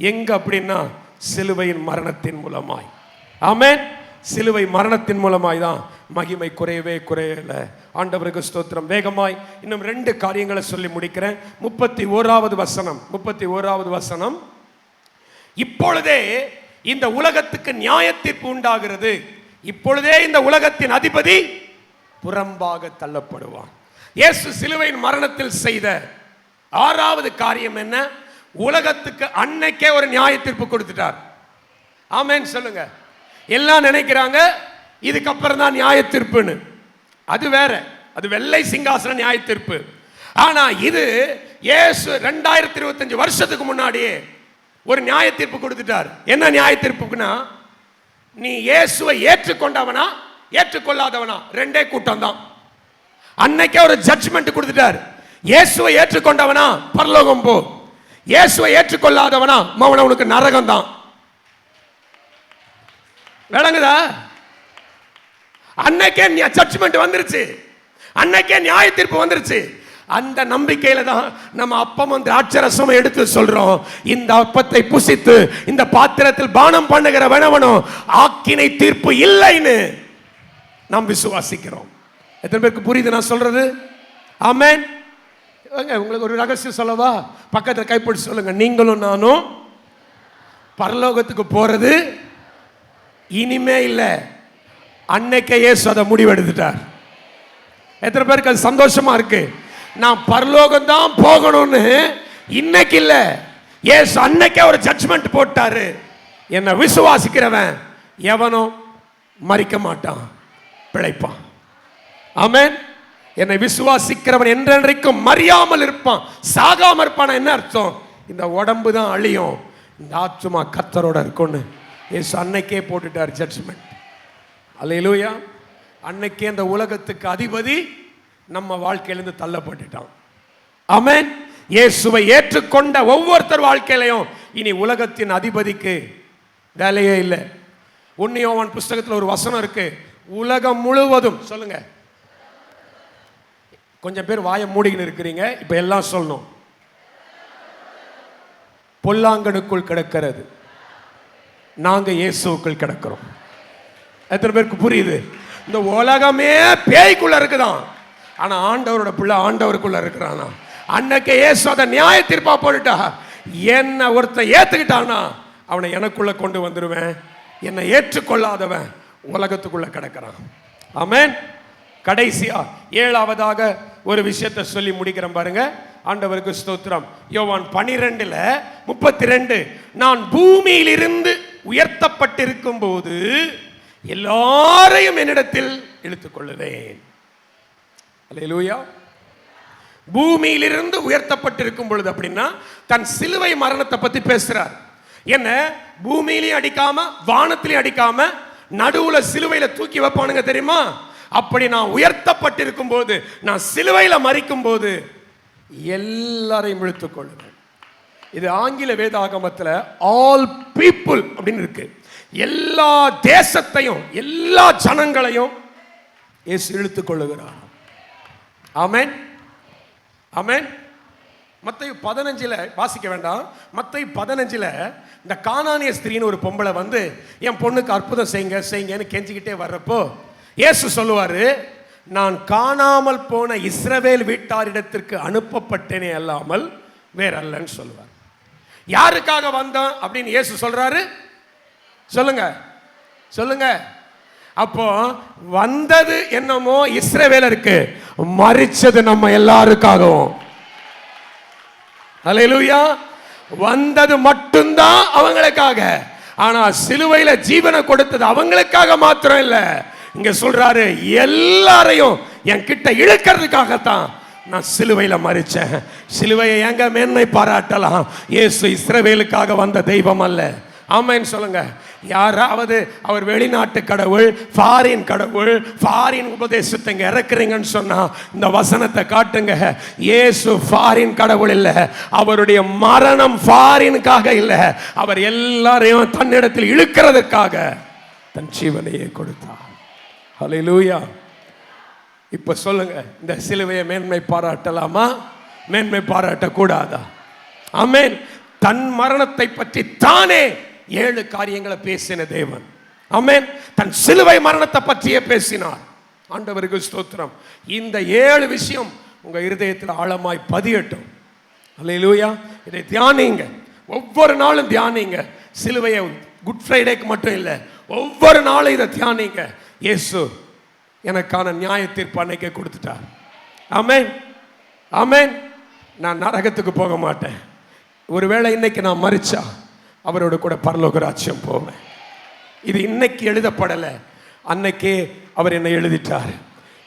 எங்க அப்படின்னா சிலுவையின் மரணத்தின் மூலமாய். ஆமென். சிலுவை மரணத்தின் மூலமாய் தான் மகிமை குறையவே குறையல. ஆண்டவருக்கு ஸ்தோத்திரம். வேகமாய் இன்னும் 2 காரியங்களை சொல்லி முடிக்கிறேன். 31வது வசனம், 31வது வசனம். இப்பொழுதே இந்த உலகத்துக்கு நியாயத்தீர்ப்பு உண்டாகிறது. இப்பொழுதே இந்த உலகத்தின் அதிபதி புறம்பாக தள்ளப்படுவான். இயேசு சிலுவையின் மரணத்தில் செய்த 6வது காரியம் என்ன? உலகத்துக்கு அன்னைக்கே ஒரு நியாயத்தீர்ப்பு கொடுத்துட்டார். ஆமென் சொல்லுங்க. எல்லாம் நினைக்கிறாங்க இதுக்கப்புறம் தான் நியாயத்தீர்ப்புன்னு. அது வேற, அது வெள்ளை சிங்காசன நியாயத்தீர்ப்பு. ஆனா இது இயேசு 2025 வருஷத்துக்கு முன்னாடியே ஒரு நியாயத்தீர்ப்பு கொடுத்துட்டார். என்ன நியாயத்தீர்ப்புக்குன்னா, நீ இயேசுவை ஏற்றுக்கொண்டவனா ஏற்றுக்கொள்ளாதவனா 2 கூட்டம் தான். அன்னைக்கே ஒரு ஜட்ஜ்மெண்ட் கொடுத்துட்டார். இயேசுவை ஏற்றுக்கொண்டவனா பரலோகம் போ, இயேசுவை ஏற்றுக்கொள்ளாதவனா அவனுக்கு நரகம் தான். விளங்குதா? அன்னைக்கே ஜட்ஜ்மெண்ட் வந்துருச்சு, அன்னைக்கே நியாய தீர்ப்பு வந்துருச்சு. அந்த நம்பிக்கையில தான் நம்ம அப்பமும் திராட்சரசமும் எடுத்து சொல்றோம். இந்த அப்பத்தை புசித்து இந்த பாத்திரத்தில் பானம் பண்ணுகிற வேணவனும் ஆக்கினை தீர்ப்பு இல்லைன்னு நாம் விசுவாசிக்கிறோம். எத்தனை பேருக்கு புரியுது நான் சொல்றது? ஆமென். உங்களுக்கு ஒரு ரகசியம் சொல்லவா? பக்கத்தில் கைப்பிடிச்சு சொல்லுங்க. நீங்களும் நானும் பரலோகத்துக்கு போறது இனிமே இல்லை, அன்னைக்கே இயேசு அதை முடிவெடுத்துட்டார். எத்தனை பேருக்கு அது சந்தோஷமா இருக்கு? நான் பரலோகம் தான் போகணும்னு இன்னைக்கு இல்ல, இயேசு அன்னைக்கே ஒரு ஜட்ஜ்மெண்ட் போட்டாரு. என்னை விசுவாசிக்கிறவன் எவனும் மரிக்க மாட்டான், பிழைப்பான். ஆமென். என்னை விசுவாசிக்கிறவன் என்றென்றைக்கும் மறியாமல் இருப்பான், சாகாம இருப்பான். என்ன அர்த்தம்? இந்த உடம்பு தான் அழியும், இந்த ஆத்துமா கர்த்தரோட இருக்கும்னு இயேசு அன்னைக்கே போட்டுட்டார் ஜட்ஜ்மெண்ட். அல்லேலூயா. அன்னைக்கே அந்த உலகத்துக்கு அதிபதி நம்ம வாழ்க்கையிலிருந்து தள்ளப்பட்டுட்டான். ஆமென். இயேசுவை ஏற்றுக்கொண்ட ஒவ்வொருத்தர் வாழ்க்கையிலையும் இனி உலகத்தின் அதிபதிக்கு வேலையே இல்லை. 1 யோவான் புஸ்தகத்தில் ஒரு வசனம் இருக்கு, உலகம் முழுவதும். சொல்லுங்க. கொஞ்சம் பேர் வாயை மூடிக்கின்னு இருக்கிறீங்க, இப்ப எல்லாம் சொல்லணும். பொல்லாங்கனுக்குள் கிடக்கிறது, நாங்க இயேசுக்குள் கிடக்கிறோம். எத்தனை பேருக்கு புரியுது? இந்த உலகமே பேய்க்குள்ள இருக்குதான், ஆனா ஆண்டவரோட பிள்ளை ஆண்டவருக்குள்ள இருக்கிறானா. அன்னைக்கு இயேசு அதை நியாய தீர்ப்பா போட்டுட்டா. என்ன ஒருத்தன் ஏத்துக்கிட்டானா அவனை எனக்குள்ள கொண்டு வந்துருவேன். என்னை ஏற்றுக்கொள்ளாதவன் உலகத்துக்குள்ள கிடக்கிறான். ஆமென். கடைசியா 7வதாக ஒரு விஷயத்தை சொல்லி முடிக்கிறேன் பாருங்க. ஆண்டவருக்கு ஸ்தோத்திரம். யோவான் 12:32, நான் பூமியில் இருந்து உயர்த்தப்பட்டிருக்கும் போது எல்லாரையும் என்னிடத்தில் இழுத்துக் கொள்ளுவேன். அல்லேலூயா. பூமியிலிருந்து உயர்த்தப்பட்டிருக்கும் பொழுது அப்படின்னா தன் சிலுவை மரணத்தை பத்தி பேசுறார். என்ன, பூமியிலையும் அடிக்காம வானத்திலையும் அடிக்காம நடுவுல சிலுவையில தூக்கி வைப்பானுங்க தெரியுமா? அப்படி நான் உயர்த்தப்பட்டிருக்கும் போது, நான் சிலுவையில மரிக்கும் போது எல்லாரையும் இழுத்துக் கொள்ளுவேன். இது ஆங்கில வேதாகமத்தில் ஆல் பீப்புள் அப்படின்னு இருக்கு. எல்லா தேசத்தையும் எல்லா ஜனங்களையும் இயேசு இழுத்துக் கொள்ளுகிறார். ஆமென், ஆமென். மத்தேயு 15 வாசிக்க வேண்டாம். மத்தேயு 15 இந்த கானானிய ஸ்திரீன்னு ஒரு பொம்பளை வந்து என் பொண்ணுக்கு அற்புதம் செய்யுங்க செய்யுங்கன்னு கெஞ்சிக்கிட்டே வர்றப்போ இயேசு சொல்லுவாரு, நான் காணாமல் போன இஸ்ரவேல் வீட்டாரிடத்திற்கு அனுப்பப்பட்டேனே அல்லாமல் வேற அல்லன்னு சொல்லுவார். யாருக்காக வந்தான் அப்படின்னு இயேசு சொல்றாரு? சொல்லுங்க, சொல்லுங்க. அப்போ வந்தது என்னமோ இஸ்ரவேலருக்கு, மரிச்சது நம்ம எல்லாருக்காகவும். அல்லேலூயா. வந்தது மட்டும்தான் அவங்களுக்காக, ஆனா சிலுவையில ஜீவனை கொடுத்தது அவங்களுக்காக மாத்திரம் இல்ல. இங்க சொல்றாரு, எல்லாரையும் என் கிட்ட இழுக்கிறதுக்காகத்தான் நான் சிலுவையில மரிச்சேன். சிலுவையை எங்க மேன்மை பாராட்டலாம்? இயேசு இஸ்ரவேலுக்காக வந்த தெய்வம் அல்ல. ஆமென் சொல்லுங்க. யாராவது அவர் வெளிநாட்டு கடவுள், ஃபாரின் கடவுள், ஃபாரின் உபதேசத்தை இங்க இறக்குறீங்கன்னு சொன்னா இந்த வசனத்தை காட்டுங்க. இயேசு ஃபாரின் கடவுள் இல்ல, அவருடைய மரணம் ஃபாரினுக்காக இல்ல, அவர் எல்லாரையும் தன்னிடத்தில் இழுக்கிறதுக்காக தன் ஜீவனையே கொடுத்தார். ஹல்லேலூயா. இப்ப சொல்லுங்க, இந்த சிலுவையை மேன்மை பாராட்டலாமா, மேன்மை பாராட்டக்கூடாதா? ஆமென். தன் மரணத்தை பற்றி தானே 7 காரியங்களை பேசின தேவன். ஆமென். தன் சிலுவை மரணத்தை பற்றியே பேசினார். ஆண்டவருக்கு ஸ்தோத்திரம். இந்த 7 விஷயம் உங்க இருதயத்தில் ஆழமாய் பதியட்டும். அல்லேலூயா. இதை தியானிங்க, ஒவ்வொரு நாளும் தியானிங்க. சிலுவையை குட் ஃப்ரைடேக்கு மட்டும் இல்லை, ஒவ்வொரு நாளும் இதை தியானிங்க. இயேசு எனக்கான நியாய தீர்ப்பு அன்னைக்கே கொடுத்துட்டார். ஆமென், ஆமென். நான் நரகத்துக்கு போக மாட்டேன். ஒருவேளை இன்னைக்கு நான் மரிச்சா அவரோட கூட பரலோக ராஜ்யம் போவேன். இது இன்னைக்கு எழுதப்படலை, அன்னைக்கே அவர் என்னை எழுதிட்டார்.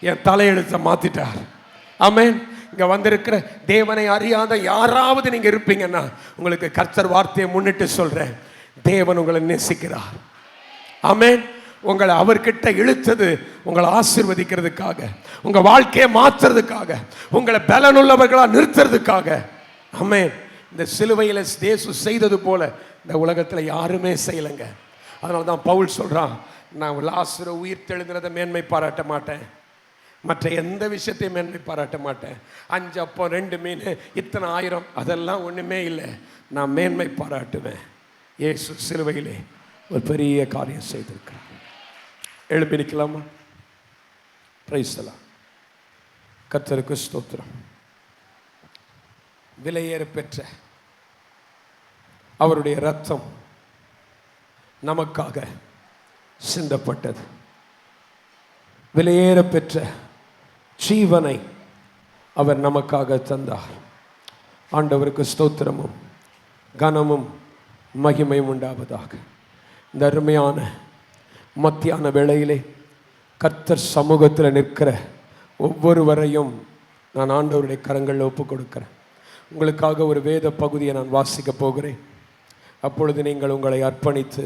என் தலையெழுத்தை மாத்திட்டார். ஆமென். இங்க வந்திருக்கிற தேவனை அறியாத யாராவது நீங்க இருப்பீங்கன்னா உங்களுக்கு கர்த்தர் வார்த்தையை முன்னிட்டு சொல்றேன், தேவன் உங்களை நேசிக்கிறார். ஆமென். உங்களை அவர்கிட்ட இழுத்தது உங்களை ஆசீர்வதிக்கிறதுக்காக, உங்க வாழ்க்கையை மாற்றுறதுக்காக, உங்களை பலனுள்ளவர்களா நிறுத்துறதுக்காக. ஆமென். இந்த சிலுவையில் இயேசு செய்தது போல இந்த உலகத்தில் யாருமே செய்யலைங்க. அதனால தான் பவுல் சொல்றான், நான் லாசரு உயிர் தெழுந்தினதை மேன்மை பாராட்ட மாட்டேன், மற்ற எந்த விஷயத்தையும் மேன்மை பாராட்ட மாட்டேன். 5 அப்பம் 2 மீன் இத்தனை 1000 அதெல்லாம் ஒன்றுமே இல்லை. நான் மேன்மை பாராட்டுவேன். இயேசு சிலுவையிலே ஒரு பெரிய காரியம் செய்திருக்கிறார். எழுப்பி நிற்கலாமா? Price the Lord. கர்த்தருக்கு ஸ்தோத்திரம். விலையேற பெற்ற அவருடைய இரத்தம் நமக்காக சிந்தப்பட்டது. விலையேற பெற்ற ஜீவனை அவர் நமக்காக தந்தார். ஆண்டவருக்கு ஸ்தோத்திரமும் கனமும் மகிமையும் உண்டாவதாக. இந்த அருமையான மத்தியான வேளையிலே கர்த்தர் சமூகத்தில் நிற்கிற ஒவ்வொருவரையும் நான் ஆண்டவருடைய கரங்களில் ஒப்பு கொடுக்கிறேன். உங்களுக்காக ஒரு வேத பகுதியை நான் வாசிக்க போகிறேன். அப்பொழுது நீங்கள் உங்களை அர்ப்பணித்து